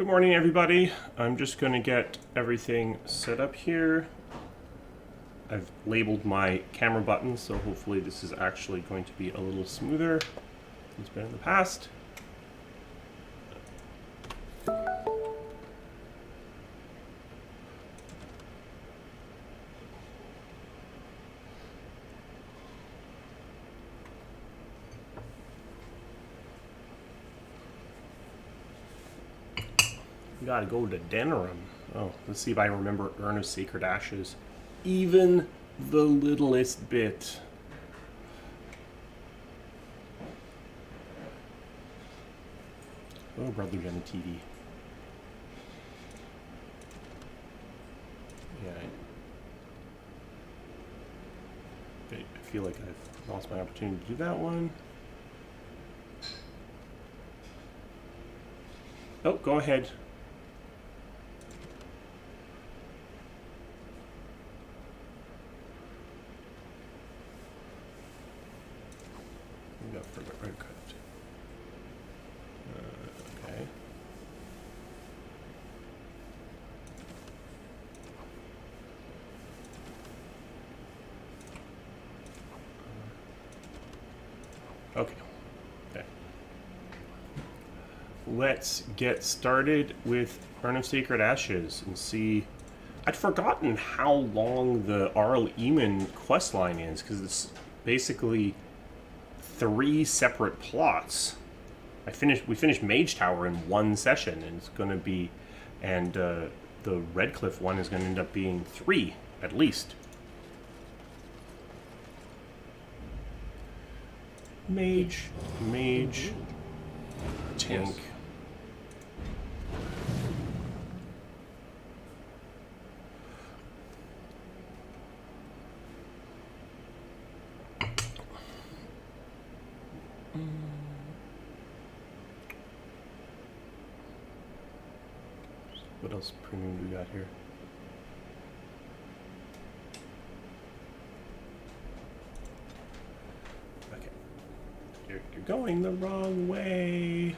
Good morning, everybody. I'm just going to get everything set up here. I've labeled my camera buttons, so hopefully this is actually going to be a little smoother than it's been in the past. Gotta go to Darrah. Oh, let's see if I remember Urn of Sacred Ashes. Even the littlest bit. Oh, Brother Jenna TV. Yeah. I feel like I've lost my opportunity to do that one. Oh, go ahead. We got for the red cut. Okay. Okay. Okay. Let's get started with Urn of Sacred Ashes and see. I'd forgotten how long the Arl Eamon questline is, because it's basically 3 separate plots. We finished Mage Tower in one session, and it's going to be, and the Redcliffe one is going to end up being 3 at least. Mage, tank. Yes. What else premium do we got here? Okay. You're going the wrong way.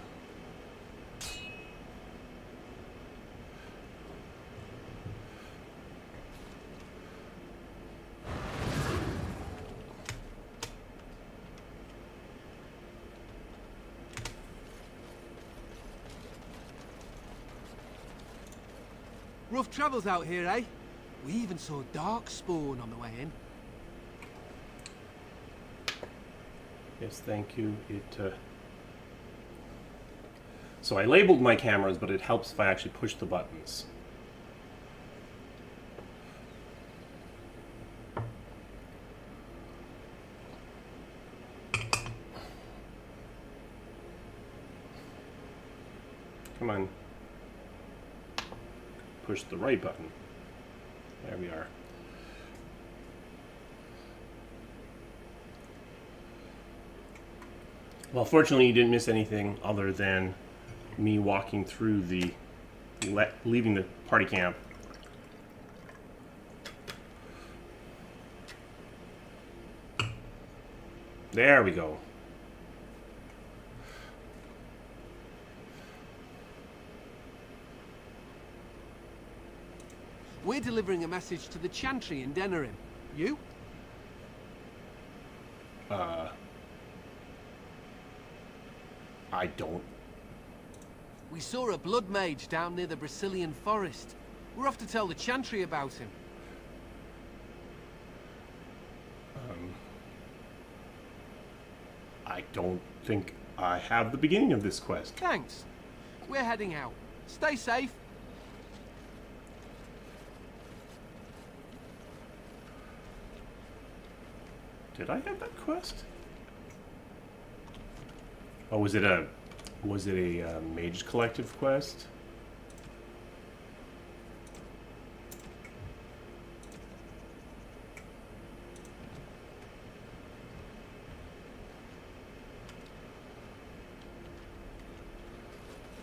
Rough travels out here, eh? We even saw Darkspawn on the way in. Yes, thank you. So I labeled my cameras, but it helps if I actually push the buttons. Come on. Push the right button. There we are. Well, fortunately, you didn't miss anything other than me walking through leaving the party camp. There we go. We're delivering a message to the Chantry in Darrah. You? I don't. We saw a blood mage down near the Brazilian forest. We're off to tell the Chantry about him. I don't think I have the beginning of this quest. Thanks. We're heading out. Stay safe. Did I have that quest? Oh, was it a Mage Collective quest?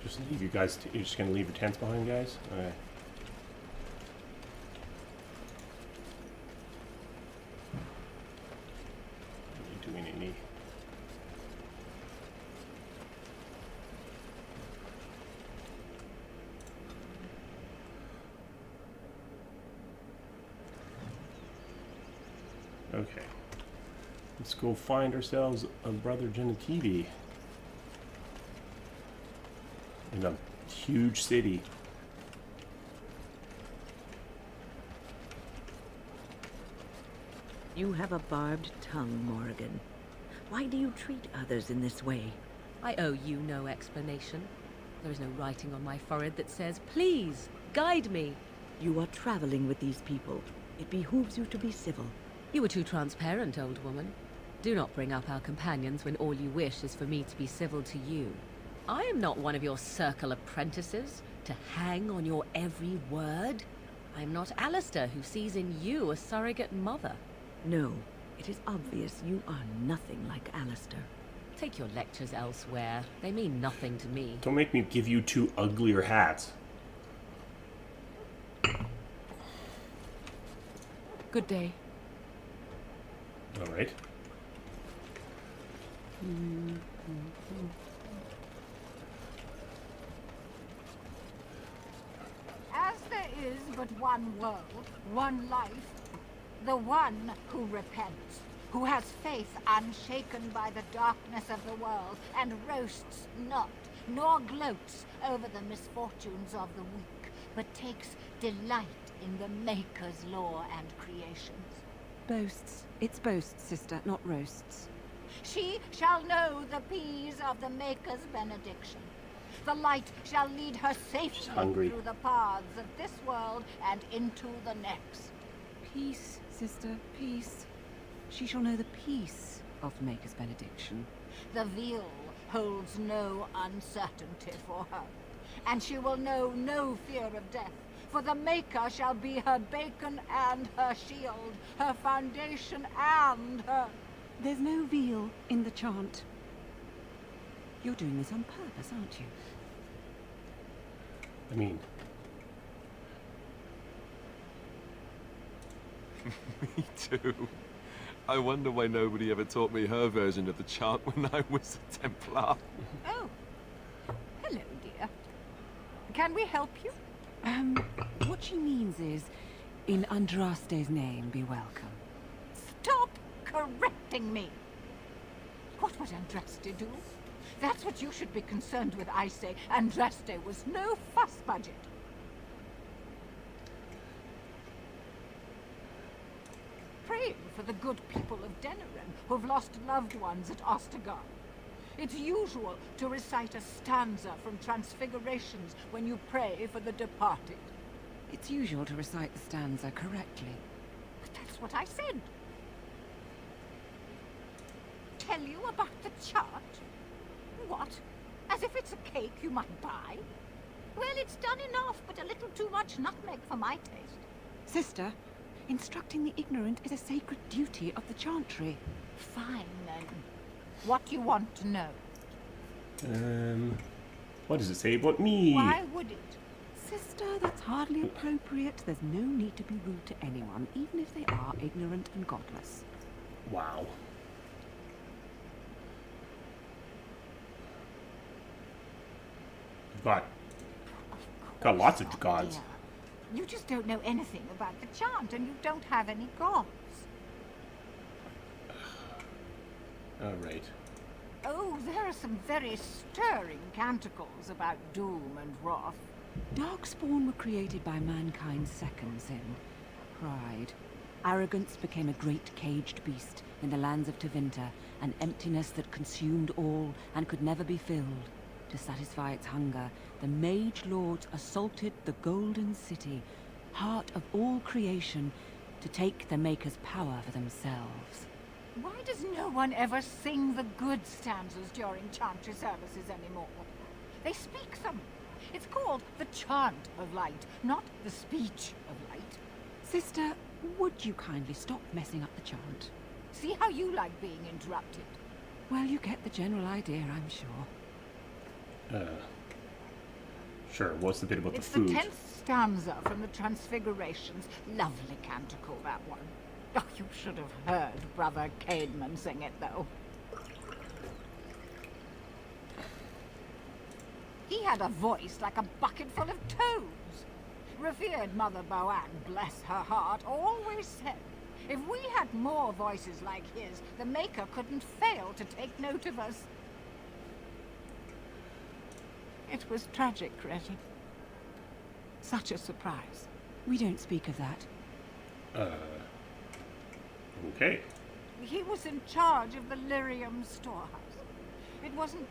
Just leave you guys. You're just gonna leave your tents behind, guys. Okay. Doing any? Okay. Let's go find ourselves a Brother Genitivi. In a huge city. You have a barbed tongue, Morrigan. Why do you treat others in this way? I owe you no explanation. There is no writing on my forehead that says, "Please, guide me." You are traveling with these people. It behooves you to be civil. You were too transparent, old woman. Do not bring up our companions when all you wish is for me to be civil to you. I am not one of your circle apprentices, to hang on your every word. I am not Alistair, who sees in you a surrogate mother. No, it is obvious you are nothing like Alistair. Take your lectures elsewhere. They mean nothing to me. Don't make me give you two uglier hats. Good day. Alright. As there is but one world, one life, the one who repents, who has faith unshaken by the darkness of the world, and roasts not, nor gloats over the misfortunes of the weak, but takes delight in the Maker's law and creations. Boasts. It's boasts, sister, not roasts. She shall know the peace of the Maker's benediction. The light shall lead her safely hungry. through the paths of this world and into the next. Peace, sister, peace. She shall know the peace of the Maker's benediction. The veil holds no uncertainty for her, and she will know no fear of death, for the Maker shall be her bacon and her shield, her foundation and her... There's no veal in the chant. You're doing this on purpose, aren't you? I mean, Me too. I wonder why nobody ever taught me her version of the chant when I was a Templar. Oh, hello, dear. Can we help you? What she means is, in Andraste's name, be welcome. Stop correcting me. What would Andraste do? That's what you should be concerned with, I say. Andraste was no fuss budget. Praying for the good people of Denerim who've lost loved ones at Ostagar. It's usual to recite a stanza from Transfigurations when you pray for the departed. It's usual to recite the stanza correctly. But that's what I said. Tell you about the chart? What? As if it's a cake you might buy? Well, it's done enough, but a little too much nutmeg for my taste. Sister, instructing the ignorant is a sacred duty of the chantry. Fine, then. What do you want to know? what does it say about me? Why would it? Sister, that's hardly appropriate. There's no need to be rude to anyone, even if they are ignorant and godless. Wow. Got lots of gods. Dear. You just don't know anything about the chant, and you don't have any gods. Alright. Oh, there are some very stirring canticles about doom and wrath. Darkspawn were created by mankind's second sin, pride. Arrogance became a great caged beast in the lands of Tevinter, an emptiness that consumed all and could never be filled. To satisfy its hunger, the mage lords assaulted the Golden City, heart of all creation, to take the Maker's power for themselves. Why does no one ever sing the good stanzas during chantry services anymore? They speak them. It's called the chant of light, not the speech of light. Sister, would you kindly stop messing up the chant? See how you like being interrupted. Well, you get the general idea, I'm sure. Sure, what's the bit about It's the food? the 10th stanza from the Transfigurations. Lovely canticle, that one. Oh, you should have heard Brother Caedmon sing it, though. He had a voice like a bucket full of toads. Revered Mother Boann, bless her heart, always said, If we had more voices like his, the Maker couldn't fail to take note of us. It was tragic, Greta. Such a surprise. We don't speak of that. Okay. He was in charge of the lyrium storehouse. It wasn't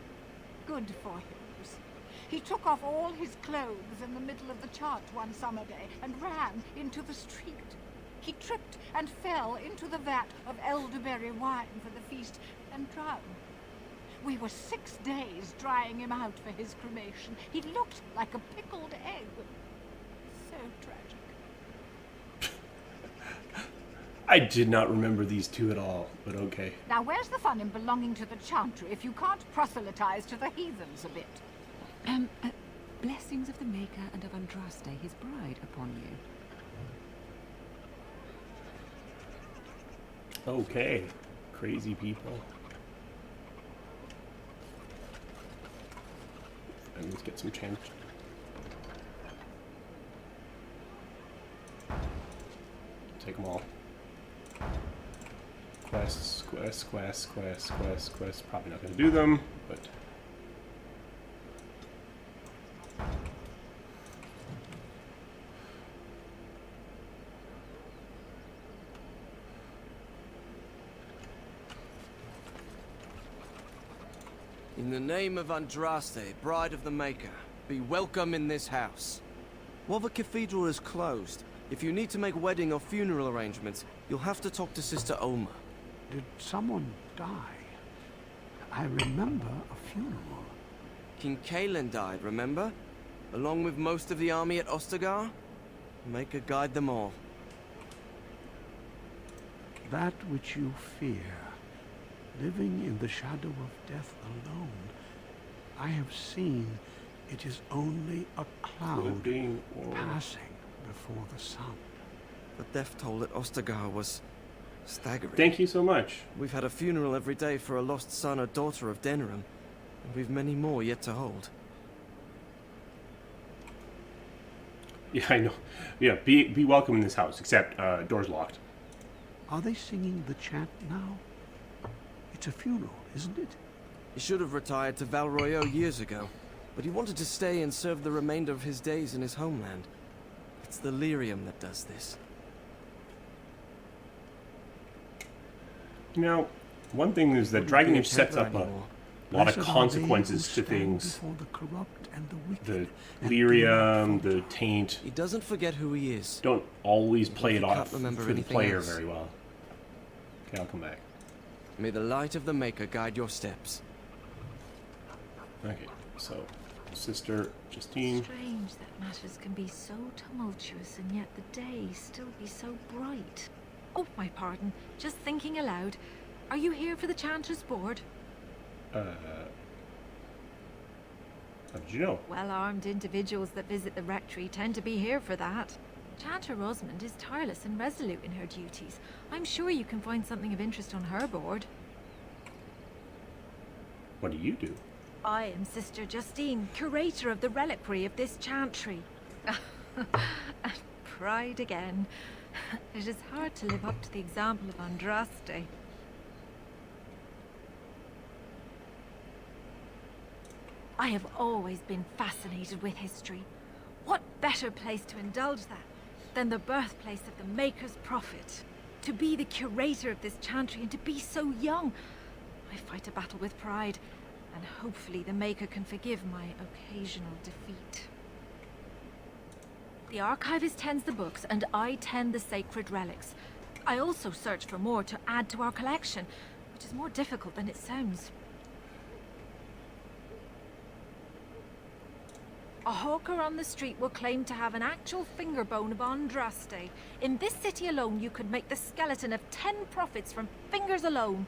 good for him, you see. He took off all his clothes in the middle of the chant one summer day and ran into the street. He tripped and fell into the vat of elderberry wine for the feast and drowned. We were 6 days drying him out for his cremation. He looked like a pickled egg. So tragic. I did not remember these two at all, but okay. Now where's the fun in belonging to the Chantry if you can't proselytize to the heathens a bit? Blessings of the Maker and of Andraste, his bride, upon you. Okay. Crazy people. And let's get some chant. Take them all. Quests. Probably not going to do them, but... In the name of Andraste, bride of the Maker, be welcome in this house. While the cathedral is closed, if you need to make wedding or funeral arrangements, you'll have to talk to Sister Oma. Did someone die? I remember a funeral. King Kalen died, remember? Along with most of the army at Ostagar? Maker guide them all. That which you fear, living in the shadow of death alone, I have seen it is only a cloud passing before the sun. The death toll at Ostagar was staggering. Thank you so much. We've had a funeral every day for a lost son or daughter of Darrah, and we've many more yet to hold. Yeah, I know. Yeah, be welcome in this house, except door's locked. Are they singing the chant now? It's a funeral, isn't it? He should have retired to Val Royeaux years ago, but he wanted to stay and serve the remainder of his days in his homeland. It's the lyrium that does this. You know, one thing is that Dragon Age sets up a lot of Blessed are consequences they to who stand things. before the corrupt and the The wicked, and lyrium, do not the falter. taint, He doesn't forget who he is. don't always play it you off can't remember for the anything player else. very well. Okay, I'll come back. May the light of the Maker guide your steps. Okay, so, Sister Justine. Strange that matters can be so tumultuous and yet the day still be so bright. Oh, my pardon. Just thinking aloud. Are you here for the Chanter's Board? How did you know? Well-armed individuals that visit the rectory tend to be here for that. Chanter Rosamond is tireless and resolute in her duties. I'm sure you can find something of interest on her board. What do you do? I am Sister Justine, curator of the reliquary of this chantry. Pride again. It is hard to live up to the example of Andraste. I have always been fascinated with history. What better place to indulge that than the birthplace of the Maker's prophet? To be the curator of this chantry and to be so young. I fight a battle with pride, and hopefully the Maker can forgive my occasional defeat. The archivist tends the books, and I tend the sacred relics. I also search for more to add to our collection, which is more difficult than it sounds. A hawker on the street will claim to have an actual finger bone of Andraste. In this city alone, you could make the skeleton of 10 prophets from fingers alone.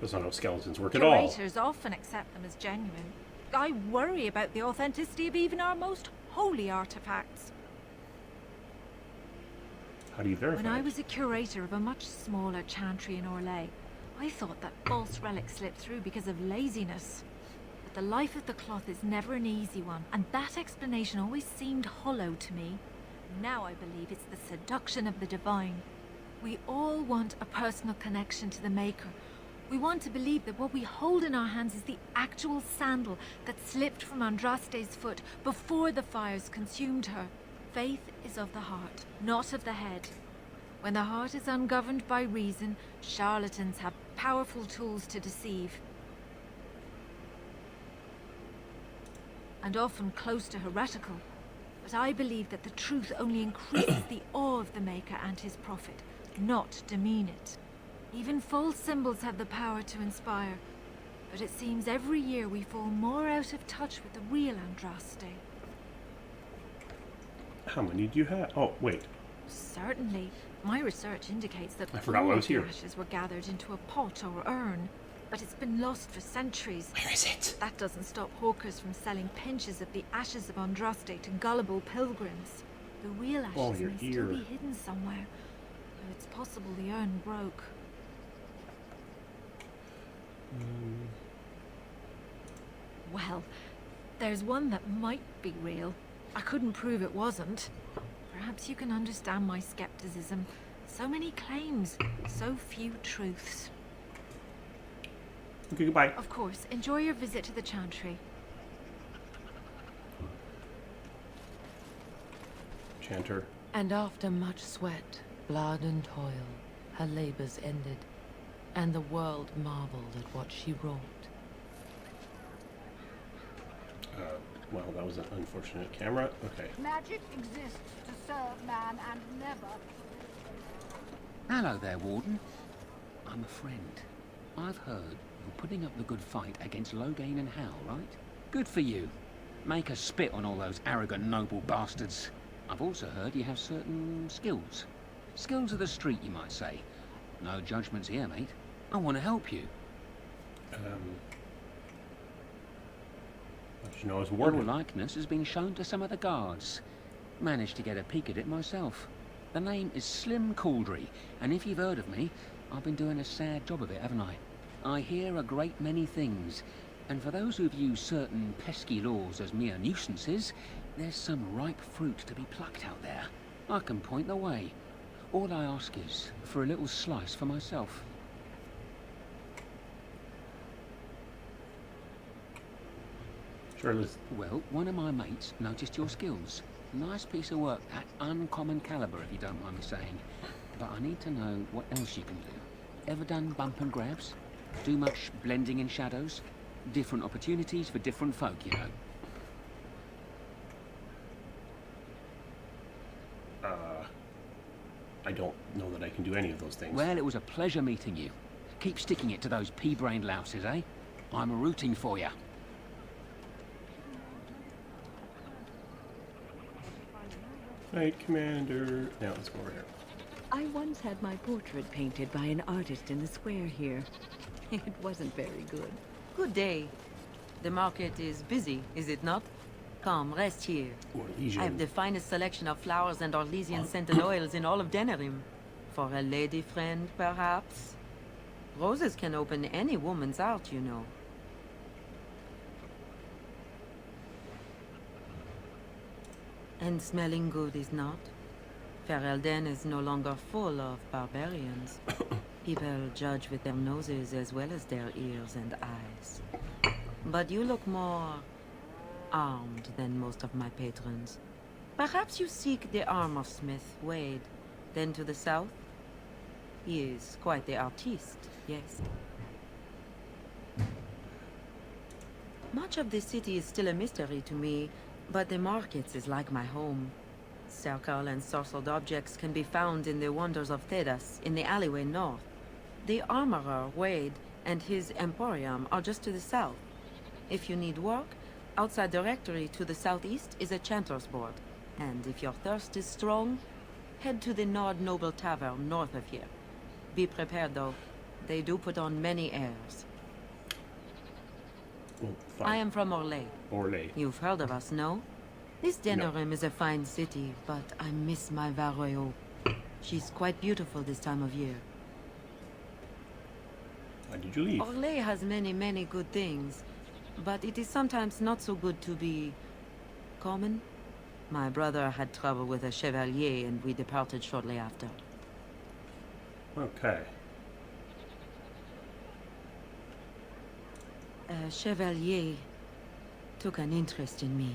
That's not how skeletons work at all. Curators often accept them as genuine. I worry about the authenticity of even our most holy artifacts. How do you verify When I it? was a curator of a much smaller chantry in Orlais, I thought that false relics slipped through because of laziness. But the life of the cloth is never an easy one, and that explanation always seemed hollow to me. Now I believe it's the seduction of the divine. We all want a personal connection to the Maker. We want to believe that what we hold in our hands is the actual sandal that slipped from Andraste's foot before the fires consumed her. Faith is of the heart, not of the head. When the heart is ungoverned by reason, charlatans have powerful tools to deceive. And often close to heretical. But I believe that the truth only increases the awe of the Maker and his prophet, not demean it. Even false symbols have the power to inspire, but it seems every year we fall more out of touch with the real Andraste. How many do you have? Oh, wait. Certainly. My research indicates that I forgot why I was here. the ashes were gathered into a pot or urn, but it's been lost for centuries. Where is it? That doesn't stop hawkers from selling pinches of the ashes of Andraste to gullible pilgrims. The real ashes your may ear. still be hidden somewhere, though it's possible the urn broke. Well, there's one that might be real. I couldn't prove it wasn't. Perhaps you can understand my skepticism. So many claims, so few truths. Okay, goodbye. Of course, enjoy your visit to the Chantry. Chanter. And after much sweat, blood and toil, her labors ended, and the world marveled at what she wrought. Well, that was an unfortunate camera. Okay. Magic exists to serve man and never. Hello there, Warden. I'm a friend. I've heard you're putting up the good fight against Loghain and Hal, right? Good for you. Make us spit on all those arrogant noble bastards. I've also heard you have certain skills. Skills of the street, you might say. No judgments here, mate. I want to help you. What you know as Your Warden. likeness has been shown to some of the guards. Managed to get a peek at it myself. The name is Slim Cauldry, and if you've heard of me, I've been doing a sad job of it, haven't I? I hear a great many things, and for those who view certain pesky laws as mere nuisances, there's some ripe fruit to be plucked out there. I can point the way. All I ask is for a little slice for myself. Sure, let's... Well, one of my mates noticed your skills. Nice piece of work, that uncommon caliber, if you don't mind me saying. But I need to know what else you can do. Ever done bump and grabs? Do much blending in shadows? Different opportunities for different folk, you know. I don't know that I can do any of those things. Well, it was a pleasure meeting you. Keep sticking it to those pea-brained louses, eh? I'm rooting for you. Right, Commander. Now let's go over here. I once had my portrait painted by an artist in the square here. It wasn't very good. Good day. The market is busy, is it not? Come, rest here. I have the finest selection of flowers and Orlesian scented oils in all of Denerim. For a lady friend, perhaps? Roses can open any woman's heart, you know. And smelling good is not. Ferelden is no longer full of barbarians. People judge with their noses as well as their ears and eyes. But you look more armed than most of my patrons. Perhaps you seek the armorsmith, Wade. Then to the south? He is quite the artiste, yes. Much of the city is still a mystery to me, but the markets is like my home. Circle and sorcered objects can be found in the wonders of Thedas, in the alleyway north. The armorer, Wade, and his emporium are just to the south. If you need work, outside the rectory to the southeast is a chanter's board. And if your thirst is strong, head to the Nord Noble Tavern north of here. Be prepared, though. They do put on many airs. Well, fine. I am from Orlais. Orlais. You've heard of us, no? This Denerim is a fine city, but I miss my Varoyo. She's quite beautiful this time of year. Why did you leave? Orlais has many, many good things, but it is sometimes not so good to be common. My brother had trouble with a chevalier, and we departed shortly after. Okay. A chevalier took an interest in me.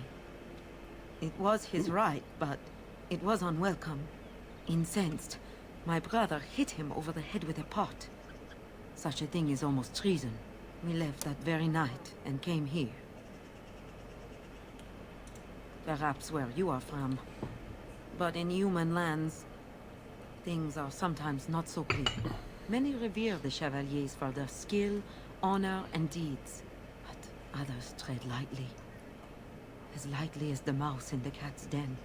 It was his right, but it was unwelcome. Incensed, my brother hit him over the head with a pot. Such a thing is almost treason. We left that very night and came here. Perhaps where you are from. But in human lands, things are sometimes not so clear. Many revere the chevaliers for their skill, honor, and deeds. But others tread lightly. As lightly as the mouse in the cat's den.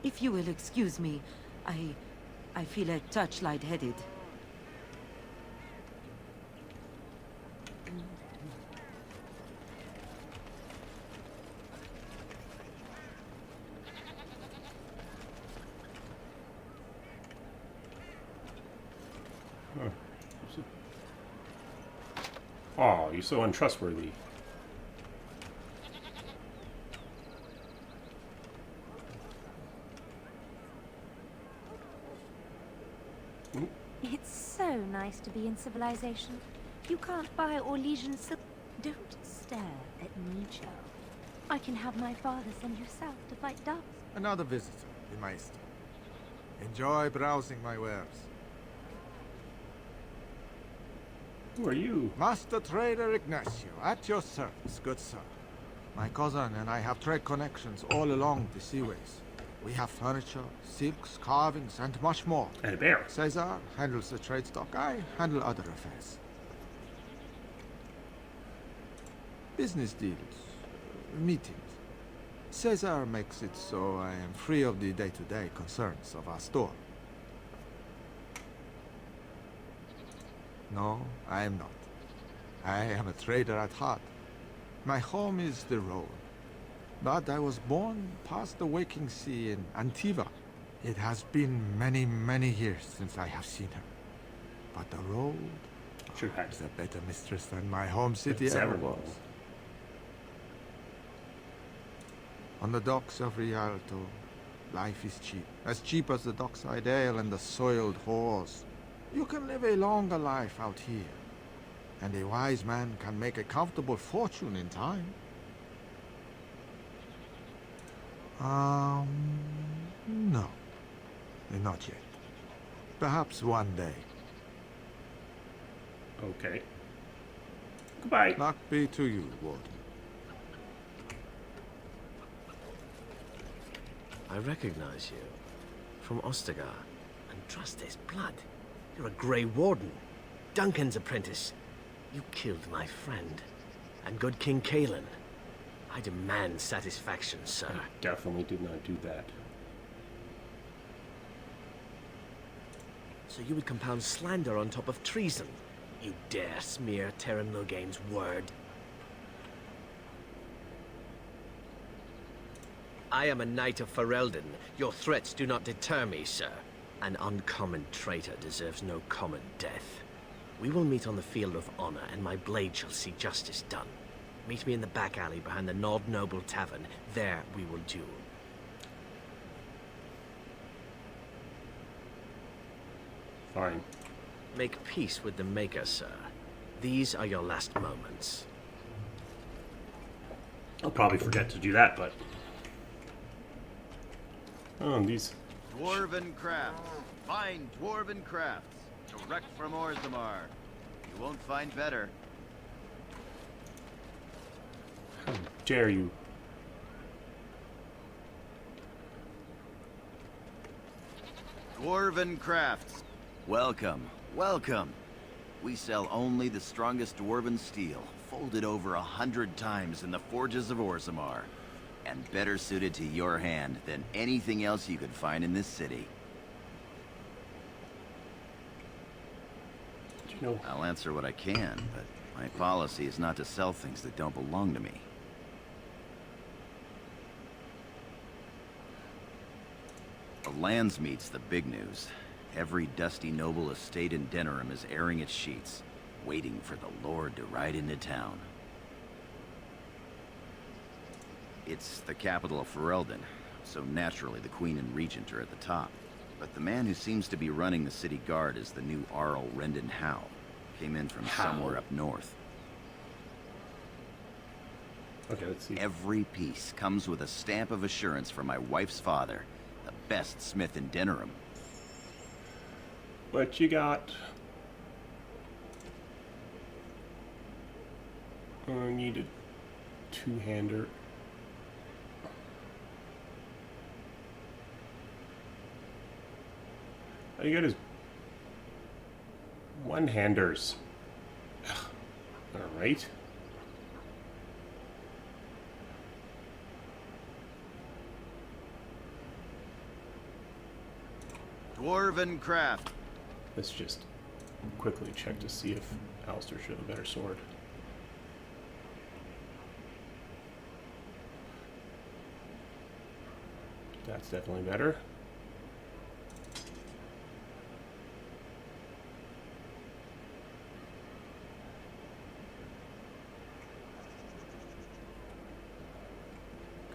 If you will excuse me, I feel a touch lightheaded. Oh, you're so untrustworthy. It's so nice to be in civilization. You can't buy Orlesian silk. Don't stare at me, Joe. I can have my father send you south to fight dogs. Another visitor, the Maester. Enjoy browsing my wares. Who are you? Master Trader Ignacio, at your service, good sir. My cousin and I have trade connections all along the seaways. We have furniture, silks, carvings, and much more. And a bear. Caesar handles the trade stock. I handle other affairs. Business deals, meetings. Caesar makes it so I am free of the day-to-day concerns of our store. No, I am not. I am a trader at heart. My home is the road. But I was born past the waking sea in Antiva. It has been many, many years since I have seen her. But the road is a better mistress than my home city ever was. On the docks of Rialto, life is cheap. As cheap as the dockside ale and the soiled whores. You can live a longer life out here. And a wise man can make a comfortable fortune in time. No. Not yet. Perhaps one day. Okay. Goodbye. Luck be to you, Warden. I recognize you. From Ostagar. Andraste's blood. You're a Grey Warden. Duncan's apprentice. You killed my friend. And good King Cailan. I demand satisfaction, sir. I definitely did not do that. So you would compound slander on top of treason? You dare smear Terran Loghain's word? I am a knight of Ferelden. Your threats do not deter me, sir. An uncommon traitor deserves no common death. We will meet on the field of honor, and my blade shall see justice done. Meet me in the back alley behind the Nod Noble Tavern. There we will duel. Fine. Make peace with the Maker, sir. These are your last moments. I'll probably forget to do that, but... Oh, and these... Dwarven crafts. Fine dwarven crafts. Direct from Orzammar. You won't find better. How dare you? Dwarven crafts. Welcome, welcome. We sell only the strongest dwarven steel, folded over 100 times in the forges of Orzammar, and better suited to your hand than anything else you could find in this city. Do you know? I'll answer what I can, but my policy is not to sell things that don't belong to me. The Landsmeet's the big news. Every dusty noble estate in Denerim is airing its sheets, waiting for the Lord to ride into town. It's the capital of Ferelden, so naturally the Queen and Regent are at the top. but the man who seems to be running the city guard is the new Arl Rendon Howe. Came in from somewhere up north. Okay, let's see. Every piece comes with a stamp of assurance from my wife's father, the best smith in Denneram. What you got? I need a two-hander. All you got is one-handers. All right. Dwarven craft. Let's just quickly check to see if Alistair should have a better sword. That's definitely better.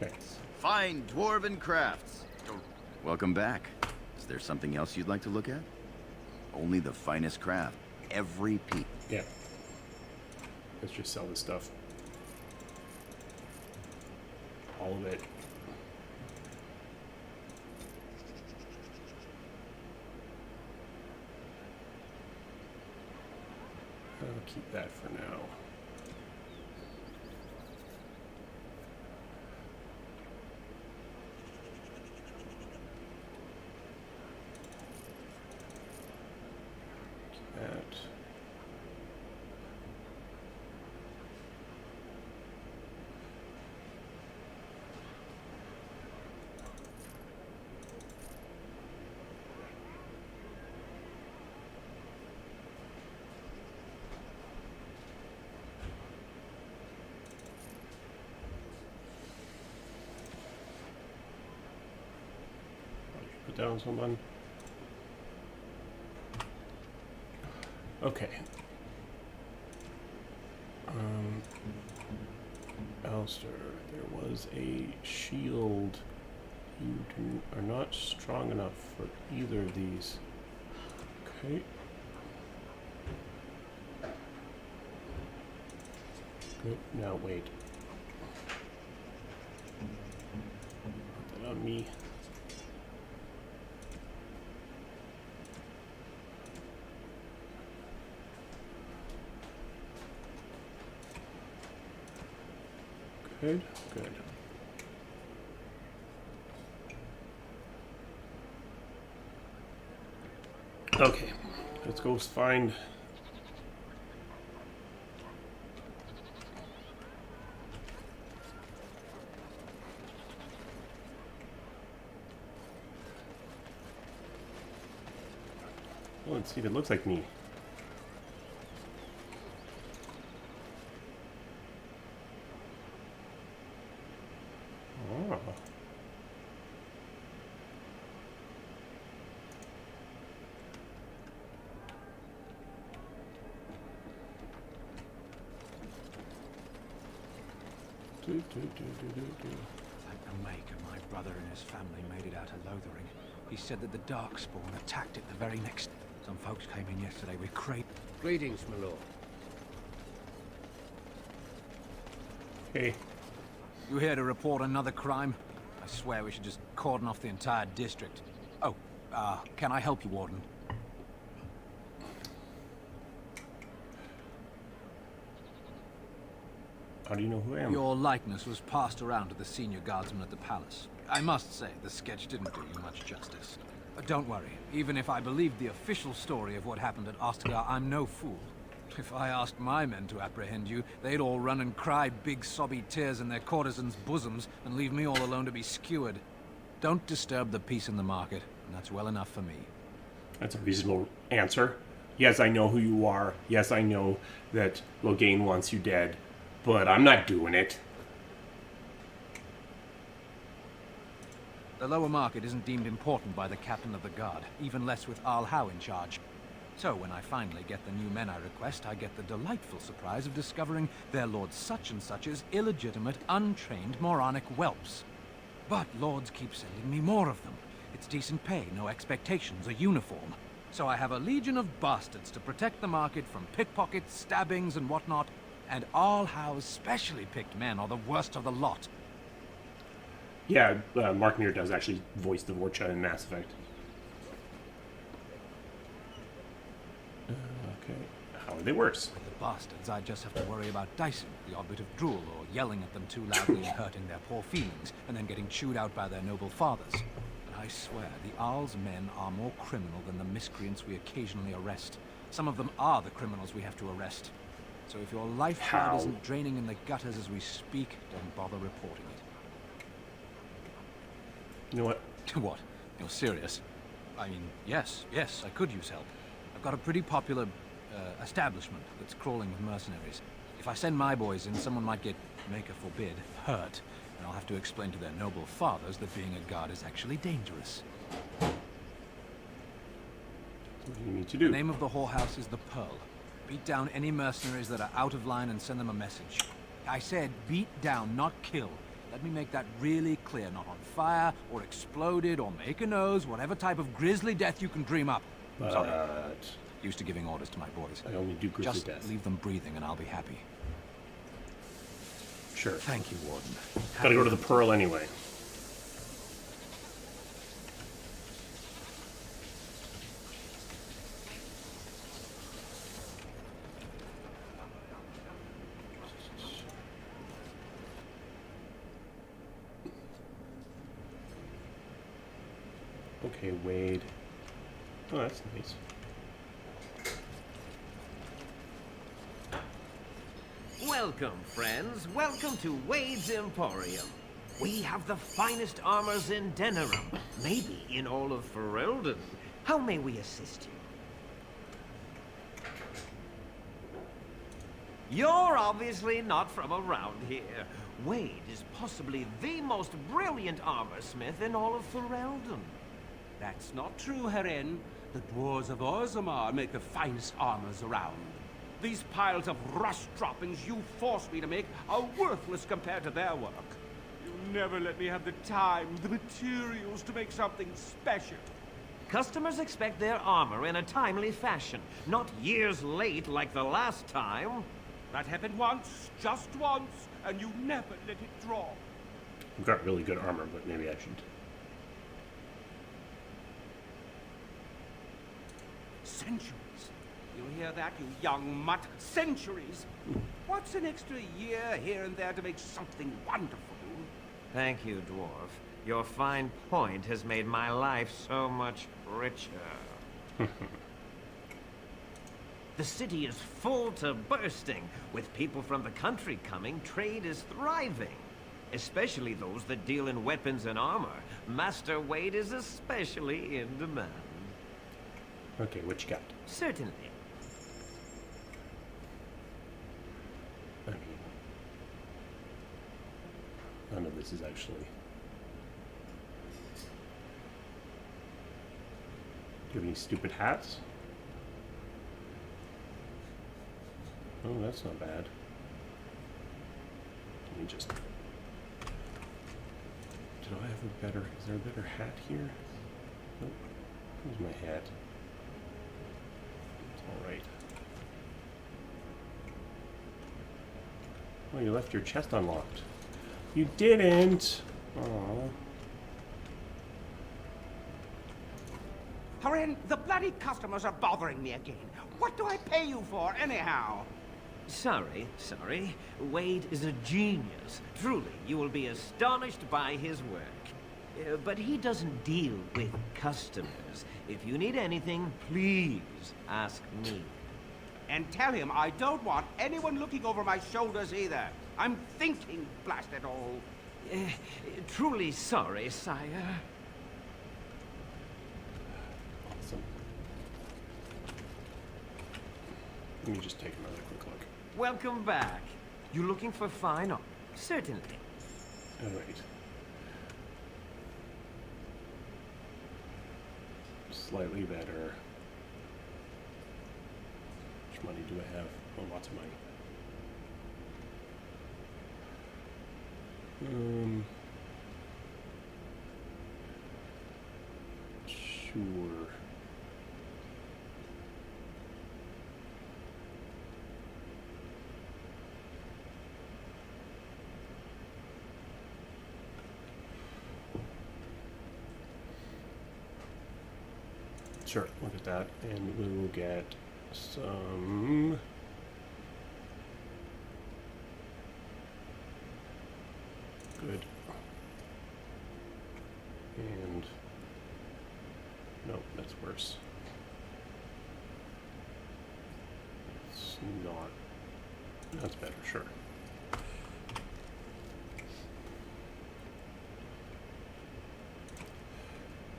Okay. Fine dwarven crafts. Welcome back. Is there something else you'd like to look at? Only the finest craft. Every piece. Yeah. Let's just sell this stuff. All of it. I'll keep that for now. Keep that. Put down someone. Okay. Alistair, there was a shield. You are not strong enough for either of these. Okay. Good. Now wait. Put that on me. Good, good. Okay, let's go find... Oh, let's see if it looks like me. Thank the Maker, my brother and his family made it out of Lothering. He said that the Darkspawn attacked it the very next... Some folks came in yesterday with crate... Greetings, my lord. Hey. You here to report another crime? I swear we should just cordon off the entire district. Oh, can I help you, Warden? How do you know who I am? Your likeness was passed around to the senior guardsman at the palace. I must say, the sketch didn't do you much justice. Don't worry, even if I believed the official story of what happened at Ostgar, I'm no fool. If I asked my men to apprehend you, they'd all run and cry big sobby tears in their courtesans' bosoms and leave me all alone to be skewered. Don't disturb the peace in the market, and that's well enough for me. That's a reasonable answer. Yes, I know who you are. Yes, I know that Loghain wants you dead. But I'm not doing it. The lower market isn't deemed important by the captain of the guard, even less with Arl Howe in charge. So when I finally get the new men I request, I get the delightful surprise of discovering their Lord Such-and-Such's illegitimate, untrained, moronic whelps. But lords keep sending me more of them. It's decent pay, no expectations, a uniform. So I have a legion of bastards to protect the market from pickpockets, stabbings, and whatnot. And Allhouse specially picked men are the worst of the lot. Yeah, Mark Muir does actually voice the Vorcha in Mass Effect. Okay, how are they worse? With the bastards, I just have to worry about Dyson, the odd bit of drool, or yelling at them too loudly and hurting their poor feelings, and then getting chewed out by their noble fathers. But I swear, the Arl's men are more criminal than the miscreants we occasionally arrest. Some of them are the criminals we have to arrest. So if your lifeblood isn't draining in the gutters as we speak, don't bother reporting it. You know what? What? You're serious? I mean, yes, I could use help. I've got a pretty popular establishment that's crawling with mercenaries. If I send my boys in, someone might get, maker forbid, hurt. And I'll have to explain to their noble fathers that being a guard is actually dangerous. What do you need to do? The name of the whorehouse is the Pearl. Beat down any mercenaries that are out of line and send them a message. I said beat down, not kill. Let me make that really clear. Not on fire, or exploded, or make a nose, whatever type of grisly death you can dream up. But... Sorry. Used to giving orders to my boys. I only do grisly Just death. leave them breathing and I'll be happy. Sure. Thank you, Warden. Gotta go to the Pearl anyway. Okay, Wade. Oh, that's nice. Welcome, friends. Welcome to Wade's Emporium. We have the finest armors in Denerim, maybe in all of Ferelden. How may we assist you? You're obviously not from around here. Wade is possibly the most brilliant armorsmith in all of Ferelden. That's not true, Heren. The dwarves of Orzammar make the finest armors around. These piles of rust droppings you forced me to make are worthless compared to their work. You never let me have the time, the materials to make something special. Customers expect their armor in a timely fashion, not years late like the last time. That happened once, just once, and you never let it drop. I've got really good armor, but maybe I should. Centuries. You hear that, you young mutt? Centuries! What's an extra year here and there to make something wonderful? Thank you, Dwarf. Your fine point has made my life so much richer. The city is full to bursting. With people from the country coming, trade is thriving. Especially those that deal in weapons and armor. Master Wade is especially in demand. Okay, what you got? Certainly. I mean, none of this is actually... Do you have any stupid hats? Oh, that's not bad. Let me just... Did I have a better... Is there a better hat here? Nope. Where's my hat? It's alright. Oh, you left your chest unlocked. You didn't! Aww. Haren, the bloody customers are bothering me again. What do I pay you for, anyhow? Sorry. Wade is a genius. Truly, you will be astonished by his work. But he doesn't deal with customers. If you need anything, please ask me. And tell him I don't want anyone looking over my shoulders either. I'm thinking, blast it all. Truly sorry, sire. Awesome. Let me just take another quick look. Welcome back. You looking for fine art? Certainly. Alright. Slightly better. How much money do I have? Oh, lots of money. Sure. Sure, look at that, and we will get some good. And no, that's worse. It's not. That's better, sure.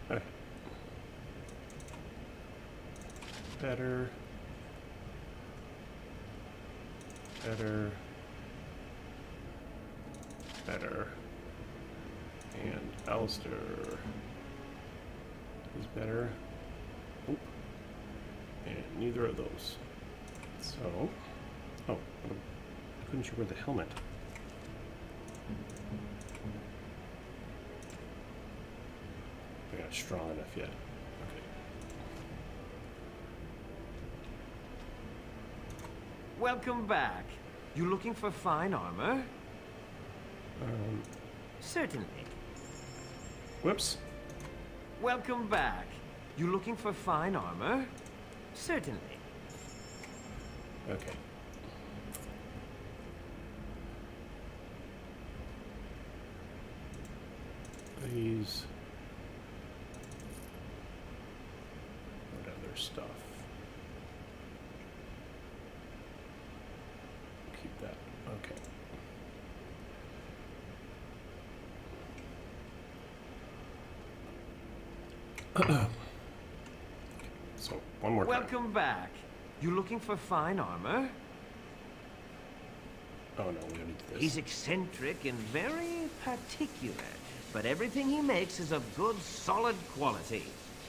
Okay. Better. Better. Better. And Alistair is better. Oop. And neither of those. So, oh, couldn't you wear the helmet? They're not strong enough yet. Okay. Welcome back. You looking for fine armor? Certainly. Whoops. Welcome back. You looking for fine armor? Certainly. Okay. These. What other stuff? Keep that. Okay. So, one more time. Welcome back. You looking for fine armor? Oh no, we don't need this. He's eccentric and very particular, but everything he makes is of good, solid quality,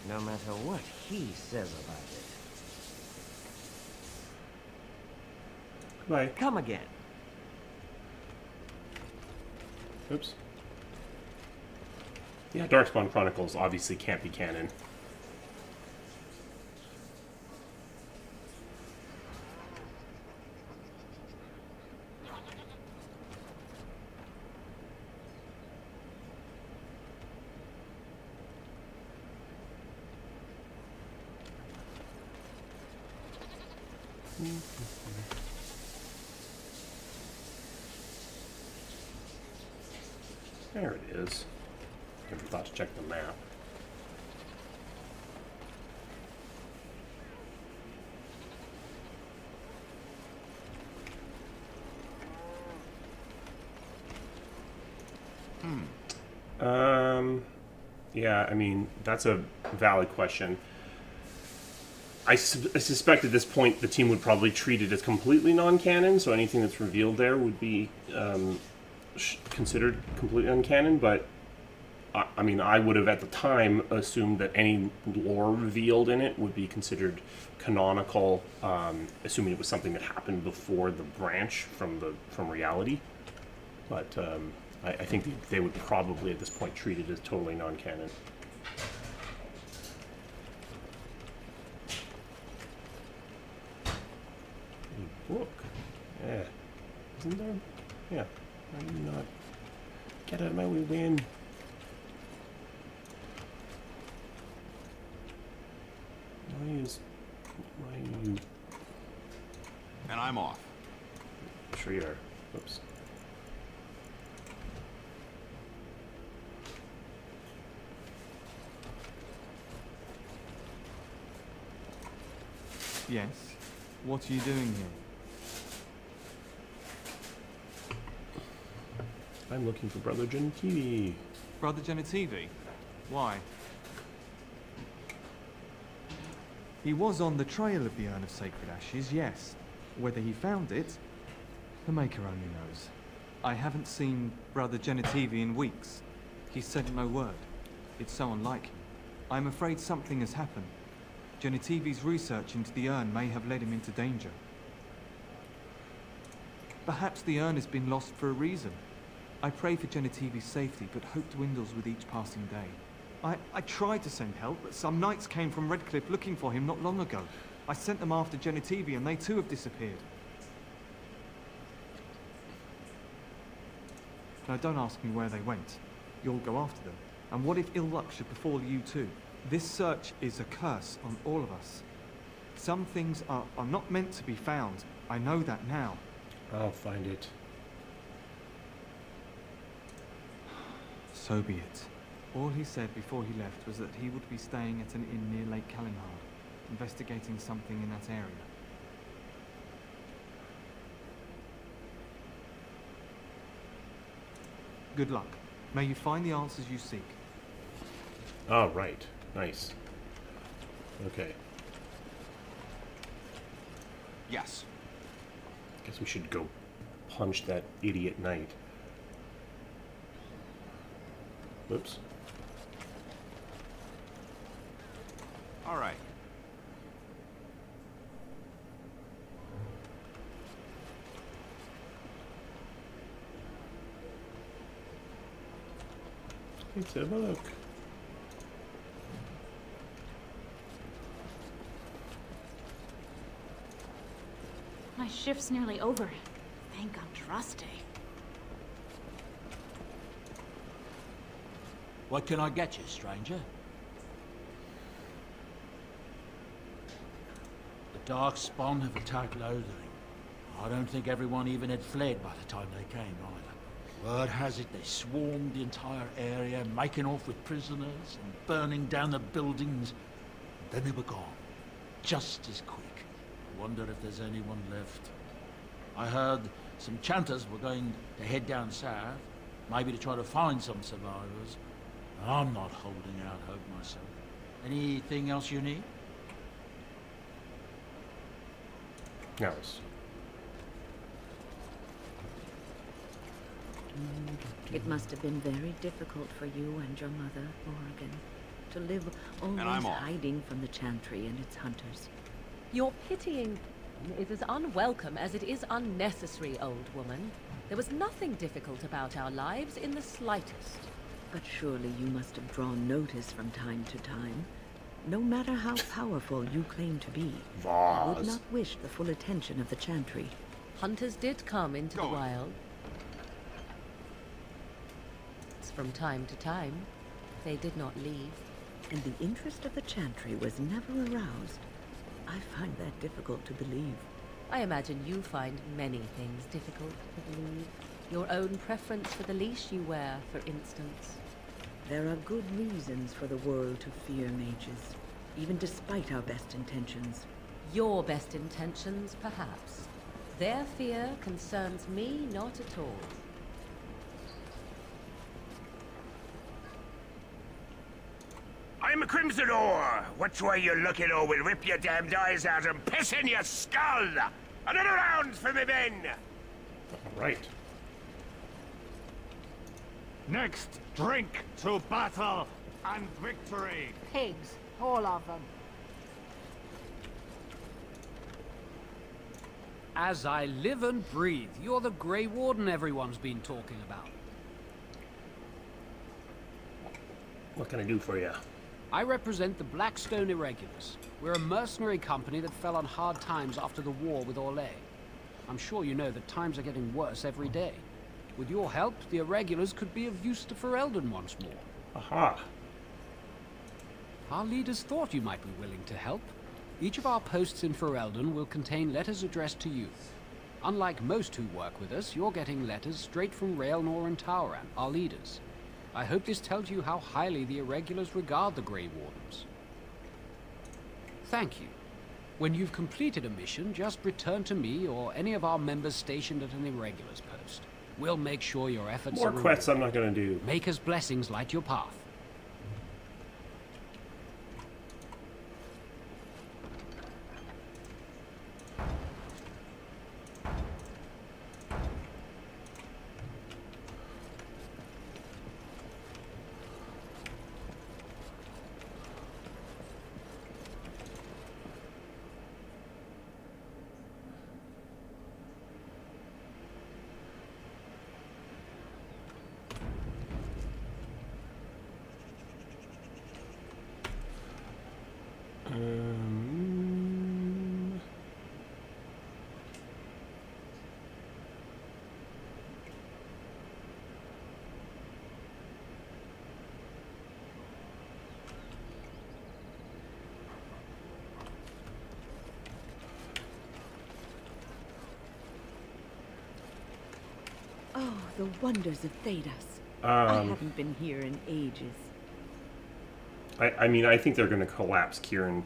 no matter what he says about it. Goodbye. Come again. Oops. Yeah, Darkspawn Chronicles obviously can't be canon. There it is. Never thought to check the map. Yeah, I mean, that's a valid question. I suspect at this point the team would probably treat it as completely non-canon, so anything that's revealed there would be considered completely uncanon, but I mean, I would have at the time assumed that any lore revealed in it would be considered canonical, assuming it was something that happened before the branch from reality. But I think they would probably at this point treat it as totally non-canon. Book. Yeah. Isn't there? Yeah. Why do you not get out of my way, win? Why are you? And I'm off. Sure you are. Oops. Yes. What are you doing here? I'm looking for Brother Genitivi. Brother Genitivi? Why? He was on the trail of the Urn of Sacred Ashes, yes. Whether he found it, the Maker only knows. I haven't seen Brother Genitivi in weeks. He sent no word. It's so unlike him. I'm afraid something has happened. Genitivi's research into the urn may have led him into danger. Perhaps the urn has been lost for a reason. I pray for Genitivi's safety, but hope dwindles with each passing day. I tried to send help, but some knights came from Redcliffe looking for him not long ago. I sent them after Genetivi and they too have disappeared. Now don't ask me where they went. You'll go after them. And what if ill luck should befall you too? This search is a curse on all of us. Some things are not meant to be found. I know that now. I'll find it. So be it. All he said before he left was that he would be staying at an inn near Lake Callinghard, investigating something in that area. Good luck. May you find the answers you seek. Oh, right. Nice. Okay. Yes. Guess we should go punch that idiot knight. Whoops. All right. Let's have a look. My shift's nearly over. Thank Andraste. What can I get you, stranger? The dark spawn have attacked Lothering. I don't think everyone even had fled by the time they came either. Word has it they swarmed the entire area, making off with prisoners and burning down the buildings. And then they were gone. Just as quick. I wonder if there's anyone left. I heard some chanters were going to head down south, maybe to try to find some survivors. I'm not holding out hope myself. Anything else you need? Nice. It must have been very difficult for you and your mother, Morrigan, to live always hiding from the Chantry and its hunters. Your pitying is as unwelcome as it is unnecessary, old woman. There was nothing difficult about our lives in the slightest. But surely you must have drawn notice from time to time. No matter how powerful you claim to be, you would not wish the full attention of the Chantry. Hunters did come into the wild. From time to time, they did not leave. And the interest of the Chantry was never aroused. I find that difficult to believe. I imagine you find many things difficult to believe. Your own preference for the leash you wear, for instance. There are good reasons for the world to fear mages, even despite our best intentions. Your best intentions, perhaps. Their fear concerns me not at all. I'm a Crimson Ore. Which way you looking, or we'll rip your damned eyes out and piss in your skull! Another round for me men! Right. Next, drink to battle and victory. Pigs, all of them. As I live and breathe, you're the Grey Warden everyone's been talking about. What can I do for you? I represent the Blackstone Irregulars. We're a mercenary company that fell on hard times after the war with Orlais. I'm sure you know that times are getting worse every day. With your help, the Irregulars could be of use to Ferelden once more. Aha! Our leaders thought you might be willing to help. Each of our posts in Ferelden will contain letters addressed to you. Unlike most who work with us, you're getting letters straight from Raelnor and Tauran, our leaders. I hope this tells you how highly the Irregulars regard the Grey Wardens. Thank you. When you've completed a mission, just return to me or any of our members stationed at an Irregulars post. We'll make sure your efforts More are quests I'm not going to do. Maker's blessings light your path. Oh, the wonders of Thedas. I haven't been here in ages. I mean, I think they're going to collapse Kieran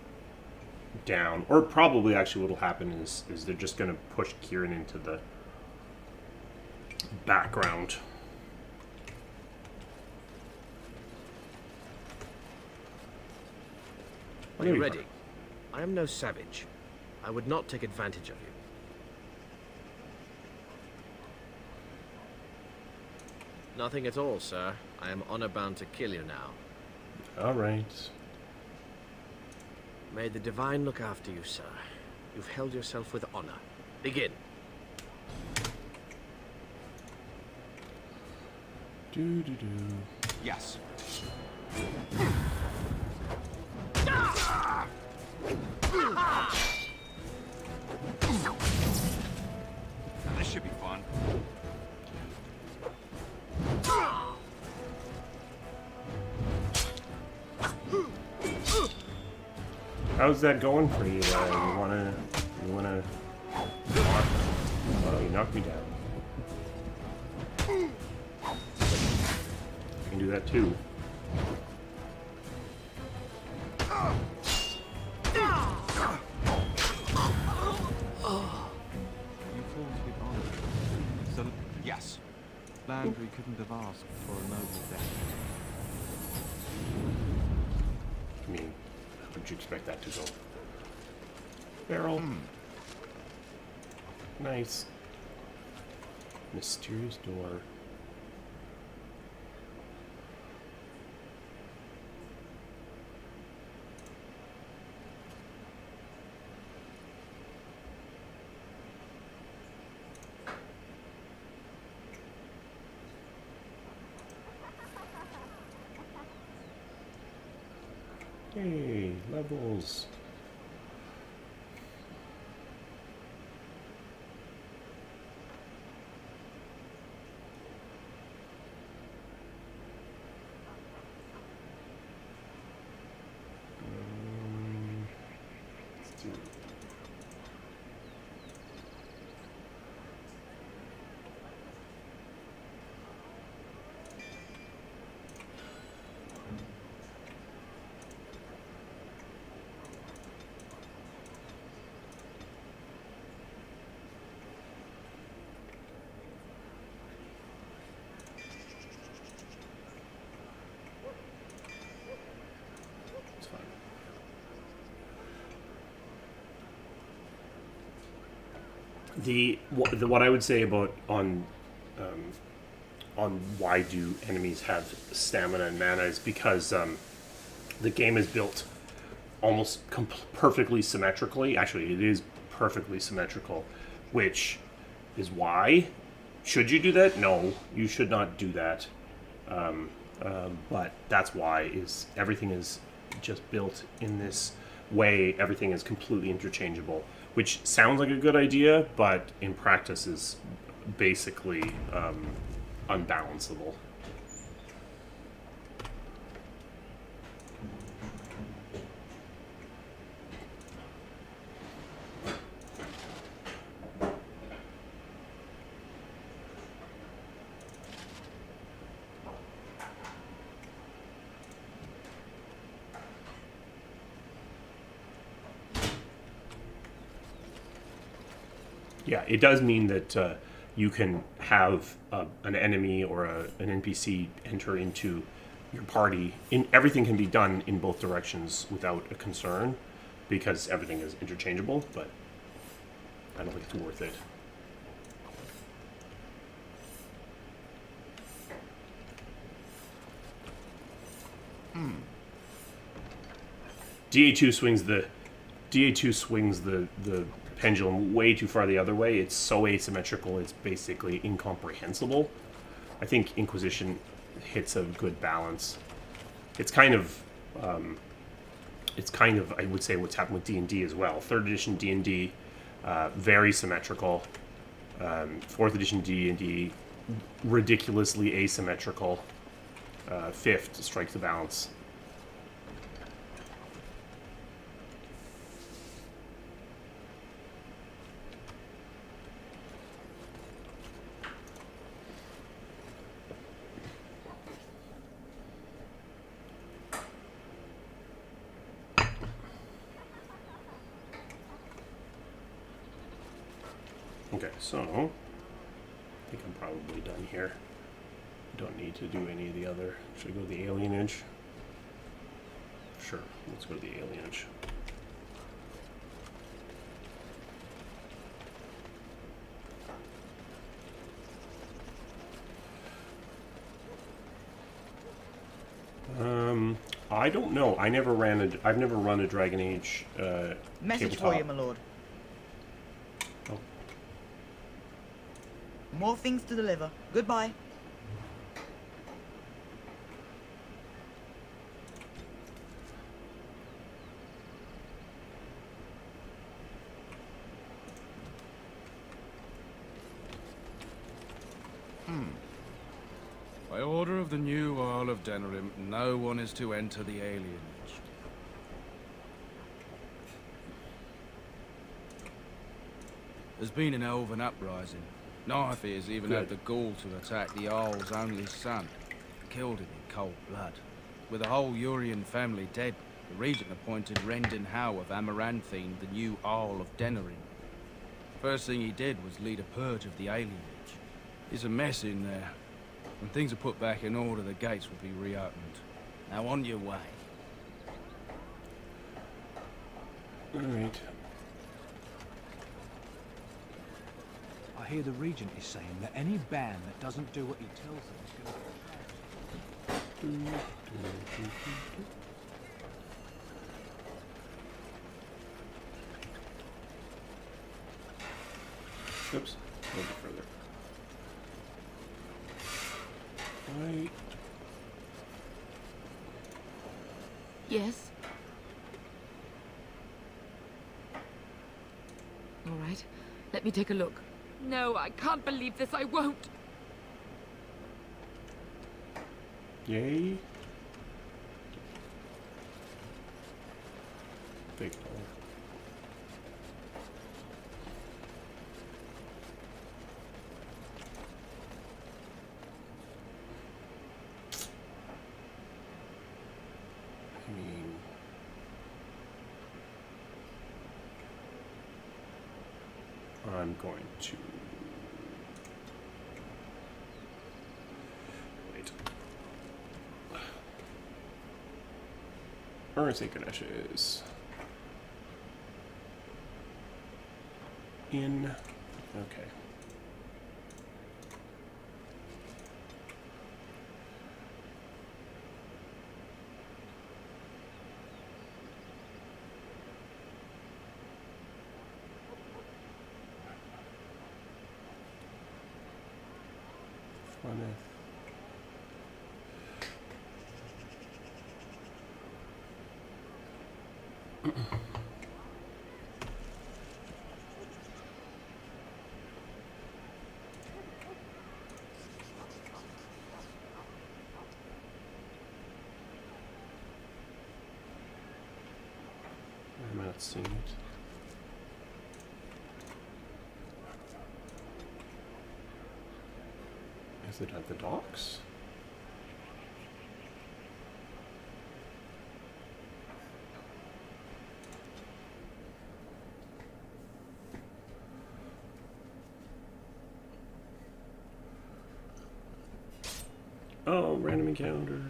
down. Or probably actually what'll happen is they're just going to push Kieran into the background. Are you ready? I am no savage. I would not take advantage of you. Nothing at all, sir. I am honor-bound to kill you now. All right. May the divine look after you, sir. You've held yourself with honor. Begin. Yes. This should be fun. How's that going for you? You wanna? Oh, you knocked me down. I can do that too. You fought with honor. So yes, Landry couldn't have asked for a noble death. I mean, how would you expect that to go? Barrel. Nice. Mysterious door. Hey, levels. Let's do it. It's fine. What I would say about on why do enemies have stamina and mana is because the game is built almost perfectly symmetrically. Actually, it is perfectly symmetrical, which is why. Should you do that? No, you should not do that. But that's why is everything is just built in this way. Everything is completely interchangeable, which sounds like a good idea, but in practice is basically unbalanceable. Yeah, it does mean that you can have an enemy or an NPC enter into your party. Everything can be done in both directions without a concern because everything is interchangeable, but I don't think it's worth it. DA2 swings the pendulum way too far the other way. It's so asymmetrical, it's basically incomprehensible. I think Inquisition hits a good balance. It's kind of, I would say, what's happened with D&D as well. 3rd edition D&D, very symmetrical. 4th edition D&D, ridiculously asymmetrical. 5th strikes the balance. Okay, so I think I'm probably done here. Don't need to do any of the other. Should I go to the alienage? Sure, let's go to the alienage. I don't know. I've never run a Dragon Age Message tabletop. for you, my lord. Oh. More things to deliver. Goodbye. By order of the new Earl of Denerim, no one is to enter the alienage. There's been an elven uprising. Nightfears has even had the gall to attack the Earl's only son. Killed him in cold blood. With the whole Urian family dead, the regent appointed Rendon Howe of Amaranthine the new Earl of Denerim. First thing he did was lead a purge of the alienage. There's a mess in there. When things are put back in order, the gates will be reopened. Now on your way. Alright. I hear the Regent is saying that any band that doesn't do what he tells them is going to be Oops, a little bit further. Right. Yes? All right. Let me take a look. No, I can't believe this. I won't. Yay. Big ball. I'm going to wait. Where is Sacred Ashes? In. Okay. I'm not seeing it. Is it at the docks? Oh, random encounter.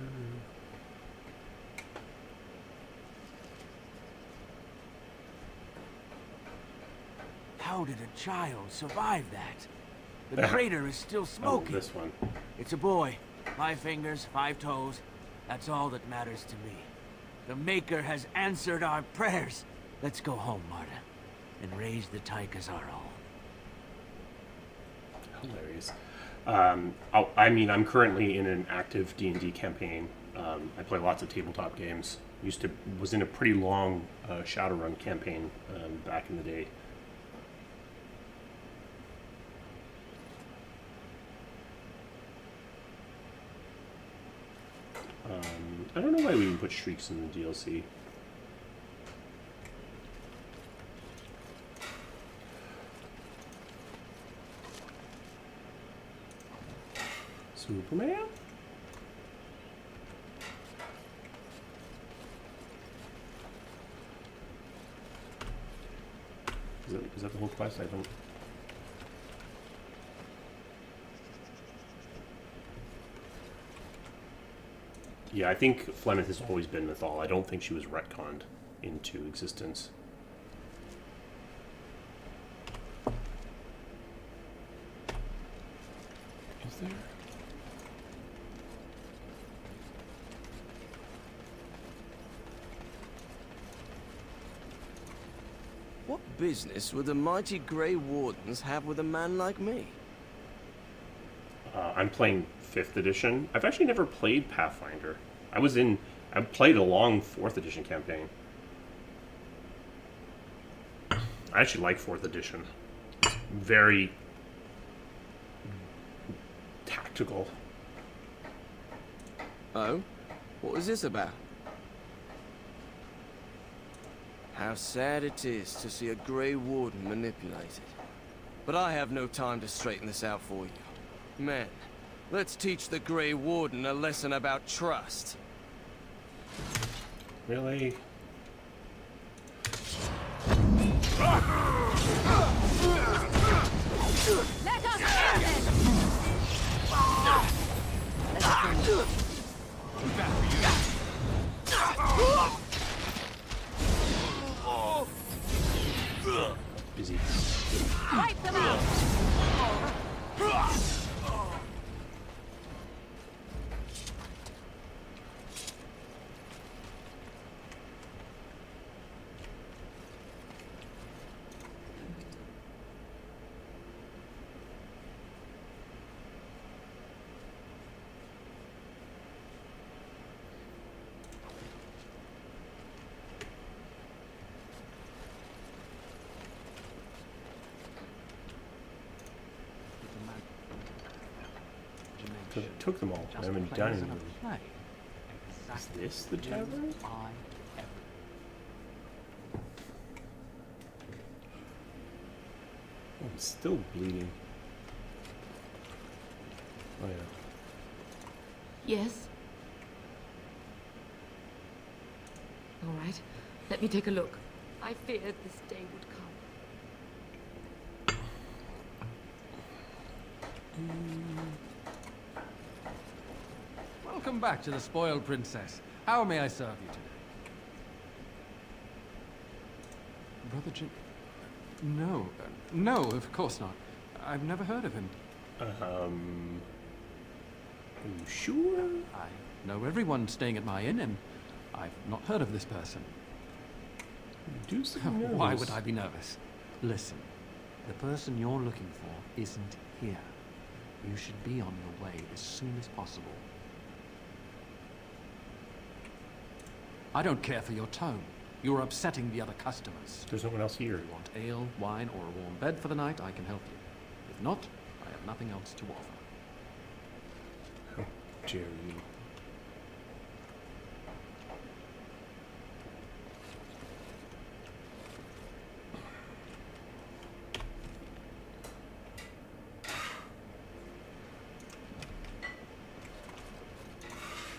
How did a child survive that? The crater is still smoking. Oh, this one. It's a boy. 5 fingers, 5 toes. That's all that matters to me. The Maker has answered our prayers. Let's go home, Marta, and raise the Tyke as our own. Hilarious. I mean, I'm currently in an active D&D campaign. I play lots of tabletop games. Was in a pretty long Shadowrun campaign back in the day. I don't know why we didn't put streaks in the DLC. Superman? Is that the whole quest? I don't... Yeah, I think Flemeth has always been Mythal. I don't think she was retconned into existence. Is there? What business would the mighty Grey Wardens have with a man like me? I'm playing 5th edition. I've actually never played Pathfinder. I played a long 4th edition campaign. I actually like 4th edition. It's very tactical. Oh? What was this about? How sad it is to see a Grey Warden manipulated. But I have no time to straighten this out for you. Men, let's teach the Grey Warden a lesson about trust. Really? Let us end this! Busy. Wipe them out! Took them all. I haven't done anything. Is this the tavern? Oh, I'm still bleeding. Oh yeah. Yes? All right. Let me take a look. I feared this day would come. Welcome back to the Spoiled Princess. How may I serve you today? Brother Jim... No. No, of course not. I've never heard of him. Are you sure? I know everyone staying at my inn, and I've not heard of this person. You do seem nervous. Why would I be nervous? Listen, the person you're looking for isn't here. You should be on your way as soon as possible. I don't care for your tone. You're upsetting the other customers. There's no one else here. If you want ale, wine, or a warm bed for the night, I can help you. If not, I have nothing else to offer. How dare you?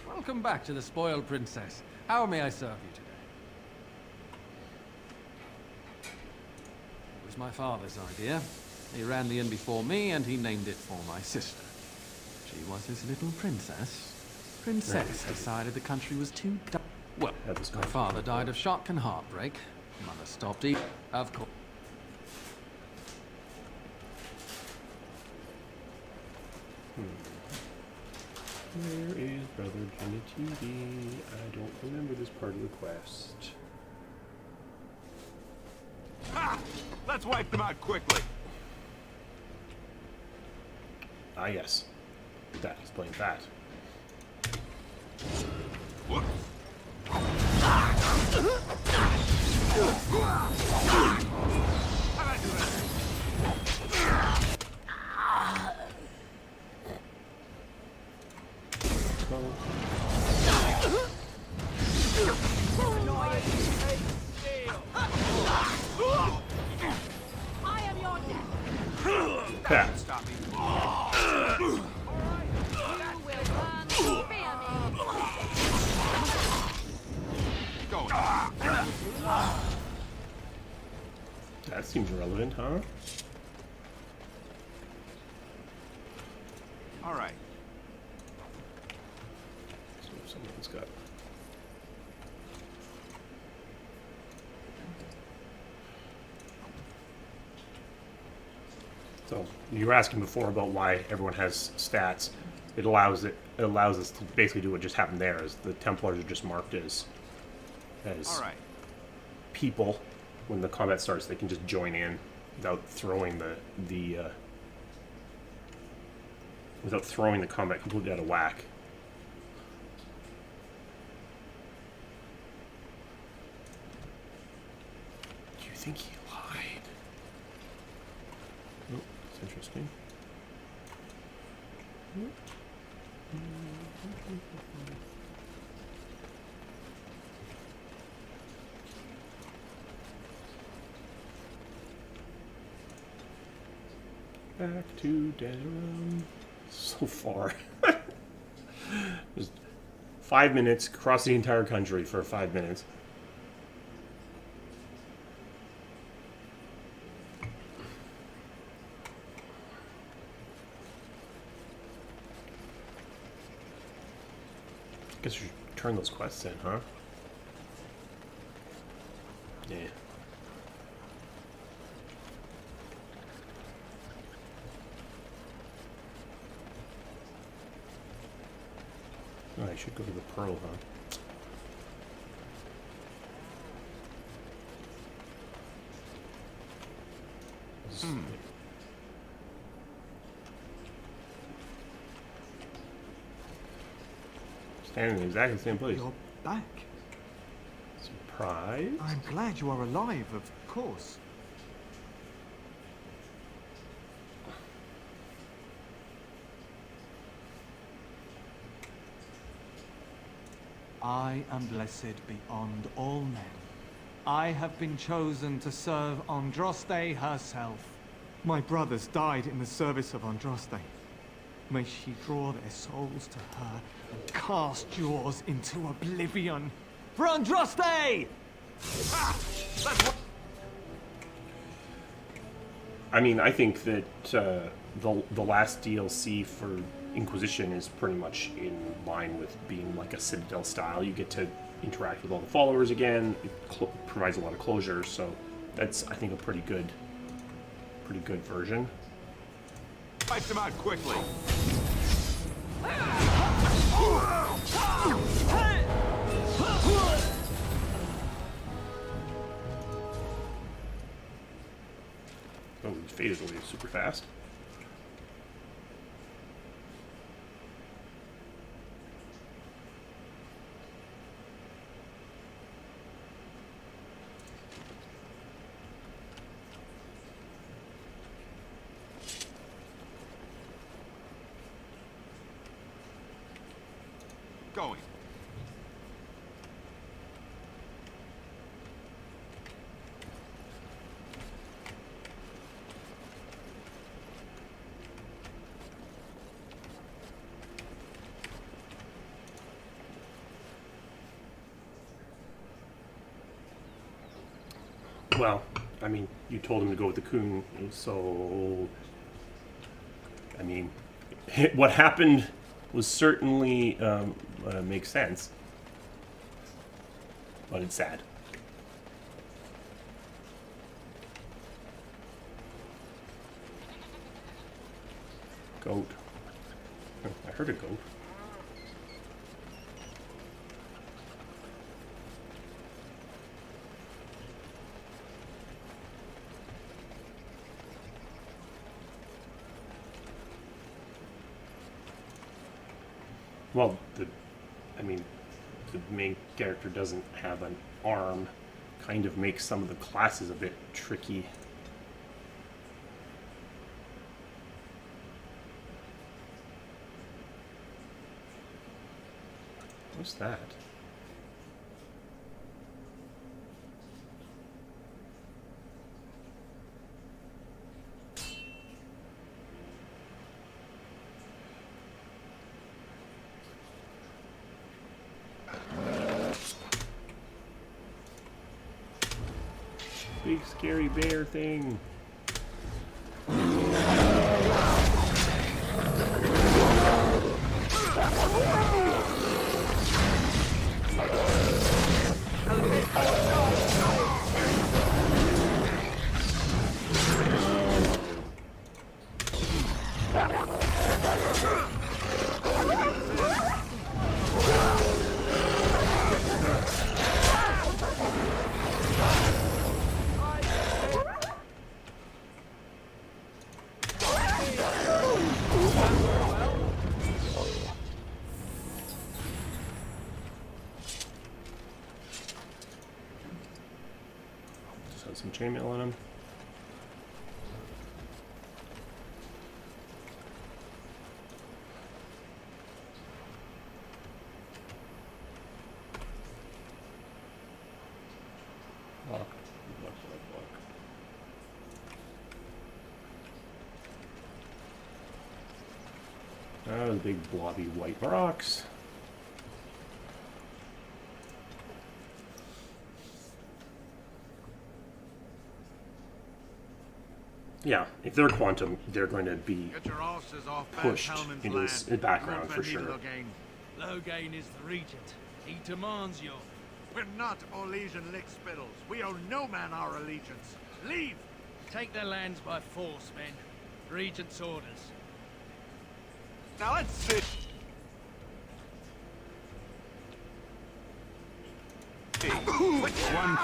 Welcome back to the Spoiled Princess. How may I serve you today? It was my father's idea. He ran the inn before me, and he named it for my sister. She was his little princess. Princess decided the country was too dark. Well, my father died of shock and heartbreak. Mother stopped eating. Of course. Where is Brother Genitivi? I don't remember this part of the quest. Ha! Let's wipe them out quickly. Ah, yes. That explains that. What? How'd I do that? I am your death. Cat. Stop me. You will learn to fear me. Go. That seems relevant, huh? All right. So if someone's So you were asking before about why everyone has stats. It allows us to basically do what just happened there. Is the Templars are just marked as All right. people. When the combat starts, they can just join in without throwing the combat completely out of whack. Do you think he lied? Oh, that's interesting. Back to Darrah. So far. Just 5 minutes, across the entire country for 5 minutes. Guess you should turn those quests in, huh? Yeah. Oh, I should go to the Pearl, huh? Standing in exactly the same place. You're back. Surprise? I'm glad you are alive, of course. I am blessed beyond all men. I have been chosen to serve Andraste herself. My brothers died in the service of Andraste. May she draw their souls to her and cast yours into oblivion. For Andraste! I mean, I think that the last DLC for Inquisition is pretty much in line with being like a Citadel style. You get to interact with all the followers again. It provides a lot of closure, so that's, I think, a pretty good version. Wipe them out quickly. Oh, he faded away super fast. Going. Well, I mean, you told him to go with the coon, so... I mean, what happened was certainly makes sense, but it's sad. Goat. I heard a goat. Well, I mean, the main character doesn't have an arm. Kind of makes some of the classes a bit tricky. What's that? Big scary bear thing. chainmail on him. Lock, lock, lock, lock. Oh, the big blobby white rocks. Yeah, if they're quantum, they're going to be pushed into the background for sure. Loghain is the regent. He demands your... We're not Orlesian lickspittles. We owe no man our allegiance. Leave! Take their lands by force, men. Regent's orders. Now let's sit. Which one?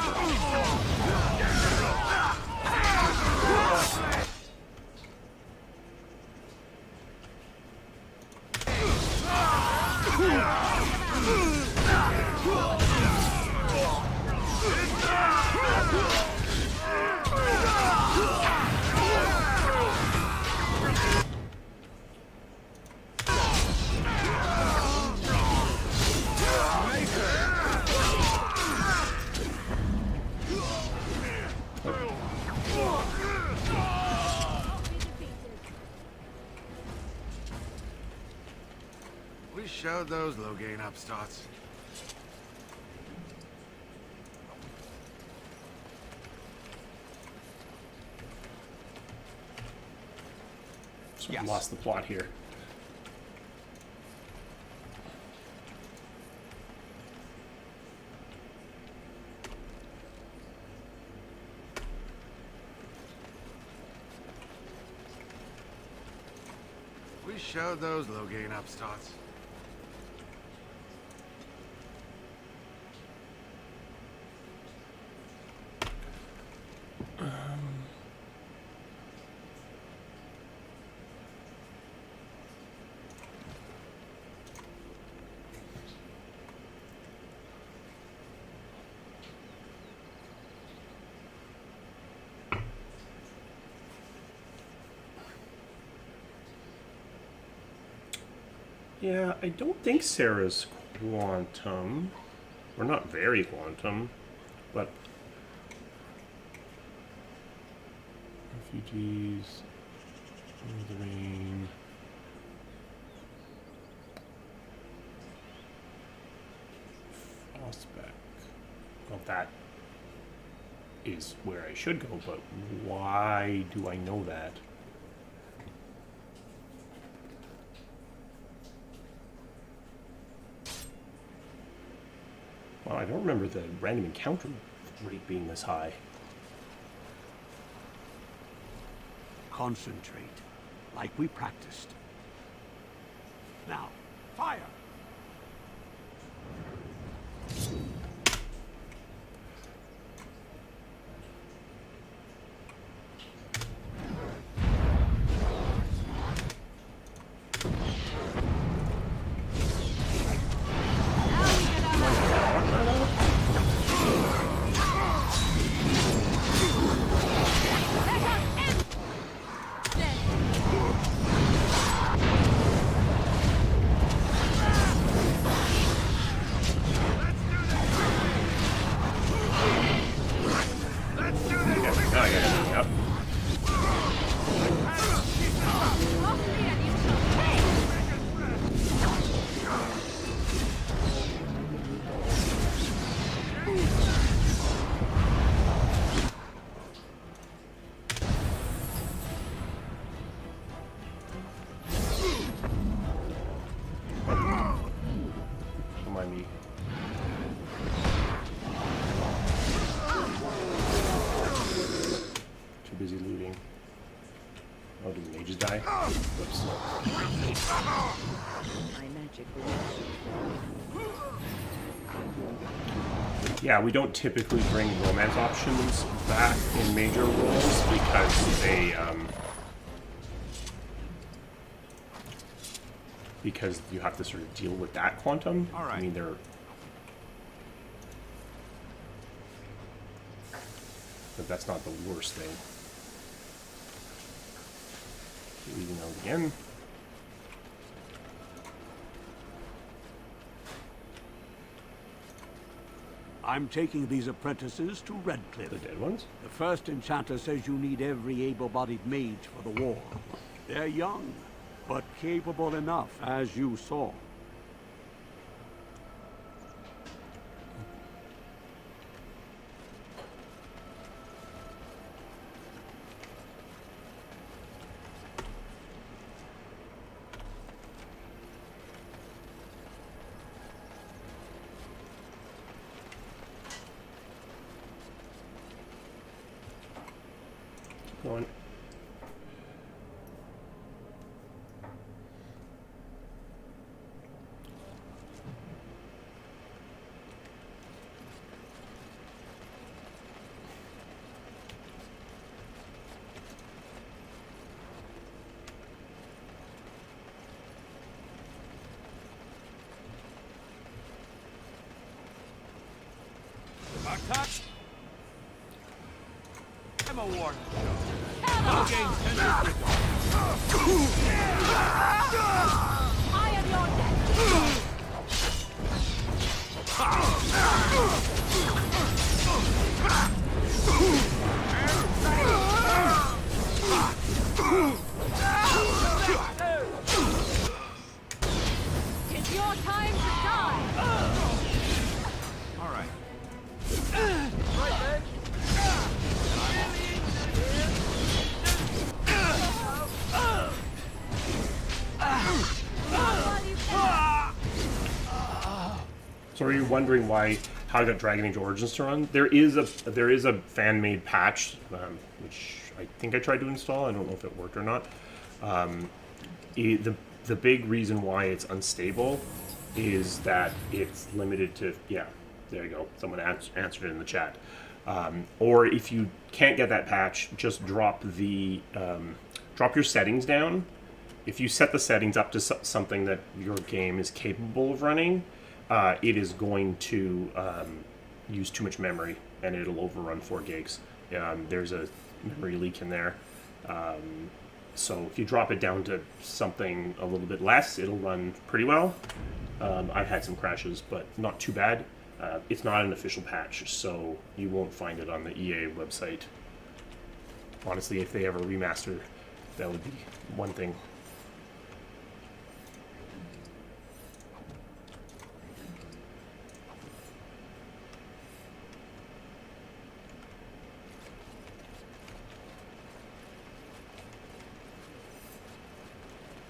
We showed those Loghain upstarts. So I lost the plot here. We showed those Loghain upstarts. Yeah, I don't think Sarah's quantum. We're not very quantum, but refugees, the rain. Frostback. Well, that is where I should go, but why do I know that? Well, I don't remember the random encounter rate being this high. Concentrate, like we practiced. Now, fire! Yeah, we don't typically bring romance options back in major roles because you have to sort of deal with that quantum. All right. I mean, they're but that's not the worst thing. Leaving out again. I'm taking these apprentices to Redcliffe. The dead ones? The first enchanter says you need every able-bodied mage for the war. They're young, but capable enough, as you saw. Going. I'm a warden. No games tender. I am your next. It's your time to die. All right. Right there. So are you wondering how I got Dragon Age Origins to run? There is a fan-made patch, which I think I tried to install. I don't know if it worked or not. The big reason why it's unstable is that it's limited to, yeah, there you go. Someone answered it in the chat. Or if you can't get that patch, just drop your settings down. If you set the settings up to something that your game is capable of running, it is going to use too much memory, and it'll overrun 4 gigs. There's a memory leak in there. So if you drop it down to something a little bit less, it'll run pretty well. I've had some crashes, but not too bad. It's not an official patch, so you won't find it on the EA website. Honestly, if they ever remaster, that would be one thing.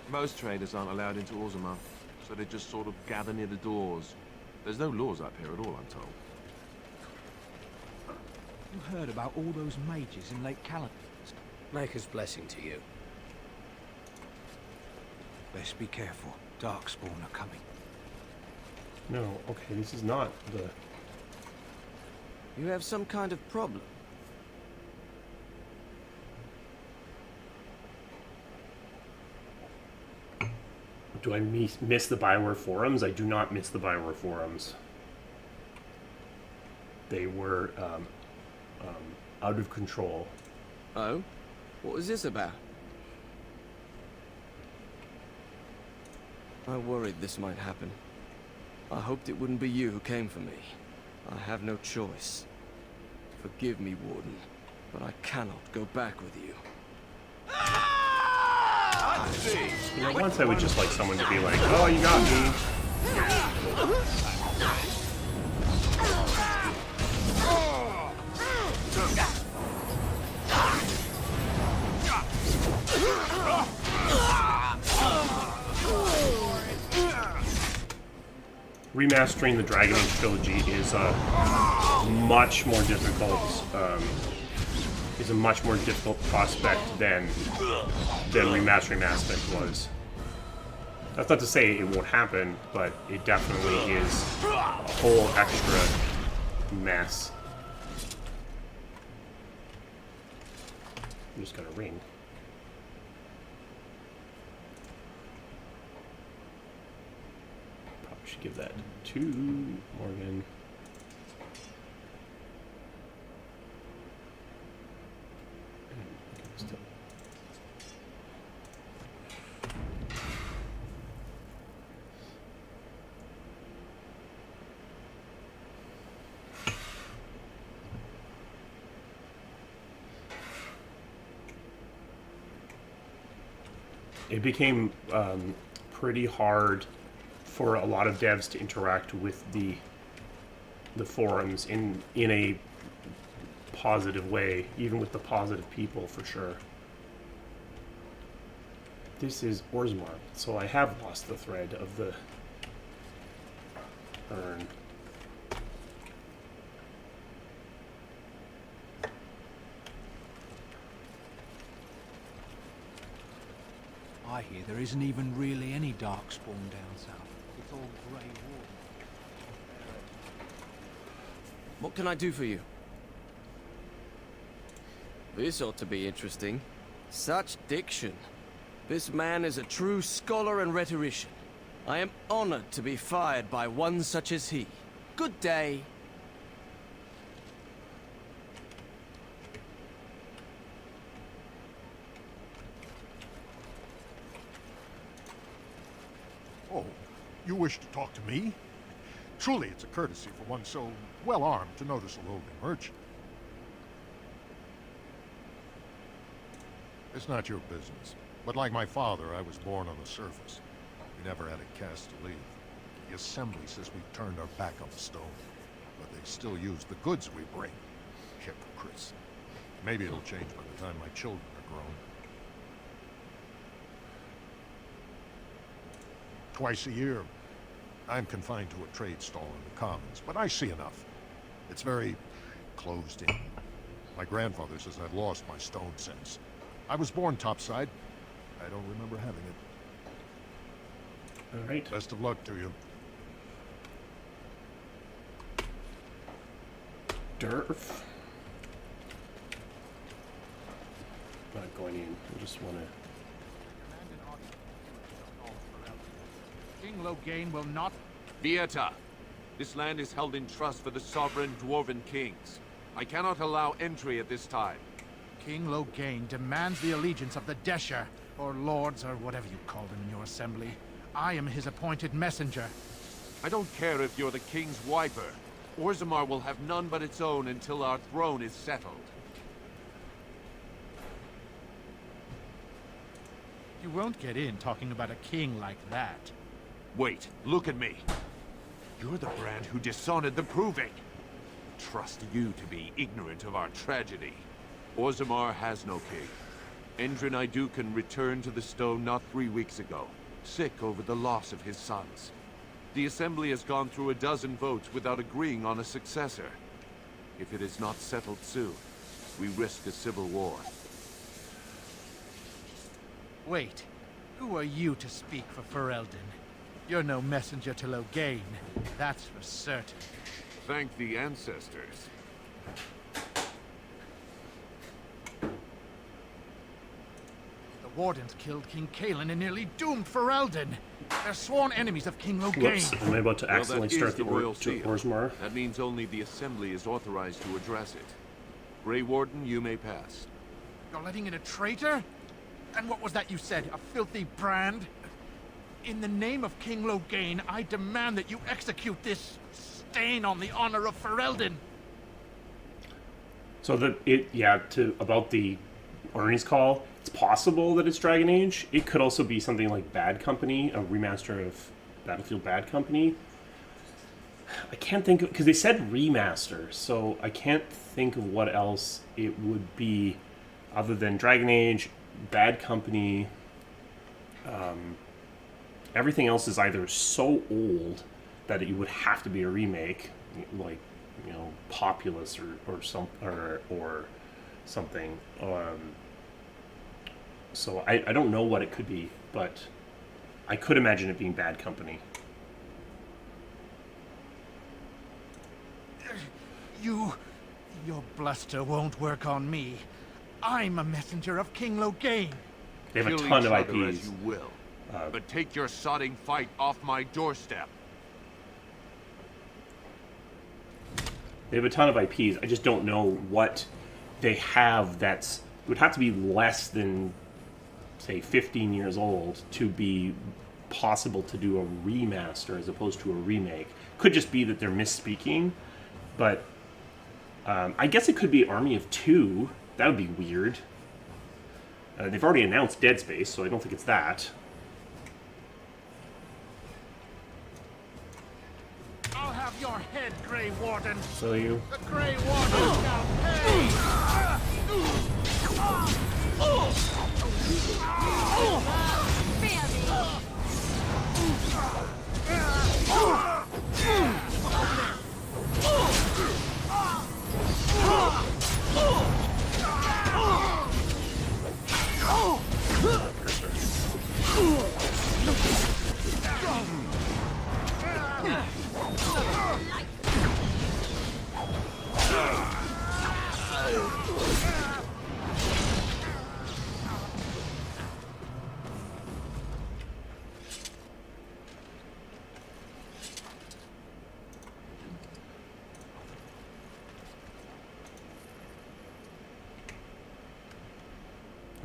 Most traders aren't allowed into Orzammar, so they just sort of gather near the doors. There's no laws up here at all, I'm told. You heard about all those mages in Lake Caladan? Maker's blessing to you. Best be careful. Darkspawn are coming. No, okay, this is not the... You have some kind of problem. Do I miss the Bioware forums? I do not miss the Bioware forums. They were out of control. Oh? What was this about? I worried this might happen. I hoped it wouldn't be you who came for me. I have no choice. Forgive me, Warden, but I cannot go back with you. You know, once I would just like someone to be like, oh, you got me. Remastering the Dragon Age trilogy is much more difficult. Is a much more difficult prospect than remastering Mass Effect was. That's not to say it won't happen, but it definitely is a whole extra mess. I'm just gonna ring. Probably should give that to Morgan. it became pretty hard for a lot of devs to interact with the forums in a positive way, even with the positive people, for sure. This is Orzammar, so I have lost the thread of the urn. I hear there isn't even really any darkspawn down south. It's all grey water. What can I do for you? This ought to be interesting. Such diction. This man is a true scholar and rhetorician. I am honored to be fired by one such as he. Good day. Oh, you wish to talk to me? Truly, it's a courtesy for one so well-armed to notice a lowly merchant. It's not your business, but like my father, I was born on the surface. We never had a caste to leave. The Assembly says we've turned our back on the stone, but they still use the goods we bring. Hypocrites. Maybe it'll change by the time my children are grown. Twice a year, I'm confined to a trade stall in the Commons, but I see enough. It's very closed in. My grandfather says I've lost my stone sense. I was born topside. I don't remember having it. All right. Best of luck to you. Durf. Not going in. I just want to. King Loghain will not... Vieta, this land is held in trust for the sovereign dwarven kings. I cannot allow entry at this time. King Loghain demands the allegiance of the Desher, or lords, or whatever you call them in your assembly. I am his appointed messenger. I don't care if you're the king's wiper. Orzammar will have none but its own until our throne is settled. You won't get in talking about a king like that. Wait, look at me. You're the brand who dishonored the Proving. Trust you to be ignorant of our tragedy. Orzammar has no king. Endrin Idukan returned to the stone not 3 weeks ago, sick over the loss of his sons. The Assembly has gone through a dozen votes without agreeing on a successor. If it is not settled soon, we risk a civil war. Wait, who are you to speak for Ferelden? You're no messenger to Loghain, that's for certain. Thank the ancestors. The Wardens killed King Cailan and nearly doomed Ferelden. They're sworn enemies of King Loghain. Whoops, am I about to accidentally start the royal seal. Orzammar? That means only the Assembly is authorized to address it. Grey Warden, you may pass. You're letting in a traitor? And what was that you said? A filthy brand? In the name of King Loghain, I demand that you execute this stain on the honor of Ferelden. So about the earnings call, it's possible that it's Dragon Age. It could also be something like Bad Company, a remaster of Battlefield Bad Company. I can't think of, because they said remaster, so I can't think of what else it would be other than Dragon Age, Bad Company. Everything else is either so old that it would have to be a remake, like, you know, Populous or something. So I don't know what it could be, but I could imagine it being Bad Company. Your bluster won't work on me. I'm a messenger of King Loghain. They have a Kill ton each of other IPs. as you will, but take your sodding fight off my doorstep. They have a ton of IPs. I just don't know what they have it would have to be less than, say, 15 years old to be possible to do a remaster as opposed to a remake. Could just be that they're misspeaking, but I guess it could be Army of Two. That would be weird. They've already announced Dead Space, so I don't think it's that. I'll have your head, Grey Warden. So you. The Grey Warden shall pay.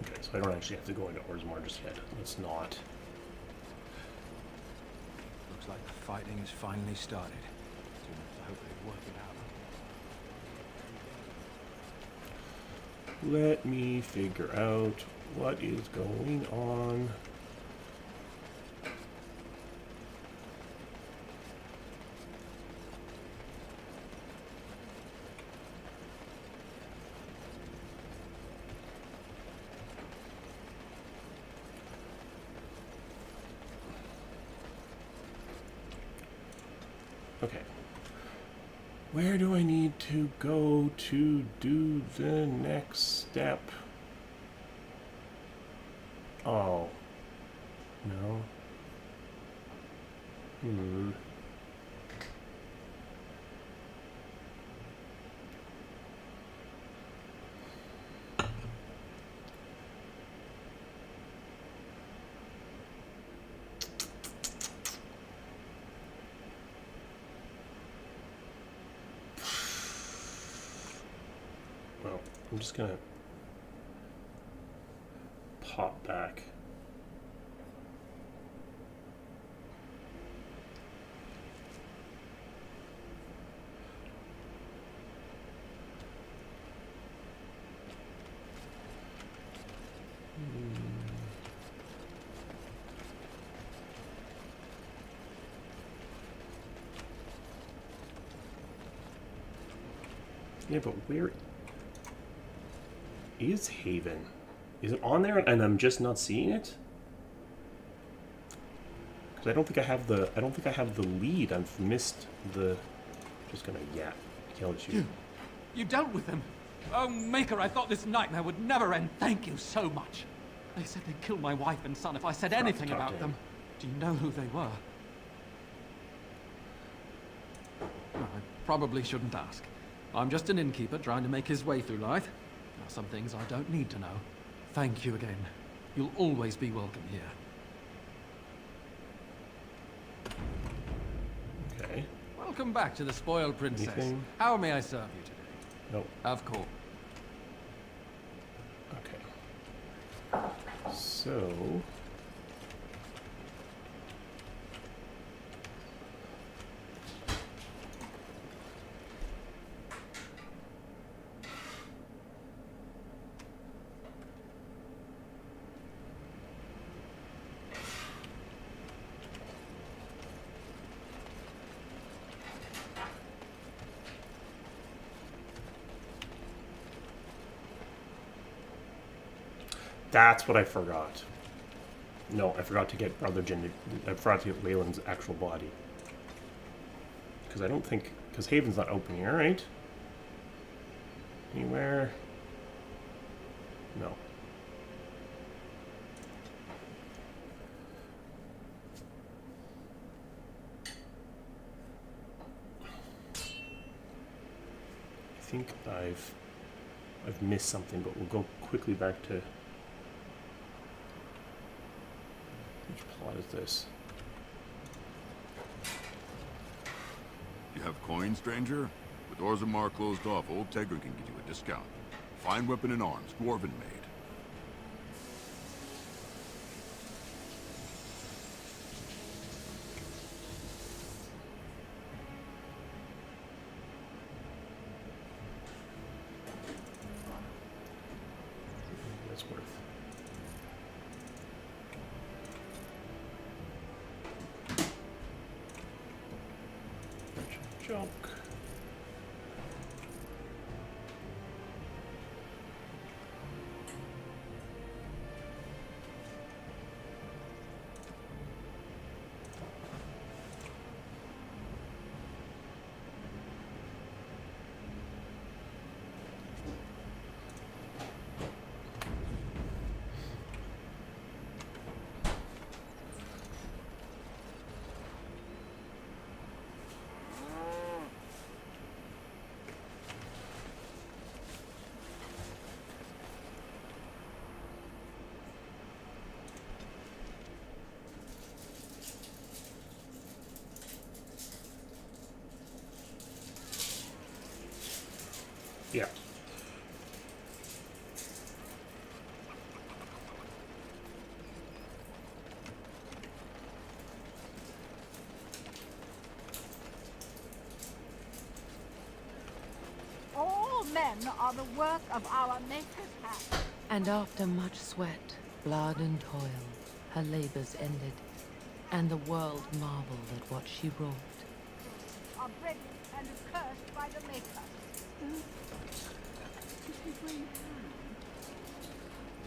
Okay, so I don't actually have to go into Orzammar just yet. Let's not. Looks like the fighting has finally started. I hope they work it out. Let me figure out what is going on. Okay. Where do I need to go to do the next step? Oh. No. Well, I'm just gonna pop back. Yeah, but where is Haven? Is it on there and I'm just not seeing it? Because I don't think I have the lead. I've missed the. Just gonna yell at you. You dealt with them. Oh, Maker, I thought this nightmare would never end. Thank you so much. They said they'd kill my wife and son if I said anything about them. Do you know who they were? No, I probably shouldn't ask. I'm just an innkeeper trying to make his way through life. There are some things I don't need to know. Thank you again. You'll always be welcome here. Okay. Welcome back to the Spoiled Princess. Anything? How may I serve you today? Nope. Of course. Okay. So. That's what I forgot. No, I forgot to get I forgot to get Leyland's actual body. Because I don't think... Because Haven's not open here, right? Anywhere? No. I think I've missed something, but we'll go quickly back to... Which plot is this? You have coin, stranger? With Orzammar closed off, old Tegra can get you a discount. Fine weapon and arms, dwarven made. That's worth. junk. Yeah. All men are the work of our Maker's hand. And after much sweat, blood and toil, her labors ended, and the world marveled at what she wrought. Are brilliant and is cursed by the Maker.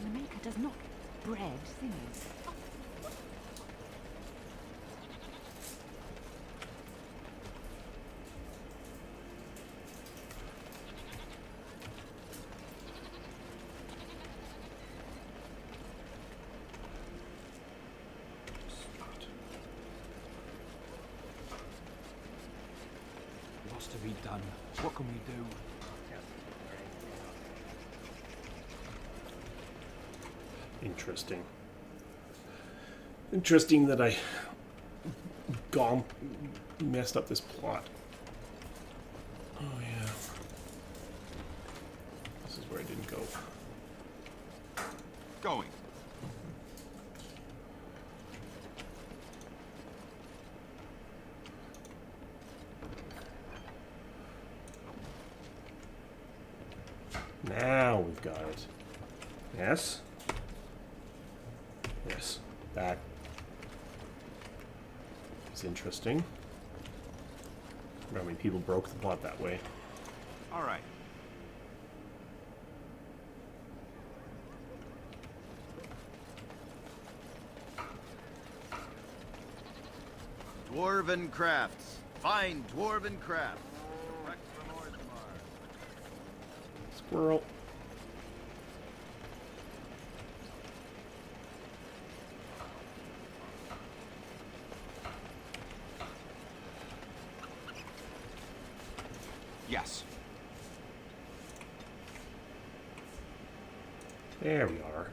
The Maker does not bread things. What's to be done? What can we do? Interesting. Interesting that I messed up this plot. Oh yeah. This is where I didn't go. Going. Now we've got it. Yes? Yes. That is interesting. I mean, people broke the plot that way. All right. Dwarven crafts. Fine dwarven craft. Direct from Orzammar. Squirrel. Yes. There we are.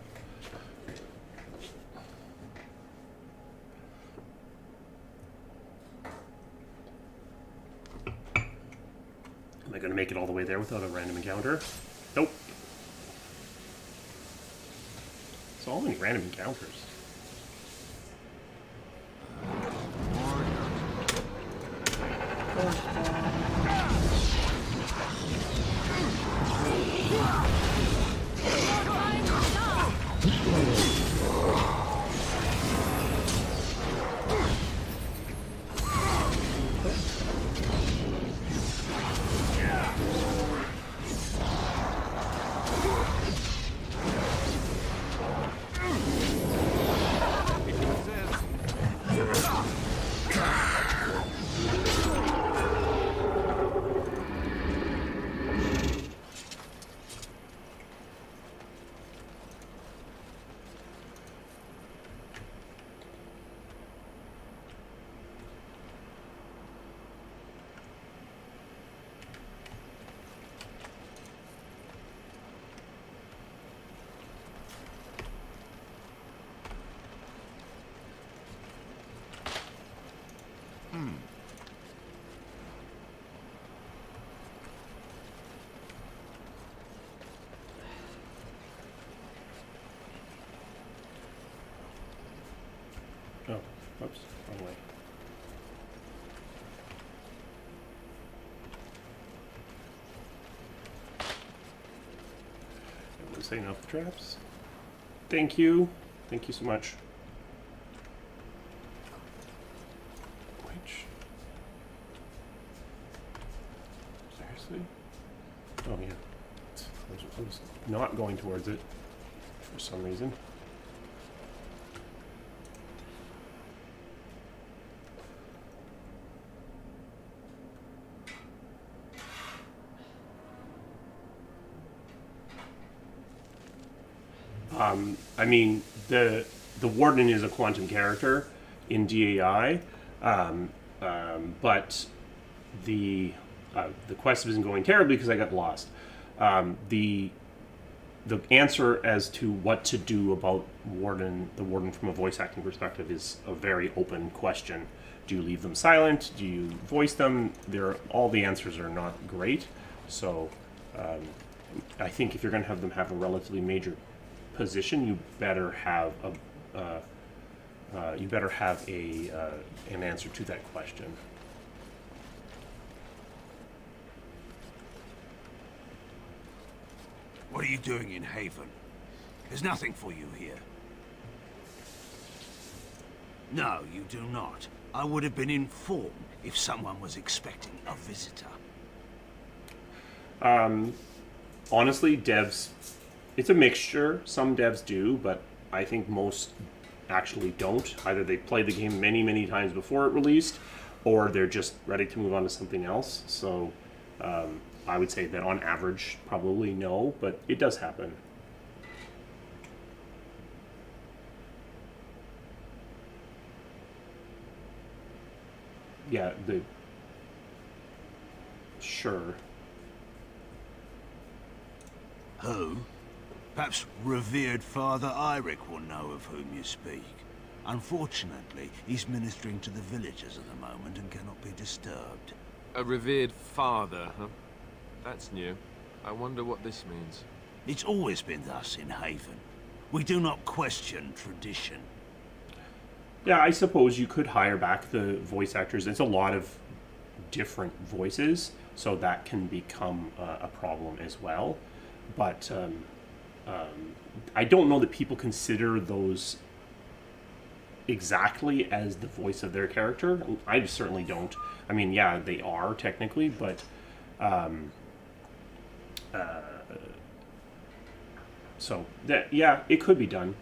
Am I going to make it all the way there without a random encounter? Nope. So many random encounters. Oh, oops, wrong way. That was enough traps. Thank you. Thank you so much. Which? see. Oh yeah. I was not going towards it for some reason. I mean, the Warden is a quantum character in DAI, but the quest isn't going terribly because I got lost. The answer as to what to do about the Warden from a voice acting perspective is a very open question. Do you leave them silent? Do you voice them? All the answers are not great. So I think if you're going to have them have a relatively major position, you better have an answer to that question. What are you doing in Haven? There's nothing for you here. No, you do not. I would have been informed if someone was expecting a visitor. Honestly, devs, it's a mixture. Some devs do, but I think most actually don't. Either they played the game many, many times before it released, or they're just ready to move on to something else. So I would say that on average, probably no, but it does happen. Yeah, sure. Who? Perhaps revered Father Eirik will know of whom you speak. Unfortunately, he's ministering to the villagers at the moment and cannot be disturbed. A revered father, huh? That's new. I wonder what this means. It's always been thus in Haven. We do not question tradition. Yeah, I suppose you could hire back the voice actors. It's a lot of different voices, so that can become a problem as well. But I don't know that people consider those exactly as the voice of their character. I certainly don't. I mean, yeah, they are technically, but so that, yeah, it could be done.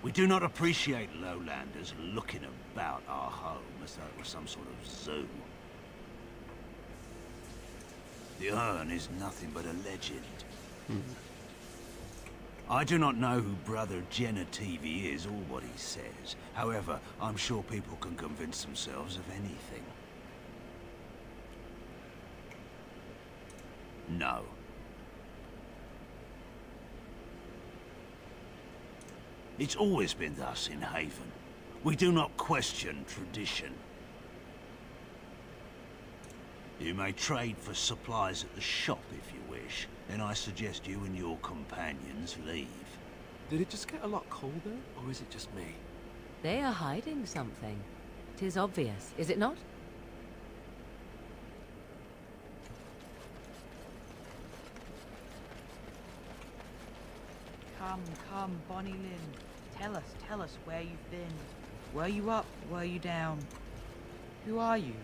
We do not appreciate lowlanders looking about our home as though it was some sort of zoo. The urn is nothing but a legend. I do not know who Brother Genetivi is or what he says. However, I'm sure people can convince themselves of anything. No. It's always been thus in Haven. We do not question tradition. You may trade for supplies at the shop if you wish, then I suggest you and your companions leave. Did it just get a lot colder, or is it just me? They are hiding something. 'Tis obvious, is it not? Come, Bonnie Lynn. Tell us where you've been. Were you up? Were you down? Who are you?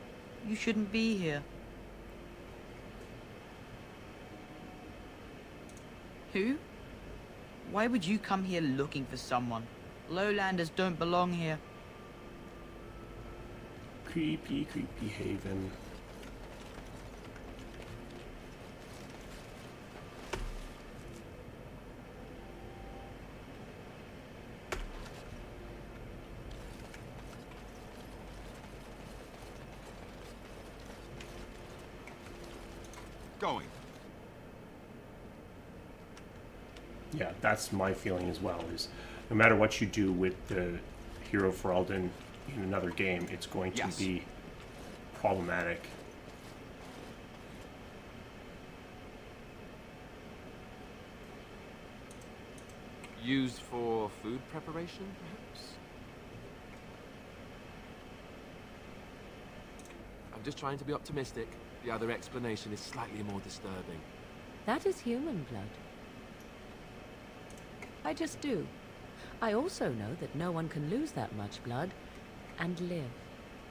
You shouldn't be here. Who? Why would you come here looking for someone? Lowlanders don't belong here. Creepy, creepy Haven. Going. Yeah, that's my feeling as well, is no matter what you do with the Hero Ferelden in another game, it's going to be problematic. Used for food preparation, perhaps? I'm just trying to be optimistic. The other explanation is slightly more disturbing. That is human blood. I just do. I also know that no one can lose that much blood and live.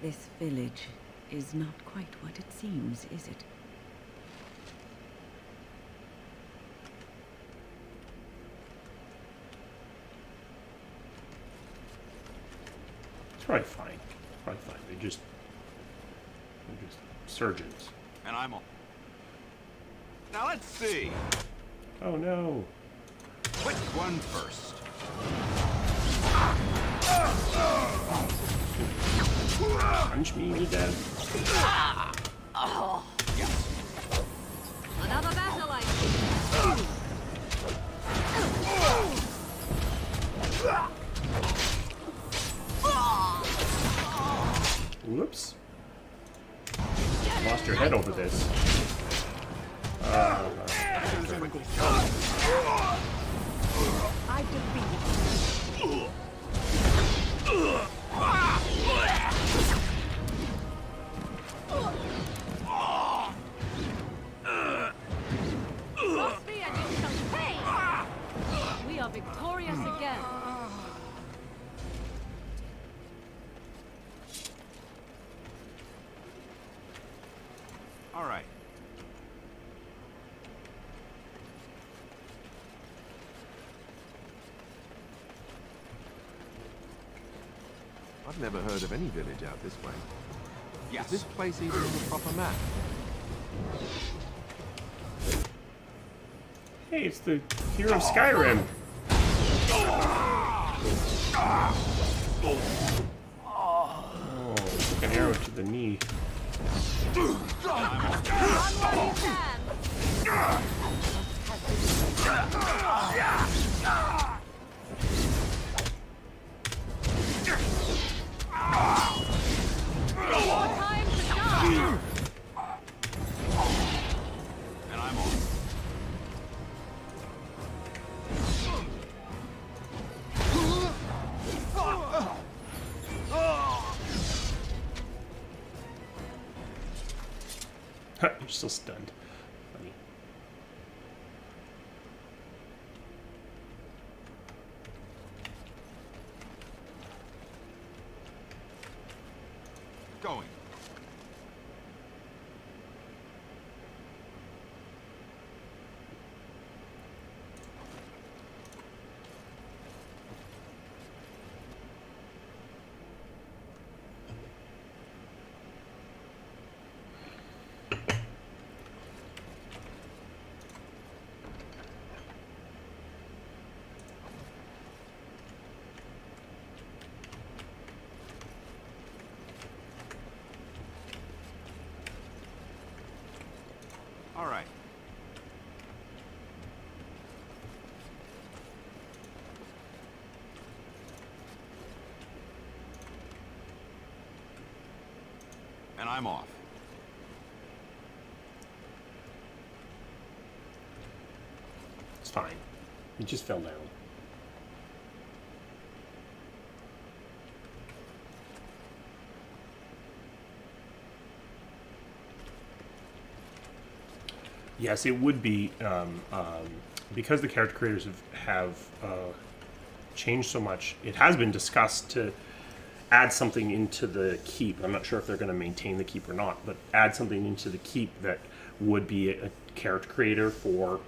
This village is not quite what it seems, is it? It's probably fine. Probably fine. They're just surgeons. And I'm on. Now let's see. Oh no. Which one first? Punch me to death. Oh. Yes. Another battle, I Whoops. Lost your head over this. I defeated you. Lost me and you shall pay. We are victorious again. All right. I've never heard of any village out this way. Yes. Is this place even on the proper map? Hey, it's the hero of Skyrim. Oh, took an arrow to the knee. And I'm on. You're still stunned. Funny. Going. All right. And I'm off. It's fine. He just fell down. Yes, it would be because the character creators have changed so much. It has been discussed to add something into the keep. I'm not sure if they're going to maintain the keep or not, but add something into the keep that would be a character creator for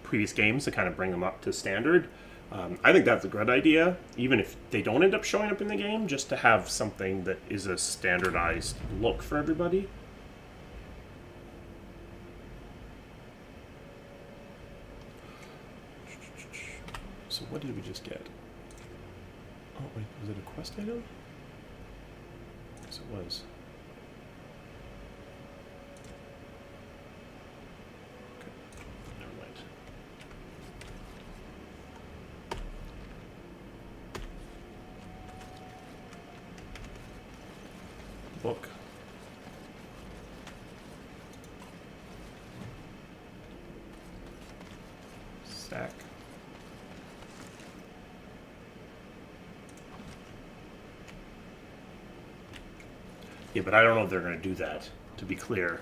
previous games to kind of bring them up to standard. I think that's a good idea, even if they don't end up showing up in the game, just to have something that is a standardized look for everybody. So what did we just get? Oh wait, was it a quest item? Yes, it was. Okay, never mind. Book. Sack. Yeah, but I don't know if they're going to do that, to be clear.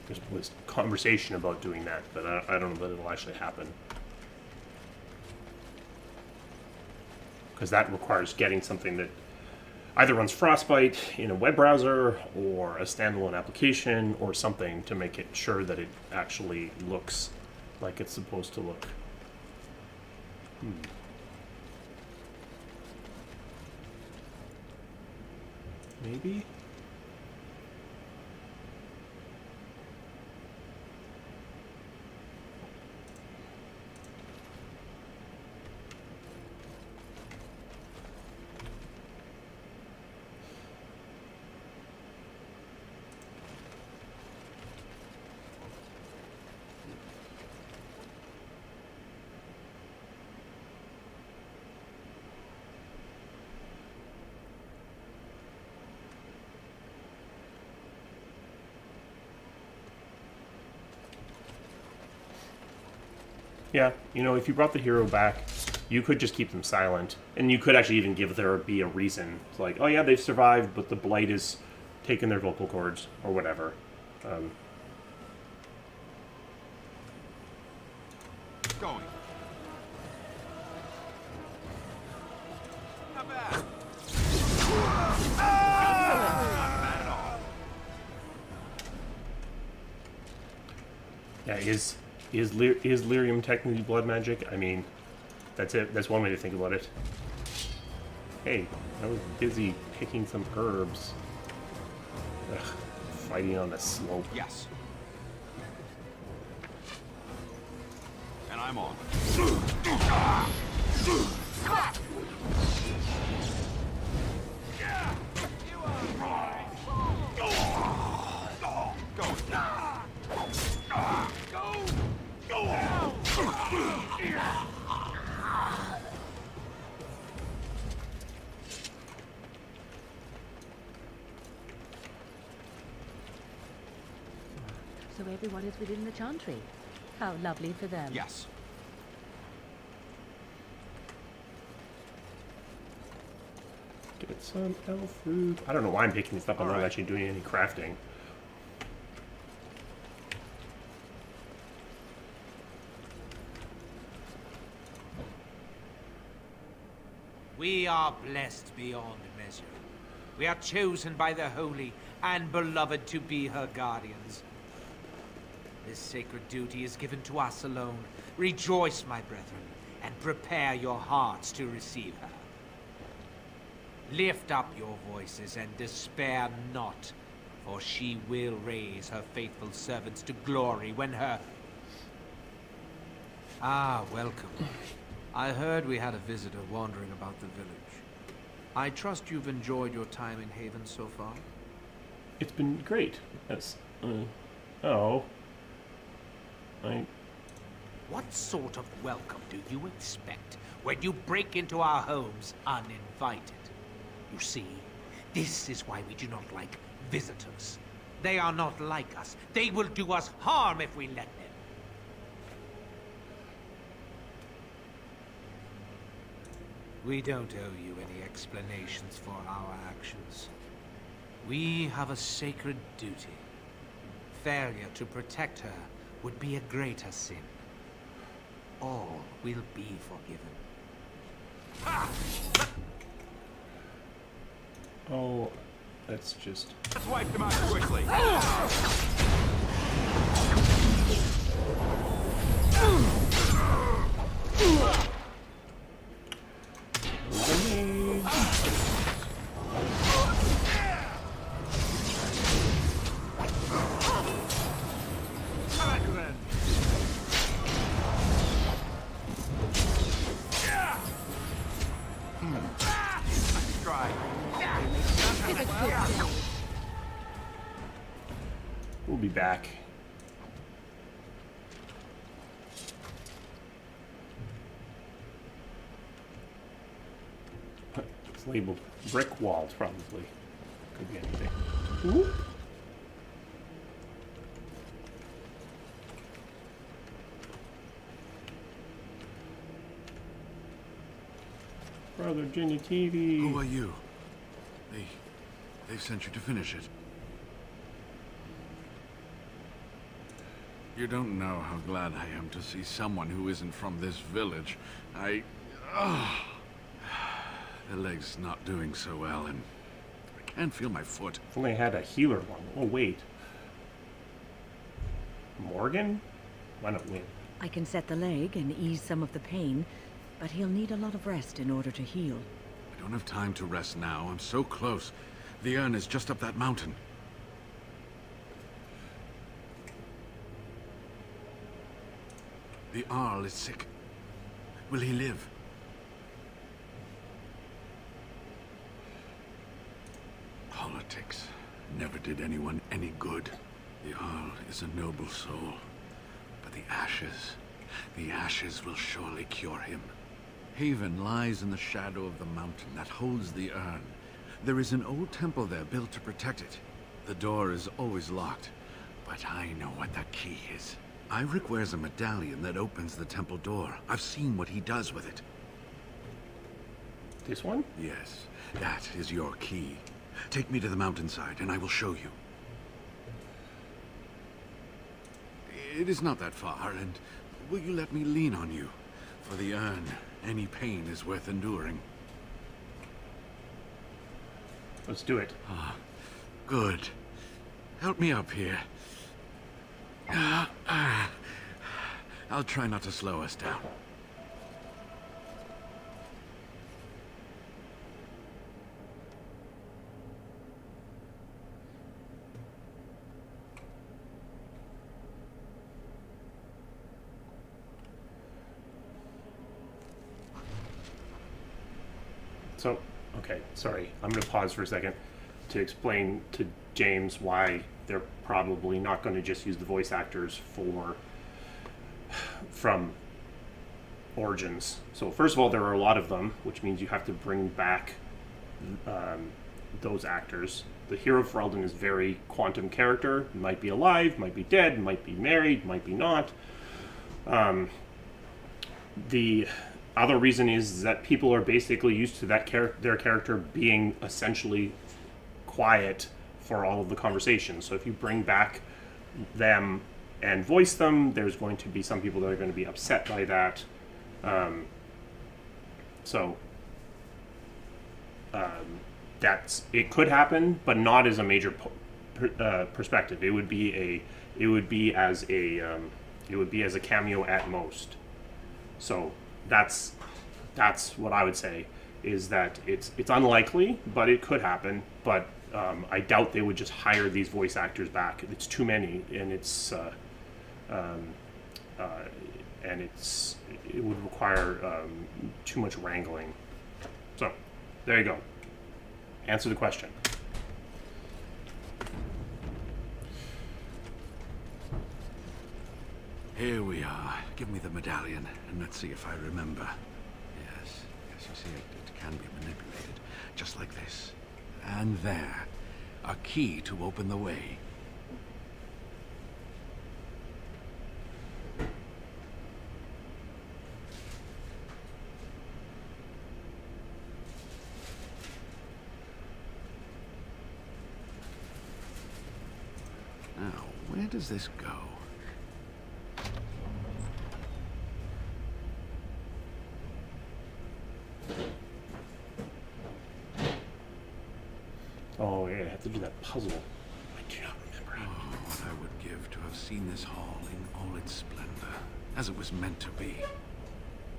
There was conversation about doing that, but I don't know that it'll actually happen. because that requires getting something that either runs Frostbite in a web browser or a standalone application or something to make it sure that it actually looks like it's supposed to look. Maybe? Yeah, you know, if you brought the hero back, you could just keep them silent. And you could actually even give there be a reason. It's like, oh yeah, they've survived, but the blight has taken their vocal cords, or whatever. Going. Not bad. Not bad at all. Yeah, is lyrium technically blood magic? I mean, that's it. That's one way to think about it. Hey, I was busy picking some herbs. Ugh, fighting on the slope. Yes. And I'm on. So everyone is within the chantry. How lovely for them. Yes. Get some elf fruit. I don't know why I'm picking this up. I'm not actually doing any crafting. We are blessed beyond measure. We are chosen by the holy and beloved to be her guardians. This sacred duty is given to us alone. Rejoice, my brethren, and prepare your hearts to receive her. Lift up your voices and despair not, for she will raise her faithful servants to glory when her... Ah, welcome. I heard we had a visitor wandering about the village. I trust you've enjoyed your time in Haven so far? It's been great. Yes. Oh. What sort of welcome do you expect when you break into our homes uninvited? You see, this is why we do not like visitors. They are not like us. They will do us harm if we let them. We don't owe you any explanations for our actions. We have a sacred duty. Failure to protect her would be a greater sin. All will be forgiven. Oh, that's just... Let's wipe them out quickly. We'll be back. It's labeled brick walls, probably. Could be anything. Ooh. Brother Ginny TV. Who are you? They sent you to finish it. You don't know how glad I am to see someone who isn't from this village. The leg's not doing so well, and I can't feel my foot. If only I had a healer one. Oh, wait. Morgan? Why not win? I can set the leg and ease some of the pain, but he'll need a lot of rest in order to heal. I don't have time to rest now. I'm so close. The urn is just up that mountain. The Arl is sick. Will he live? Politics never did anyone any good. The Arl is a noble soul. But the ashes will surely cure him. Haven lies in the shadow of the mountain that holds the urn. There is an old temple there built to protect it. The door is always locked, but I know what the key is. Iric wears a medallion that opens the temple door. I've seen what he does with it. This one? Yes, that is your key. Take me to the mountainside, and I will show you. It is not that far, and will you let me lean on you? For the urn, any pain is worth enduring. Let's do it. Ah, good. Help me up here. I'll try not to slow us down. So, okay, sorry. I'm going to pause for a second to explain to James why they're probably not going to just use the voice actors from Origins. So first of all, there are a lot of them, which means you have to bring back those actors. The hero of Ferelden is very quantum character. Might be alive, might be dead, might be married, might be not. The other reason is that people are basically used to that their character being essentially quiet for all of the conversations. So if you bring back them and voice them, there's going to be some people that are going to be upset by that. That's it could happen, but not as a major perspective. It would be as a cameo at most. So that's what I would say, is that it's unlikely, but it could happen. But I doubt they would just hire these voice actors back. It's too many, and it would require too much wrangling. So there you go. Answer the question. Here we are. Give me the medallion, and let's see if I remember. Yes, you see, it can be manipulated, just like this. And there, a key to open the way. Now, where does this go? Oh, yeah, I have to do that puzzle. I do not remember. Oh, what I would give to have seen this hall in all its splendor, as it was meant to be.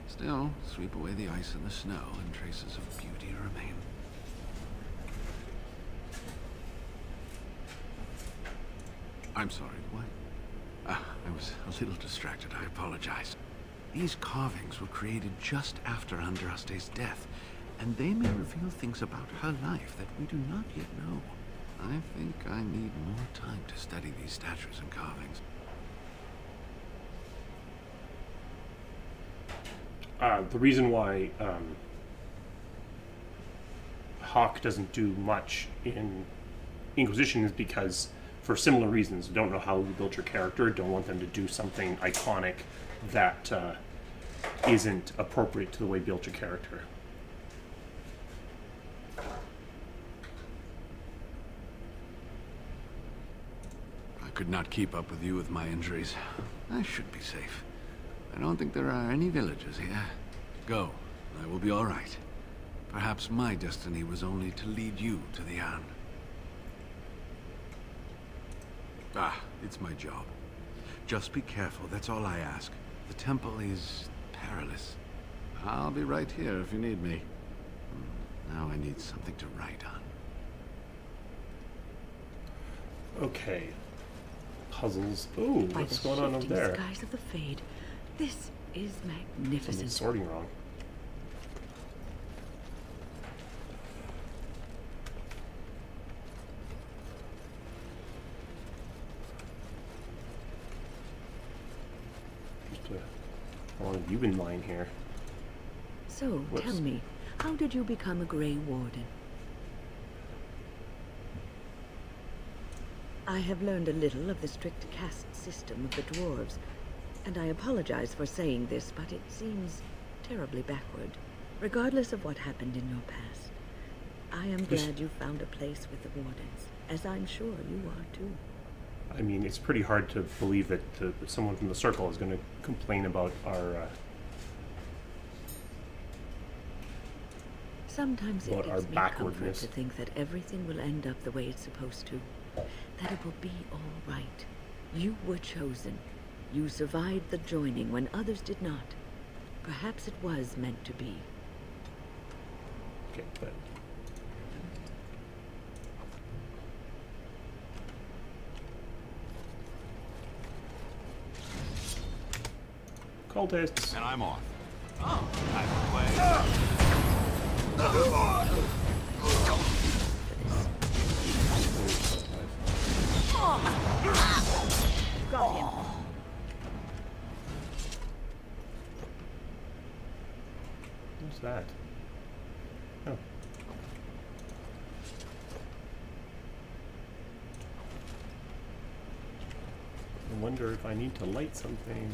Still, sweep away the ice and the snow, and traces of beauty remain. I'm sorry, what? I was a little distracted, I apologize. These carvings were created just after Andraste's death, and they may reveal things about her life that we do not yet know. I think I need more time to study these statues and carvings. The reason why Hawk doesn't do much in Inquisition is because, for similar reasons, don't know how you build your character, don't want them to do something iconic that isn't appropriate to the way you built your character. I could not keep up with you with my injuries. I should be safe. I don't think there are any villagers here. Go. I will be all right. Perhaps my destiny was only to lead you to the end. Ah, it's my job. Just be careful, that's all I ask. The temple is perilous. I'll be right here if you need me. Now I need something to write on. Okay. Puzzles. Ooh, By what's the going on over shifting there? skies of the Fade, this is magnificent. Something's sorting wrong. How long have you been lying here? So, Whoops. tell me, how did you become a Grey Warden? I have learned a little of the strict caste system of the dwarves, and I apologize for saying this, but it seems terribly backward, regardless of what happened in your past. I am glad you found a place with the Wardens, as I'm sure you are too. I mean, it's pretty hard to believe that someone from the Circle is going to complain about our Sometimes it about our gives me comfort backwardness. to think that everything will end up the way it's supposed to. That it will be all right. You were chosen. You survived the joining when others did not. Perhaps it was meant to be. Okay, but cultists. And I'm off. Oh, I'm Got him. What's that? Oh. I wonder if I need to light something.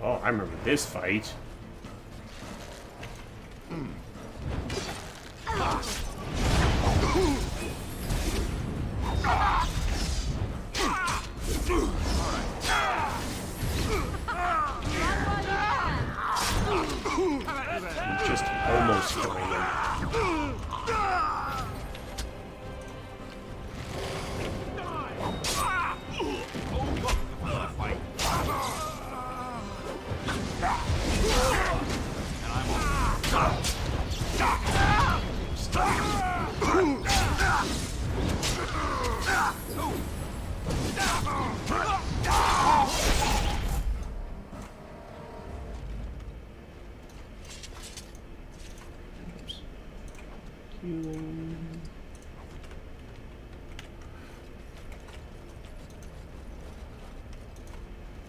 Oh, I remember this fight. Just almost killing him.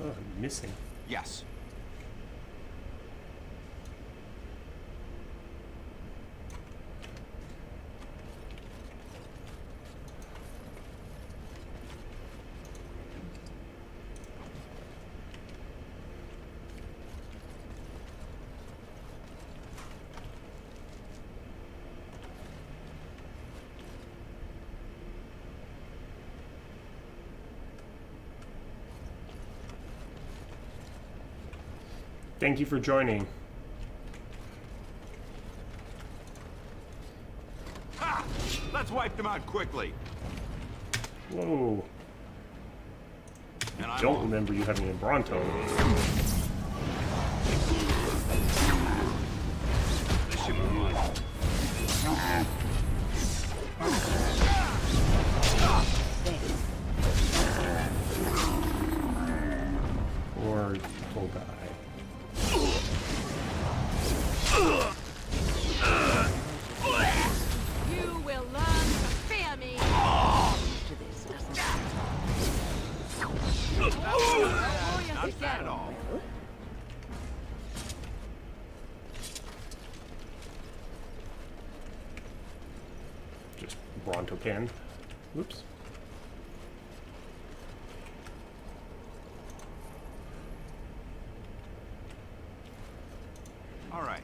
Oh, I'm missing. Yes. Thank you for joining. Ha! Let's wipe them out quickly. Whoa. And I don't remember you having a Bronto. This should be fun. Or little guy. You will learn to fear me. To this doesn't Not bad at all. Just Bronto can. Oops. right.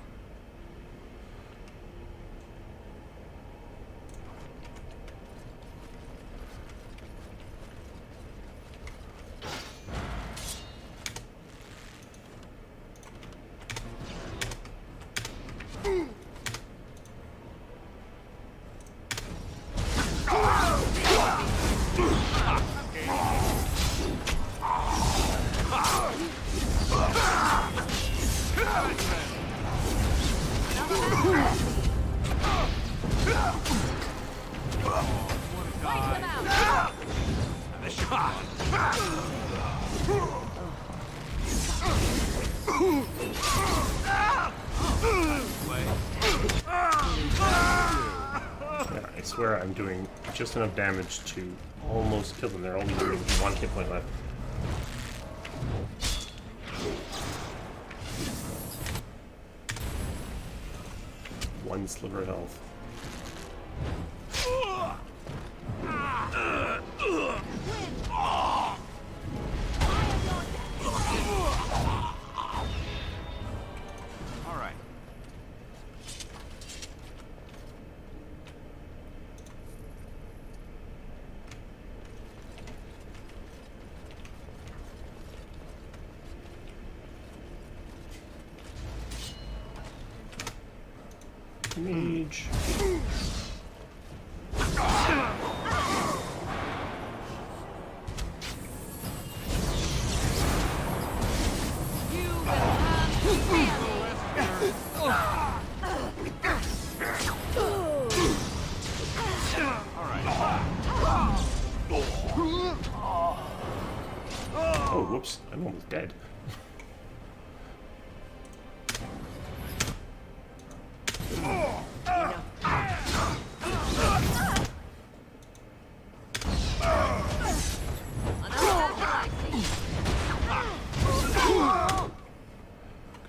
Yeah, I swear I'm doing just enough damage to almost kill them. They're only doing 1 hit point left. One sliver of health. All right. Mage. Oh, whoops. I'm almost dead.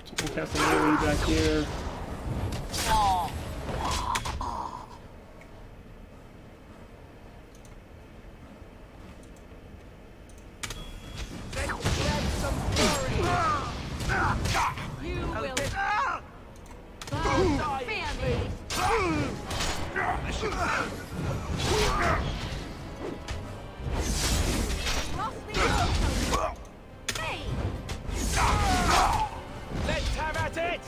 Someone cast a melee back here. Let's have at it!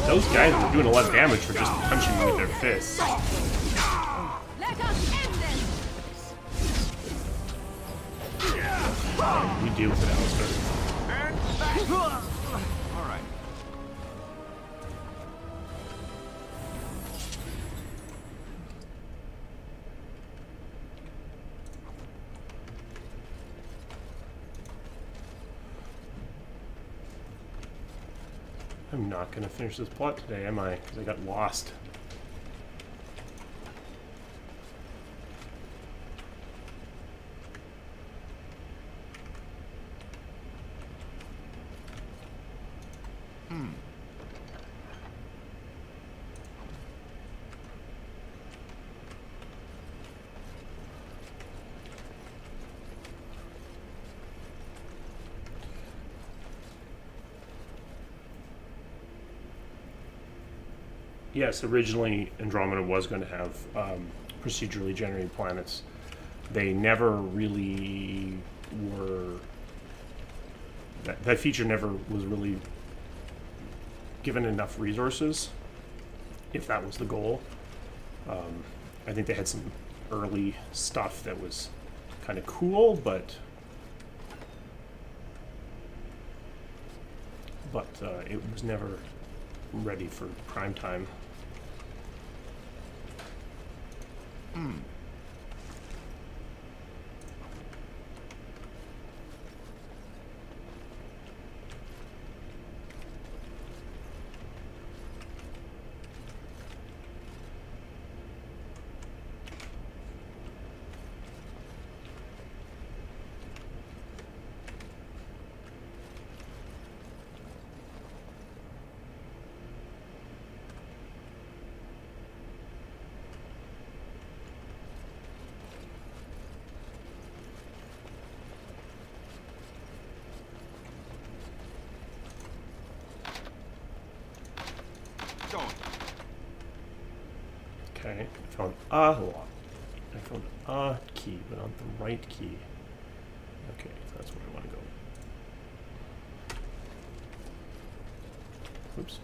Those guys were doing a lot of damage for just punching me with their fists. Let us end this. You deal with it, Alistair. All right. I'm not gonna finish this plot today, am I? Because I got lost. Yes, originally Andromeda was going to have procedurally generated planets. They never really were... That feature never was really given enough resources, if that was the goal. I think they had some early stuff that was kind of cool, but it was never ready for prime time. Okay, I found a lock. I found a key, but not the right key. Okay, so that's where I want to go. Oops.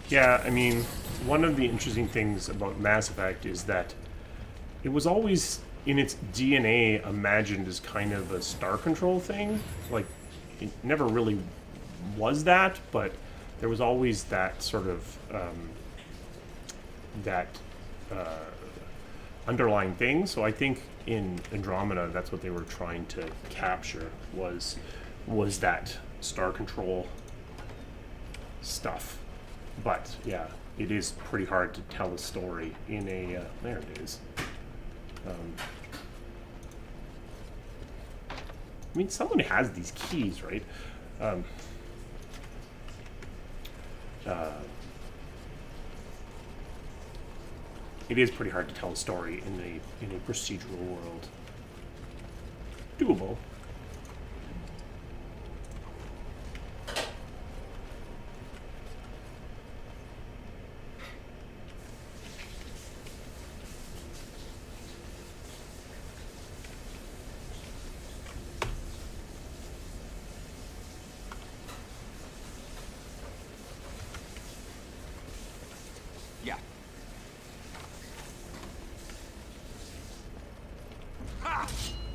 Yeah, I mean, one of the interesting things about Mass Effect is that it was always in its DNA imagined as kind of a star control thing. Like, it never really was that, but there was always that sort of underlying thing. So I think in Andromeda, that's what they were trying to capture was that star control stuff. But yeah, it is pretty hard to tell a story in a there it is. I mean, someone has these keys, right? It is pretty hard to tell a story in a procedural world. Doable.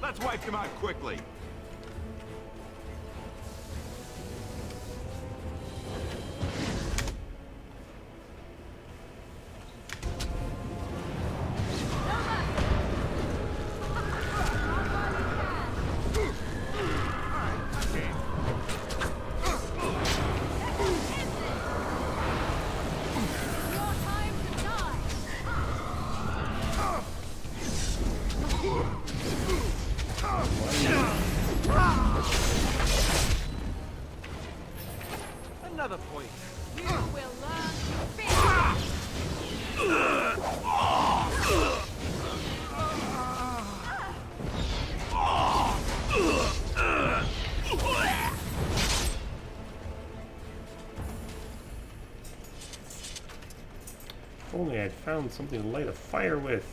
Let's wipe them out quickly. Another point. You will learn to fear. If only I'd found something to light a fire with.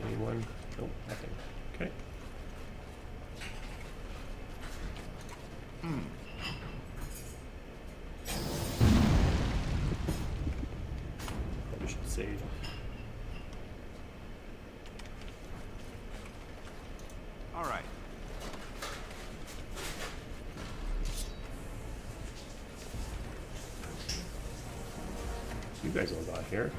Anyone? Nope, nothing. Okay. Probably should save. All right. You guys all got here.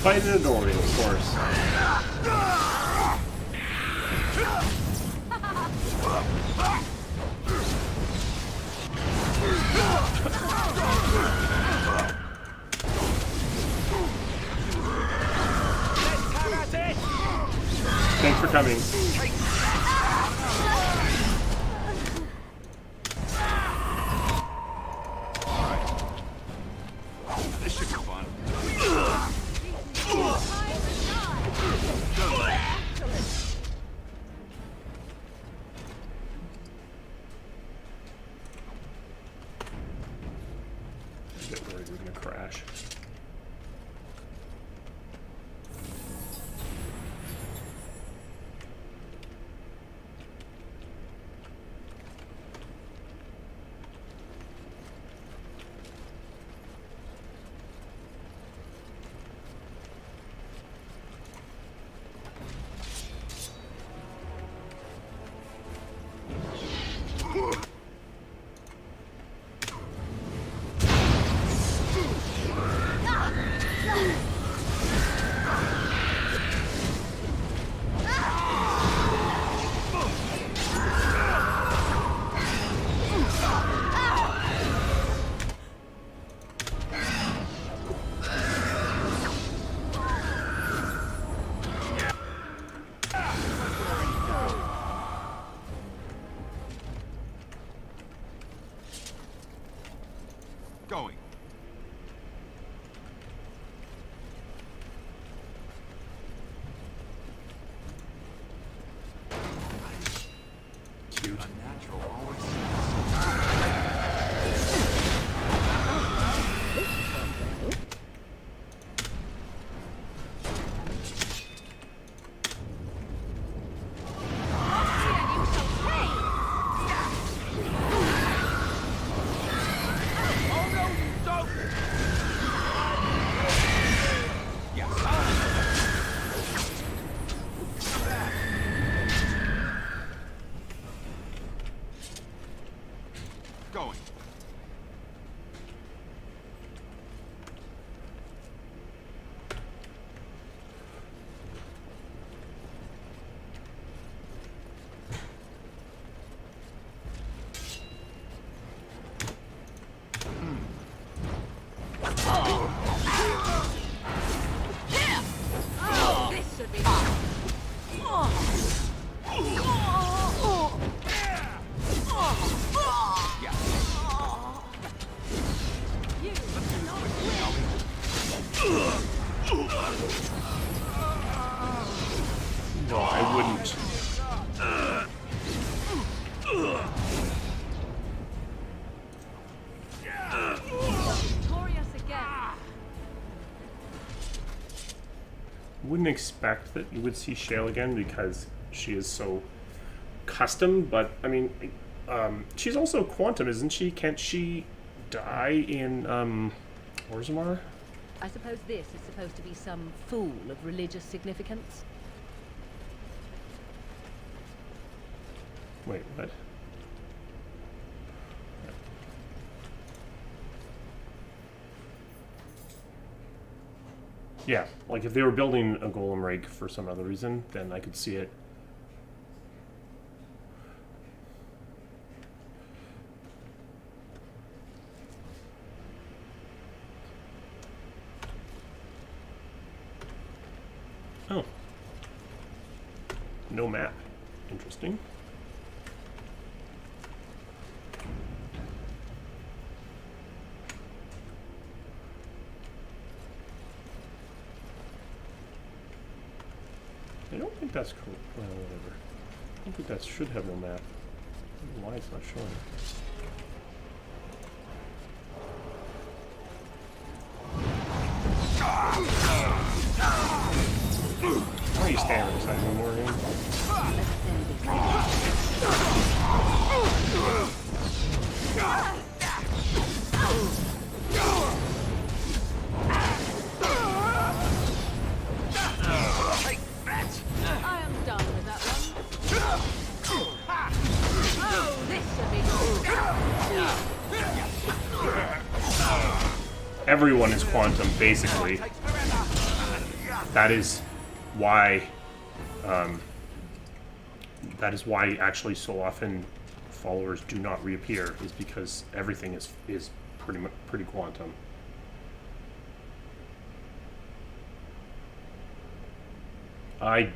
Fighting a doorway, of course. Thanks for coming. This should be fun. I get worried we're gonna crash. Going. Cute. Unnatural always. Going. This should be fun. No, I wouldn't. Victorious again. Wouldn't expect that you would see Shale again because she is so custom, but I mean, she's also quantum, isn't she? Can't she die in Orzammar? I suppose this is supposed to be some fool of religious significance. Wait, what? Yeah, like if they were building a golem rake for some other reason, then I could see it. Oh. No map. Interesting. I don't think that's cool. Well, whatever. I don't think that should have no map. I don't know why it's not showing. Why are you standing beside me, Morgan? I am done with that one. Oh, this should be good. everyone is quantum, basically. That is why actually so often followers do not reappear, is because everything is pretty quantum. I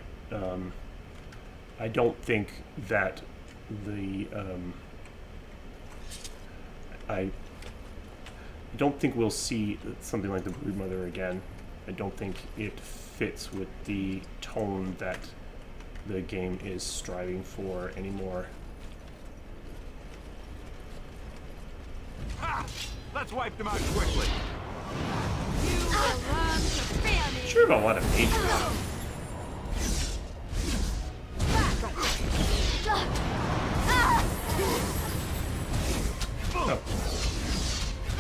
don't think that I don't think we'll see something like the Broodmother again. I don't think it fits with the tone that the game is striving for anymore. Ha! Let's wipe them out quickly. Sure, about a lot of mages. Oh.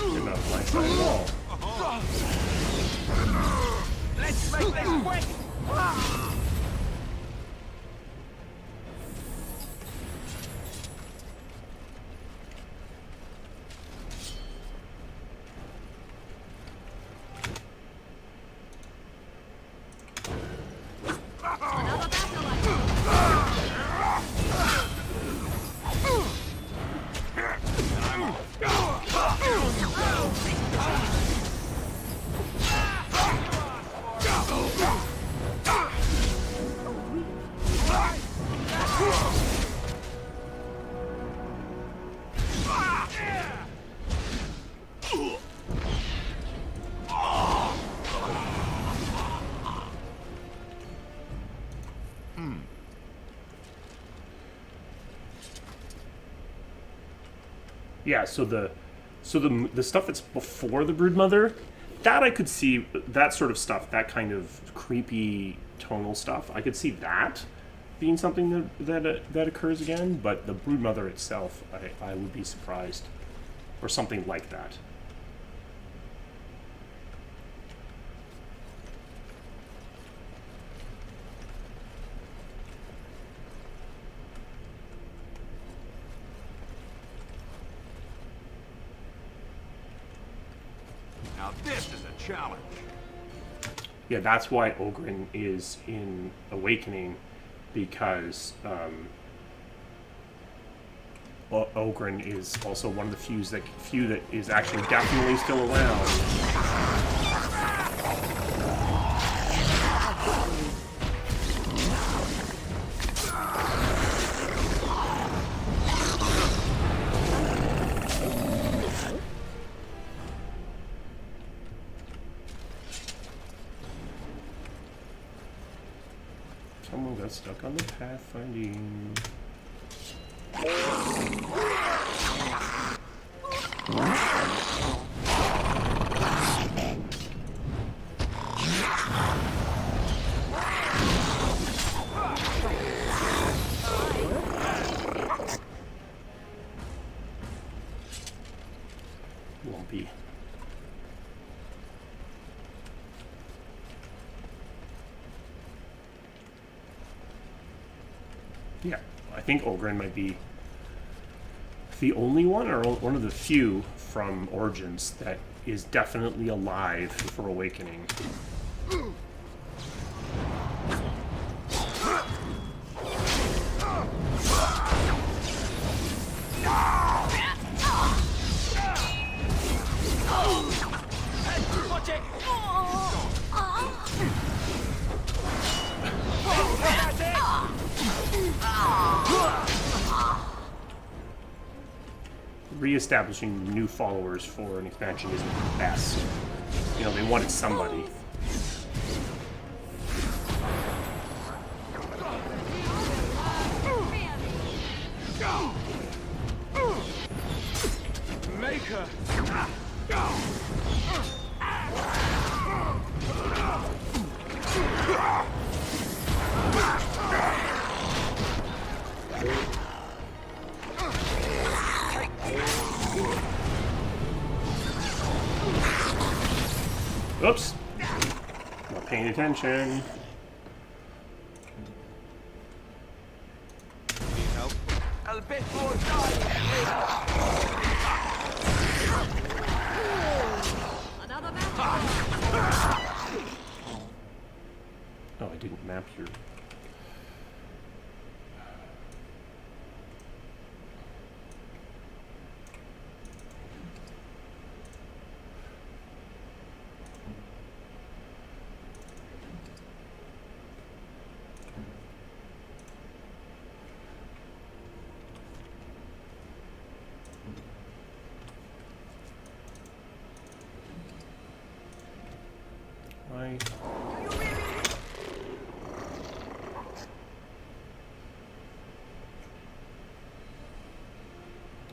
You're not my side at all. Let's make this quick. Yeah, so the stuff that's before the Broodmother, that I could see, that sort of stuff, that kind of creepy tonal stuff, I could see that being something that occurs again. But the Broodmother itself, I would be surprised, or something like that. Now this is a challenge. Yeah, that's why Oghren is in Awakening, because Oghren is also one of the few that is actually definitely still around. Someone got stuck on the pathfinding. Lumpy. Yeah, I think Oghren might be the only one, or one of the few from Origins that is definitely alive for Awakening. Watch it! Re-establishing new followers for an expansion isn't the best. You know, they wanted somebody. Maker! Oops. Not paying attention. A bit more time. Another map here.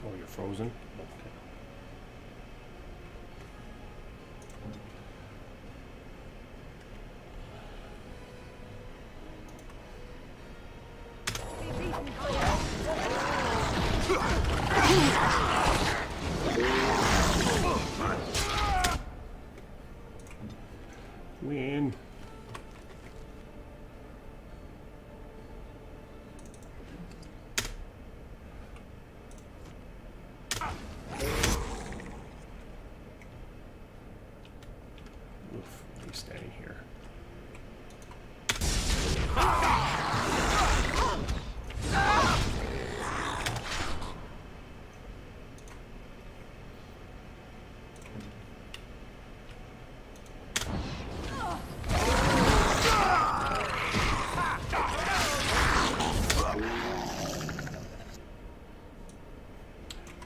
Oh, you're frozen? Okay. Win. Oof, he's standing here.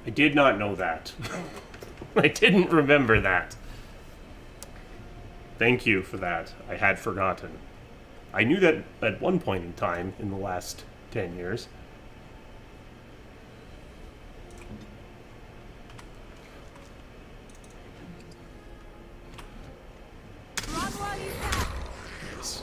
I did not know that. I didn't remember that. Thank you for that. I had forgotten. I knew that at one point in time in the last 10 years. Yes.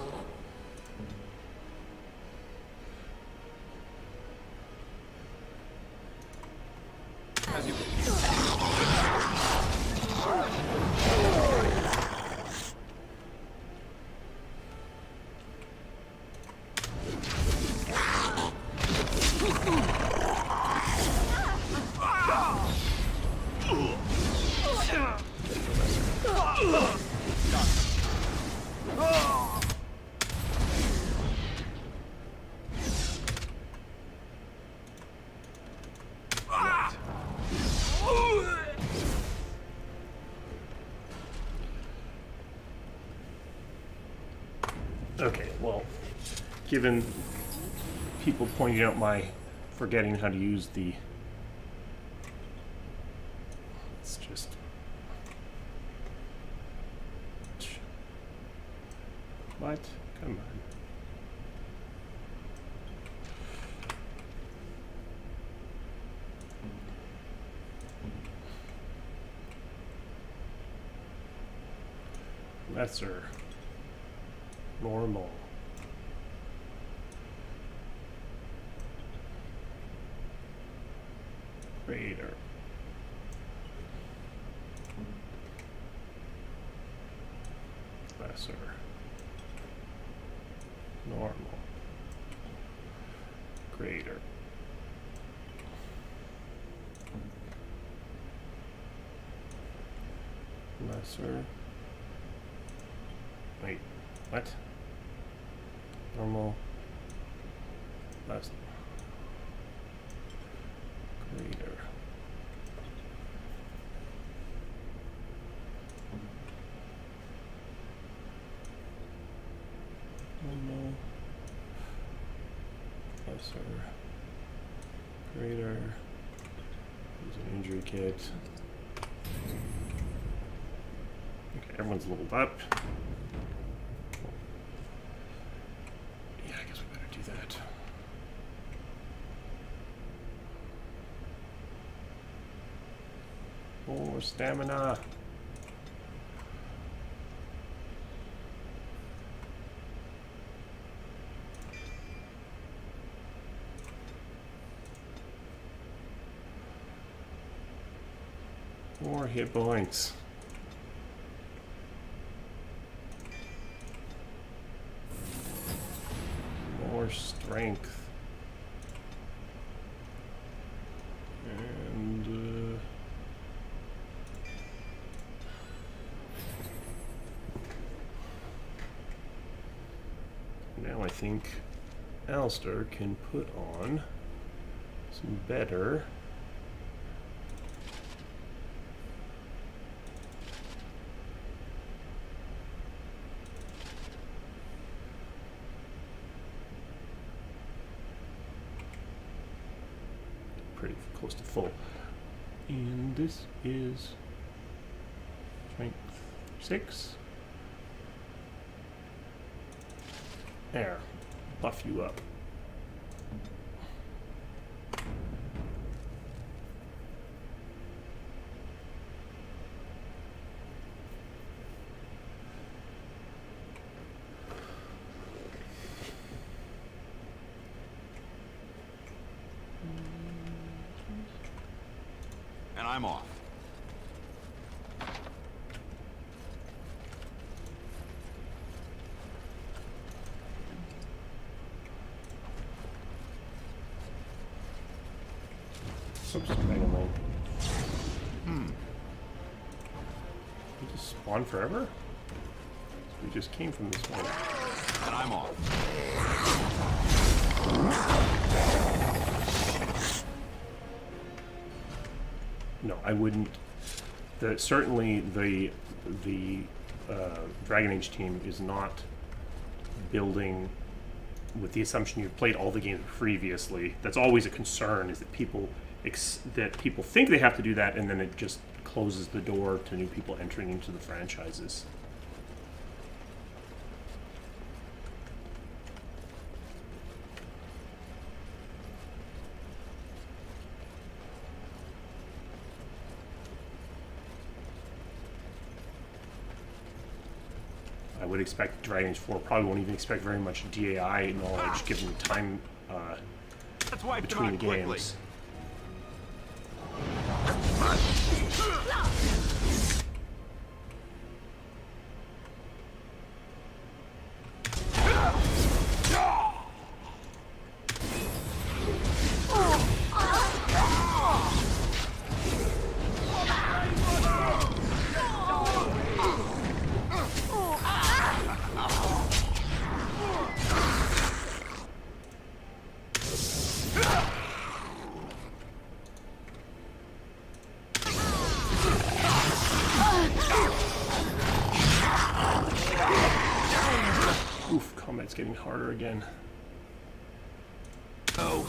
Okay, well, given people pointing out my forgetting how to use the... It's just... What? Come on. Lesser. Normal. Greater. Lesser. Normal. Greater. Lesser. Wait, what? Normal. Less. Greater. Normal. Lesser. Greater. Use an injury kit. Okay, everyone's leveled up. Yeah, I guess we better do that. More stamina. More hit points. More strength. And now I think Alistair can put on some better pretty close to full. And this is strength 6. There. Buff you up. And I'm off. Oops, Dragon Lane. You just spawn forever? We just came from this one. And I'm off. No, I wouldn't. Certainly the Dragon Age team is not building with the assumption you've played all the games previously. That's always a concern, is that people think they have to do that, and then it just closes the door to new people entering into the franchises. I would expect Dragon Age 4 probably won't even expect very much DAI knowledge given the time between the games. Oof, combat's getting harder again. Oh.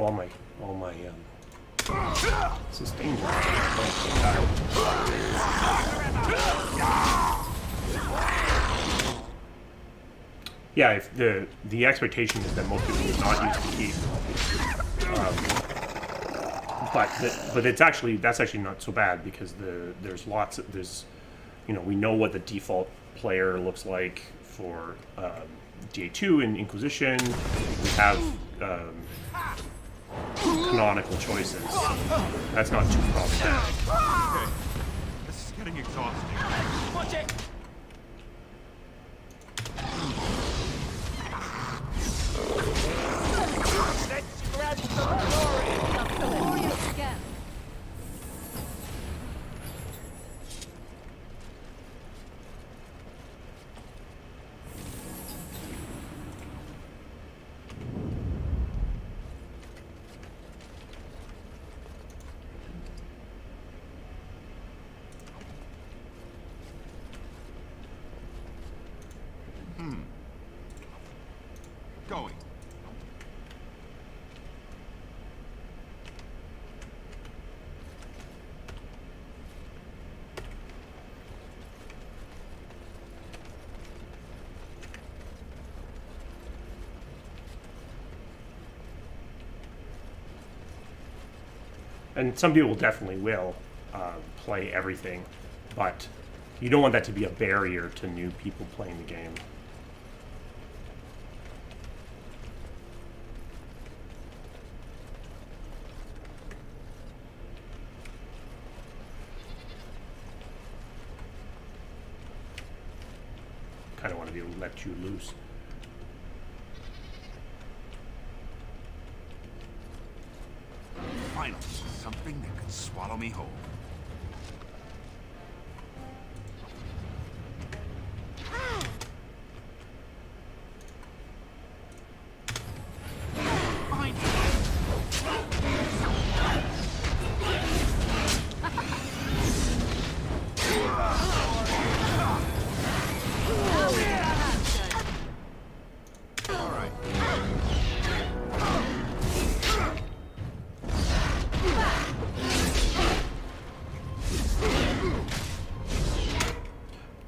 all my sustain yeah, if the expectation is that most people would not use the key. But it's actually, that's actually not so bad, because there's you know, we know what the default player looks like for DA2 and Inquisition. We have canonical choices. That's not too problematic. Okay. This is getting exhausting. Watch it! Let's grab some glory! Glorious again! Going. And some people definitely will play everything, but you don't want that to be a barrier to new people playing the game. Kind of want to be able to let you loose. Finally, something that could swallow me whole.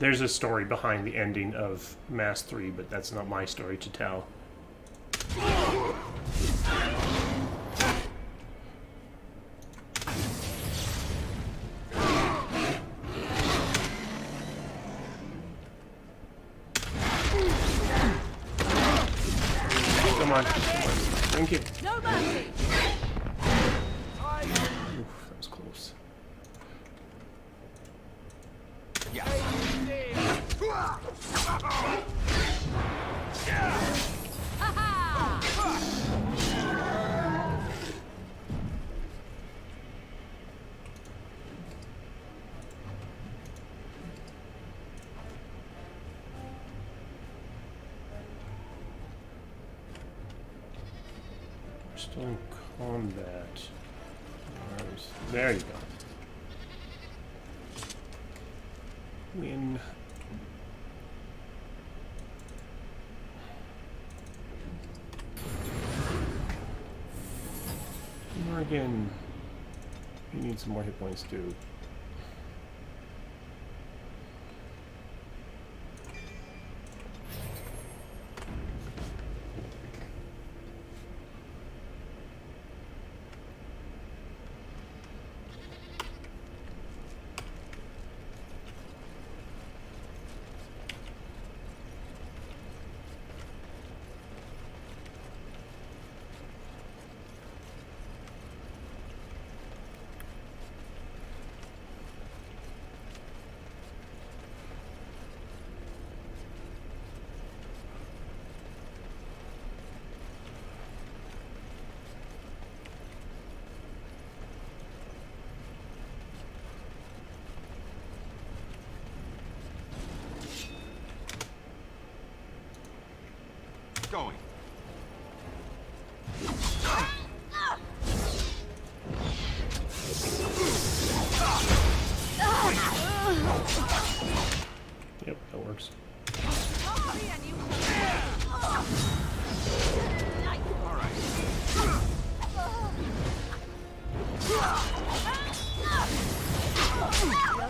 There's a story behind the ending of Mass 3, but that's not my story to tell. Come on. Drink it. No mercy. Oof, that was close. We're still in combat. There you go. Win. Morgan, you need some more hit points too. Going. Yep, that works.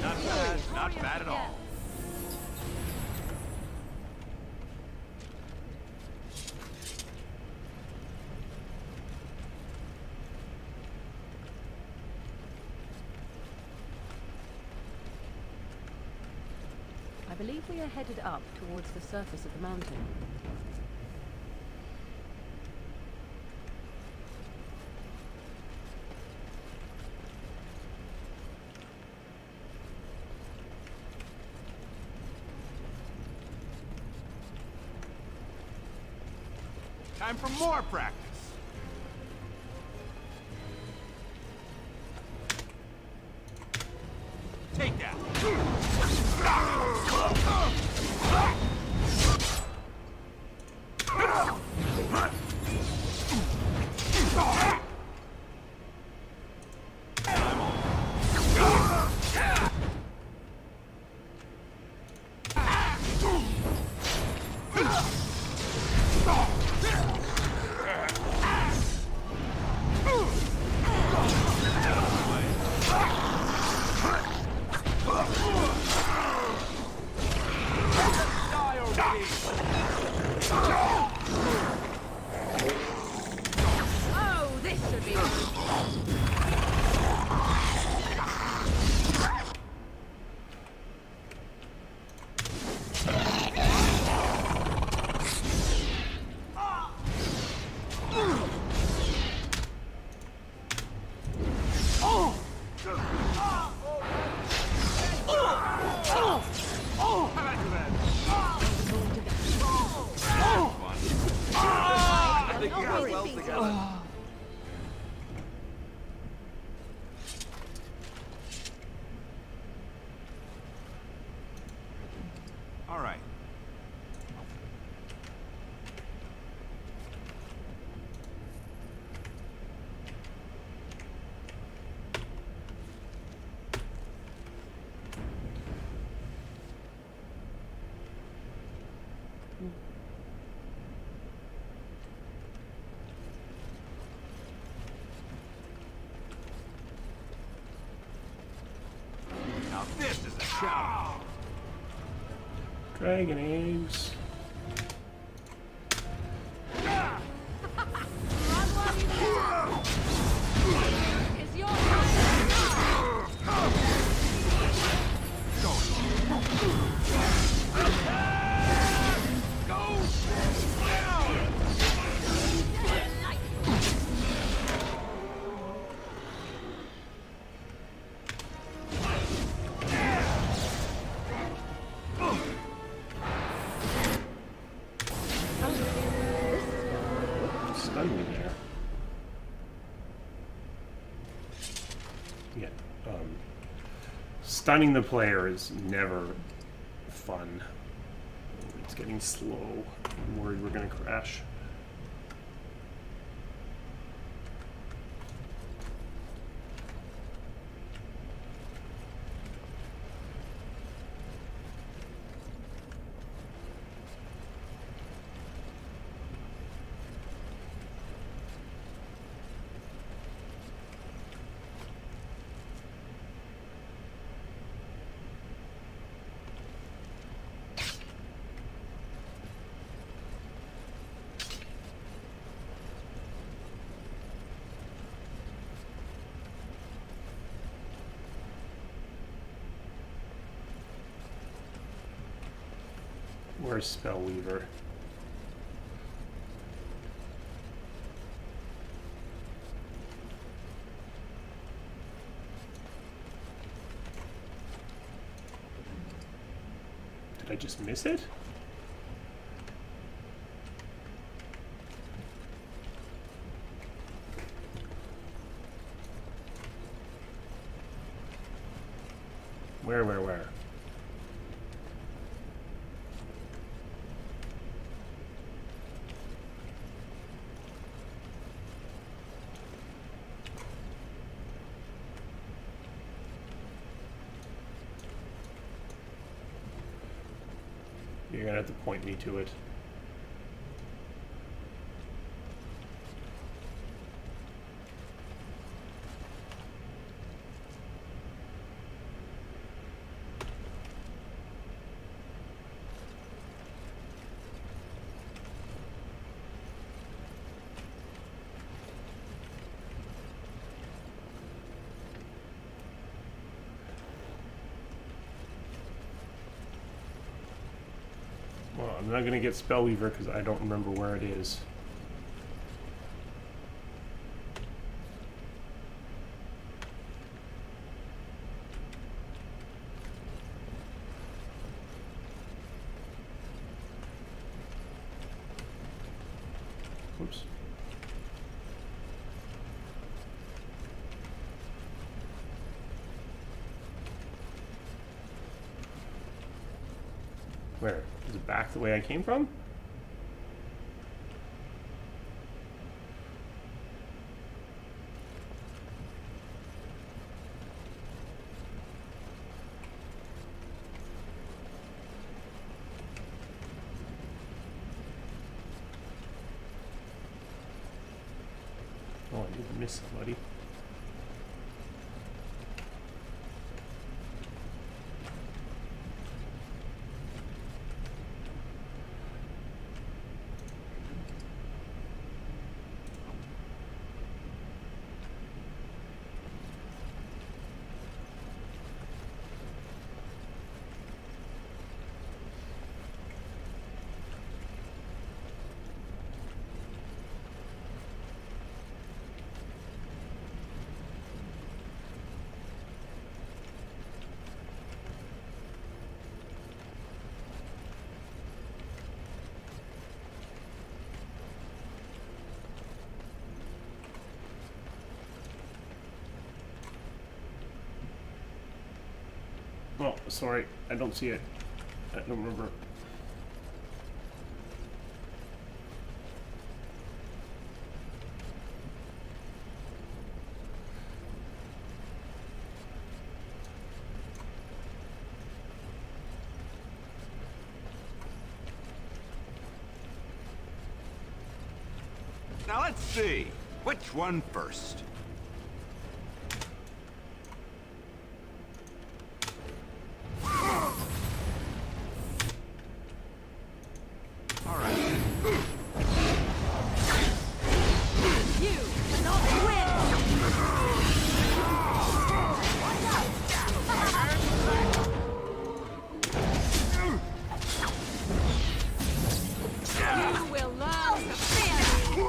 Not bad, not bad at all. I believe we are headed up towards the surface of the mountain. Time for more practice. Take that. work well together. All right. Now this is a challenge. Dragon eggs. Is your time? Stun me there. Yeah. Stunning the player is never fun. It's getting slow. I'm worried we're gonna crash. Where's Spellweaver? Did I just miss it? Where? You're gonna have to point me to it. Well, I'm not gonna get Spellweaver because I don't remember where it is. Oops. Where? Is it back the way I came from? Oh, I did miss somebody. sorry, I don't see it. I don't remember. Now let's see. Which one first? All right. You cannot win! You will learn to fear me!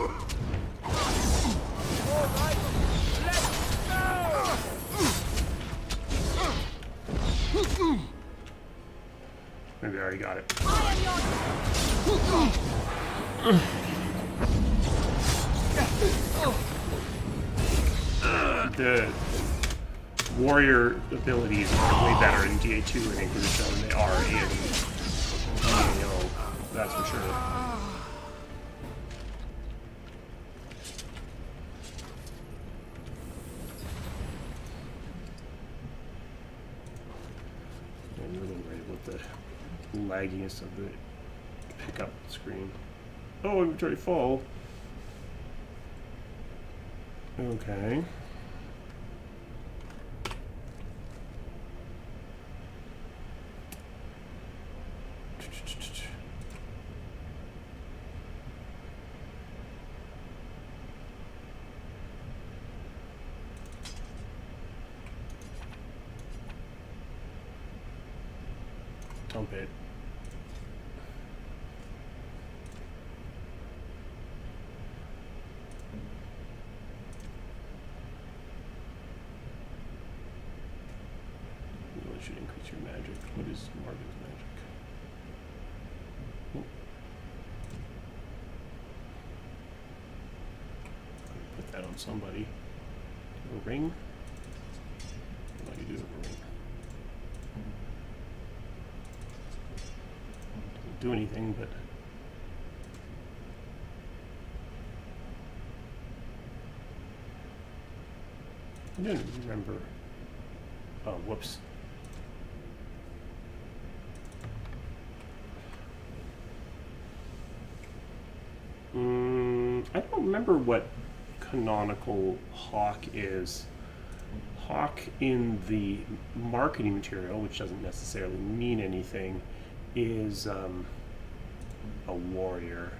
Maybe I already got it. The warrior abilities are way better in DA2 and Inquisition than they are in DAO, that's for sure. I'm really worried about the lagginess of the pickup screen. Oh, inventory full. Okay. Dump it. You really should increase your magic. What is Marvin's magic? Oh. Put that on somebody. A ring? What do you do with a ring? Doesn't do anything, but I didn't remember. Oh, whoops. I don't remember what canonical Hawk is. Hawk in the marketing material, which doesn't necessarily mean anything, is a warrior.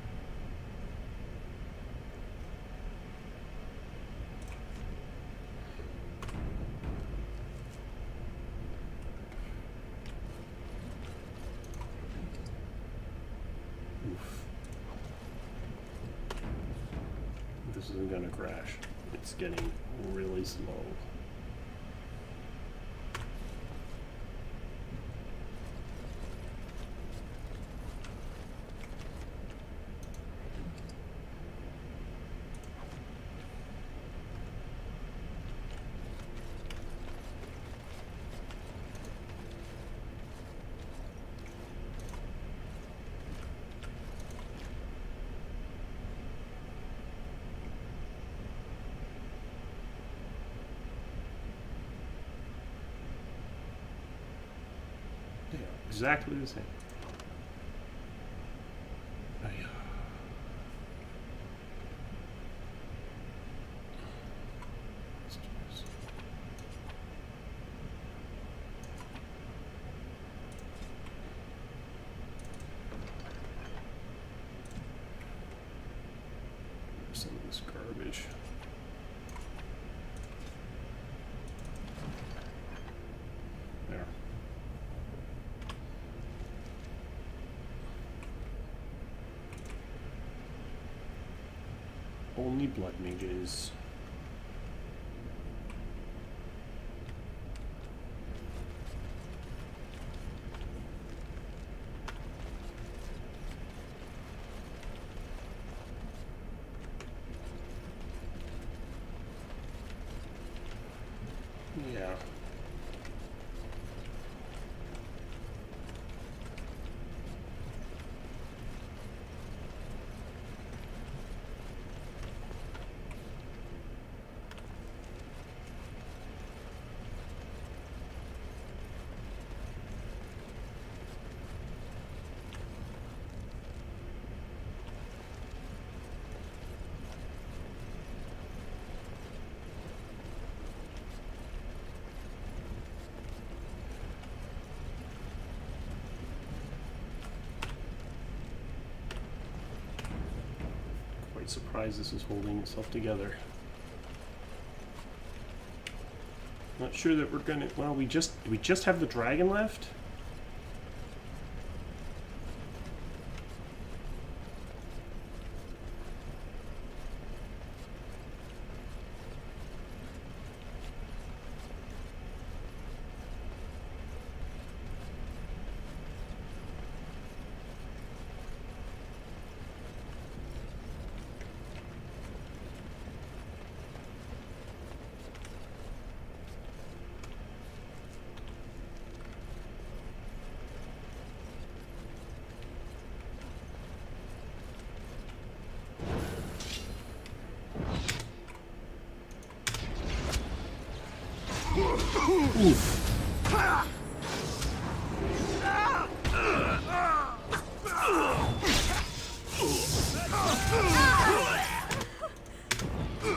This isn't gonna crash. It's getting really slow. Exactly the same. Some of this garbage. There. Only blood mages. Yeah. quite surprised this is holding itself together. Not sure that we're gonna. Well, do we just have the dragon left?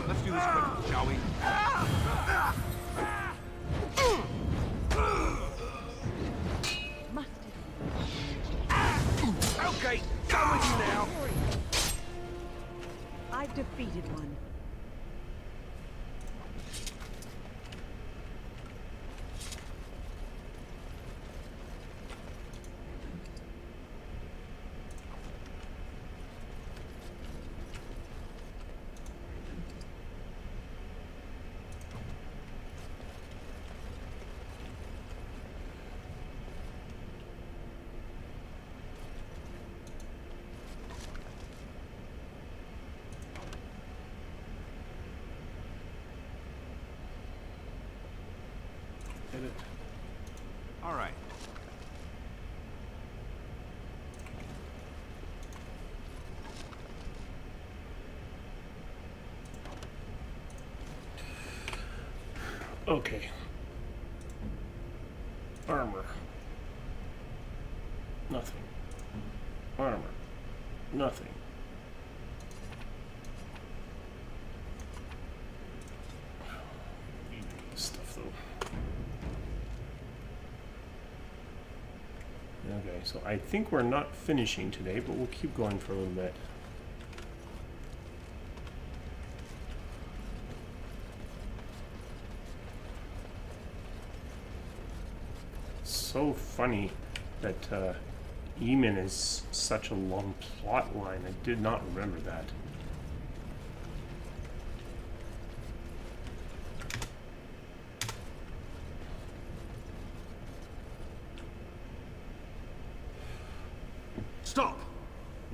Let's do this quickly, shall we? Okay, come with you now. I've defeated one. All right. Okay. Armor. Nothing. Armor. Nothing. Stuff though. Okay, so I think we're not finishing today, but we'll keep going for a little bit. So funny that Eamon is such a long plot line. I did not remember that. Stop!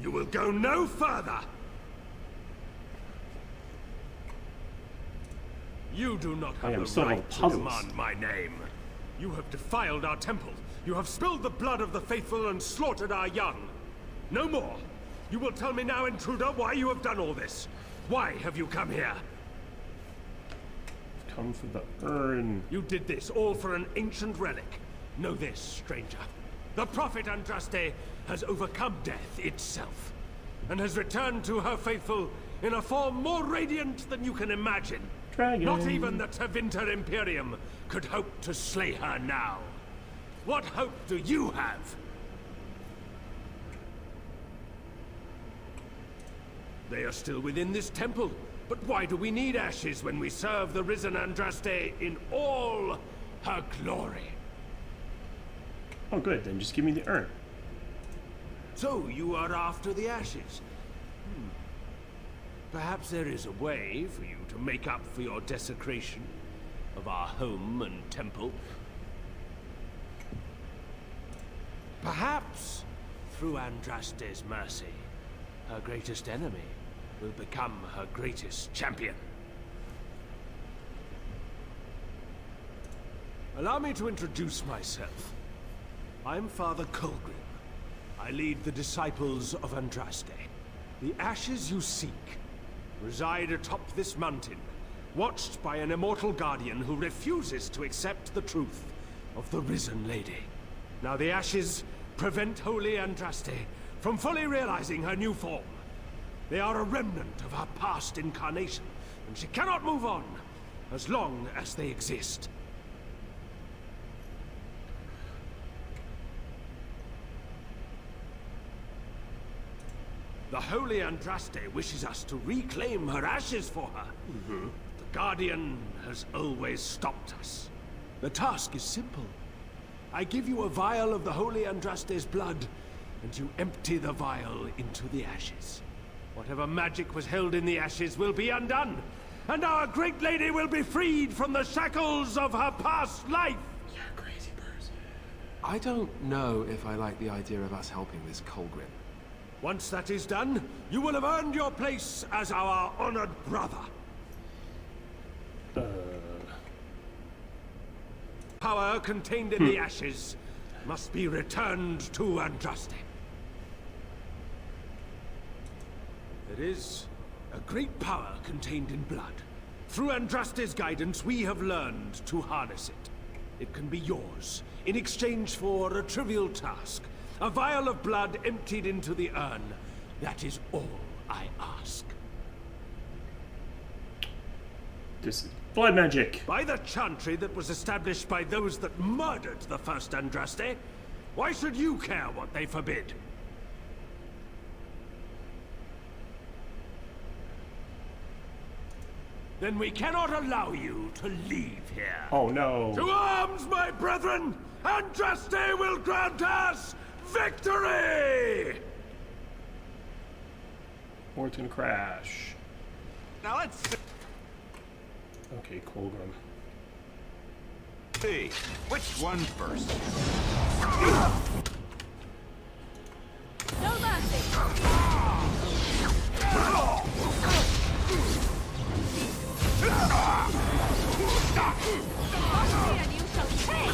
You will go no further! You do not have the right to demand my name. You have defiled our temple. You have spilled the blood of the faithful and slaughtered our young. No more. You will tell me now, intruder, why you have done all this. Why have you come here? Come for the urn. You did this all for an ancient relic. Know this, stranger. The prophet Andraste has overcome death itself, and has returned to her faithful in a form more radiant than you can imagine. Dragon. Not even the Tevinter Imperium could hope to slay her now. What hope do you have? They are still within this temple, but why do we need ashes when we serve the risen Andraste in all her glory? Oh good, then just give me the urn. So you are after the ashes? Perhaps there is a way for you to make up for your desecration of our home and temple. Perhaps, through Andraste's mercy, her greatest enemy will become her greatest champion. Allow me to introduce myself. I'm Father Colgrim. I lead the disciples of Andraste. The ashes you seek reside atop this mountain, watched by an immortal guardian who refuses to accept the truth of the risen lady. Now the ashes prevent Holy Andraste from fully realizing her new form. They are a remnant of her past incarnation, and she cannot move on as long as they exist. The Holy Andraste wishes us to reclaim her ashes for her. The Guardian has always stopped us. The task is simple. I give you a vial of the Holy Andraste's blood, and you empty the vial into the ashes. Whatever magic was held in the ashes will be undone, and our great lady will be freed from the shackles of her past life! Yeah, crazy person. I don't know if I like the idea of us helping this Colgrim. Once that is done, you will have earned your place as our honored brother. Power contained in the ashes must be returned to Andraste. There is a great power contained in blood. Through Andraste's guidance, we have learned to harness it. It can be yours, in exchange for a trivial task. A vial of blood emptied into the urn. That is all I ask. This is blood magic. By the chantry that was established by those that murdered the first Andraste, why should you care what they forbid? Then we cannot allow you to leave here. Oh no. To arms, my brethren! Andraste will grant us victory! Morton crash. Now let's Okay, Colgrim. see. Which one first? No mercy! And you shall pay!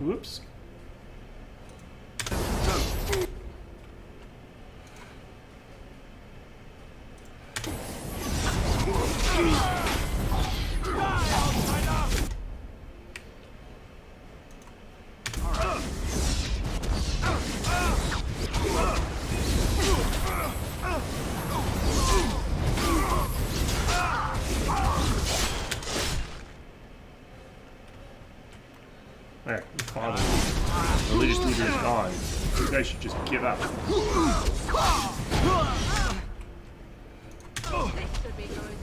Whoops. Alright, father. Religious leader is gone. You guys should just give up. This should be good.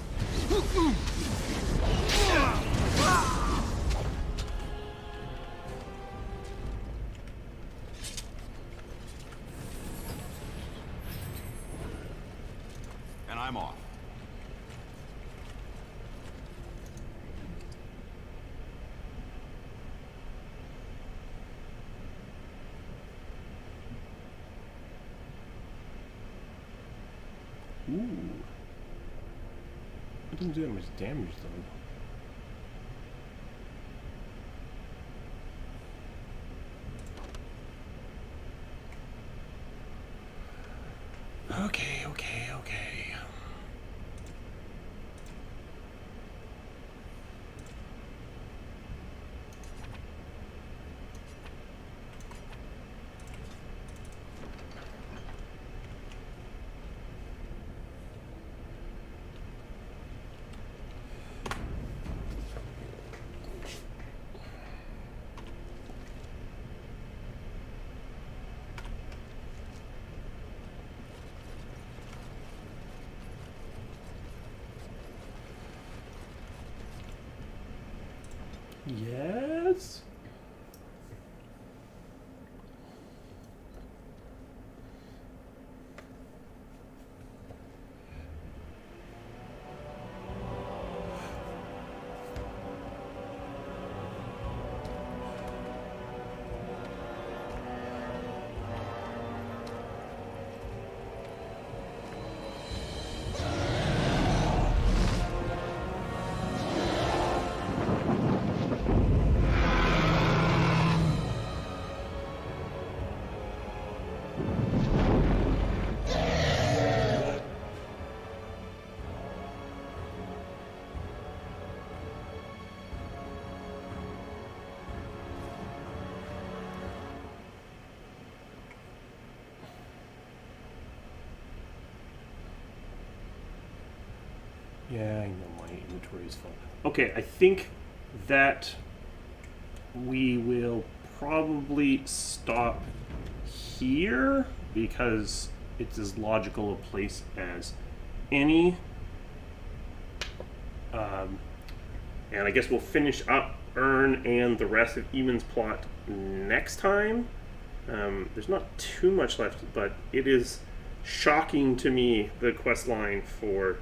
And I'm off. Ooh. It doesn't do that much damage though. Okay, okay, okay. Yes? Yeah, I know my inventory is full. Okay, I think that we will probably stop here because it's as logical a place as any. And I guess we'll finish up Ern and the rest of Eamon's plot next time. There's not too much left, but it is shocking to me the quest line for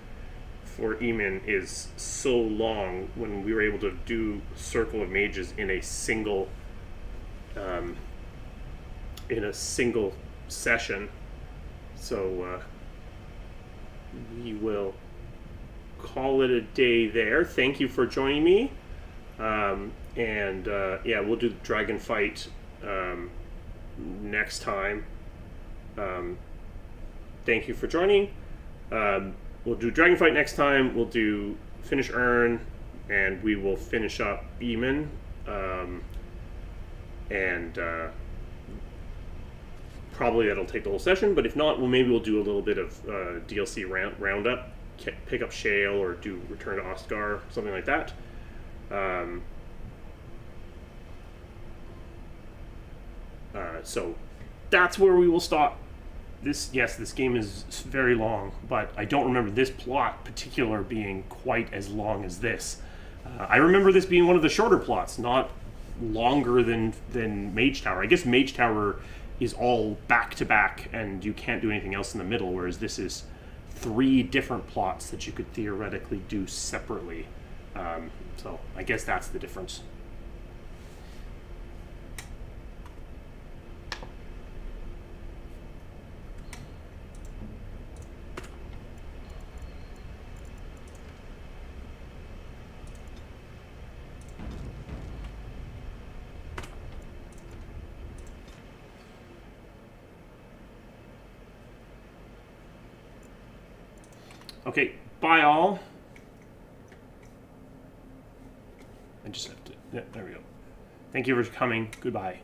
Eamon is so long when we were able to do Circle of Mages in a single session. So we will call it a day there. Thank you for joining me. Yeah, we'll do the dragon fight next time. Thank you for joining. We'll do dragon fight next time. We'll do finish Ern, and we will finish up Eamon. Probably that'll take the whole session, but if not, maybe we'll do a little bit of DLC roundup, pick up Shale, or do Return to Ostgar, something like that. So that's where we will stop. This game is very long, but I don't remember this plot particular being quite as long as this. I remember this being one of the shorter plots, not longer than Mage Tower. I guess Mage Tower is all back to back, and you can't do anything else in the middle, whereas this is 3 different plots that you could theoretically do separately. So I guess that's the difference. Okay, bye all. I just have to, yeah, there we go. Thank you for coming. Goodbye.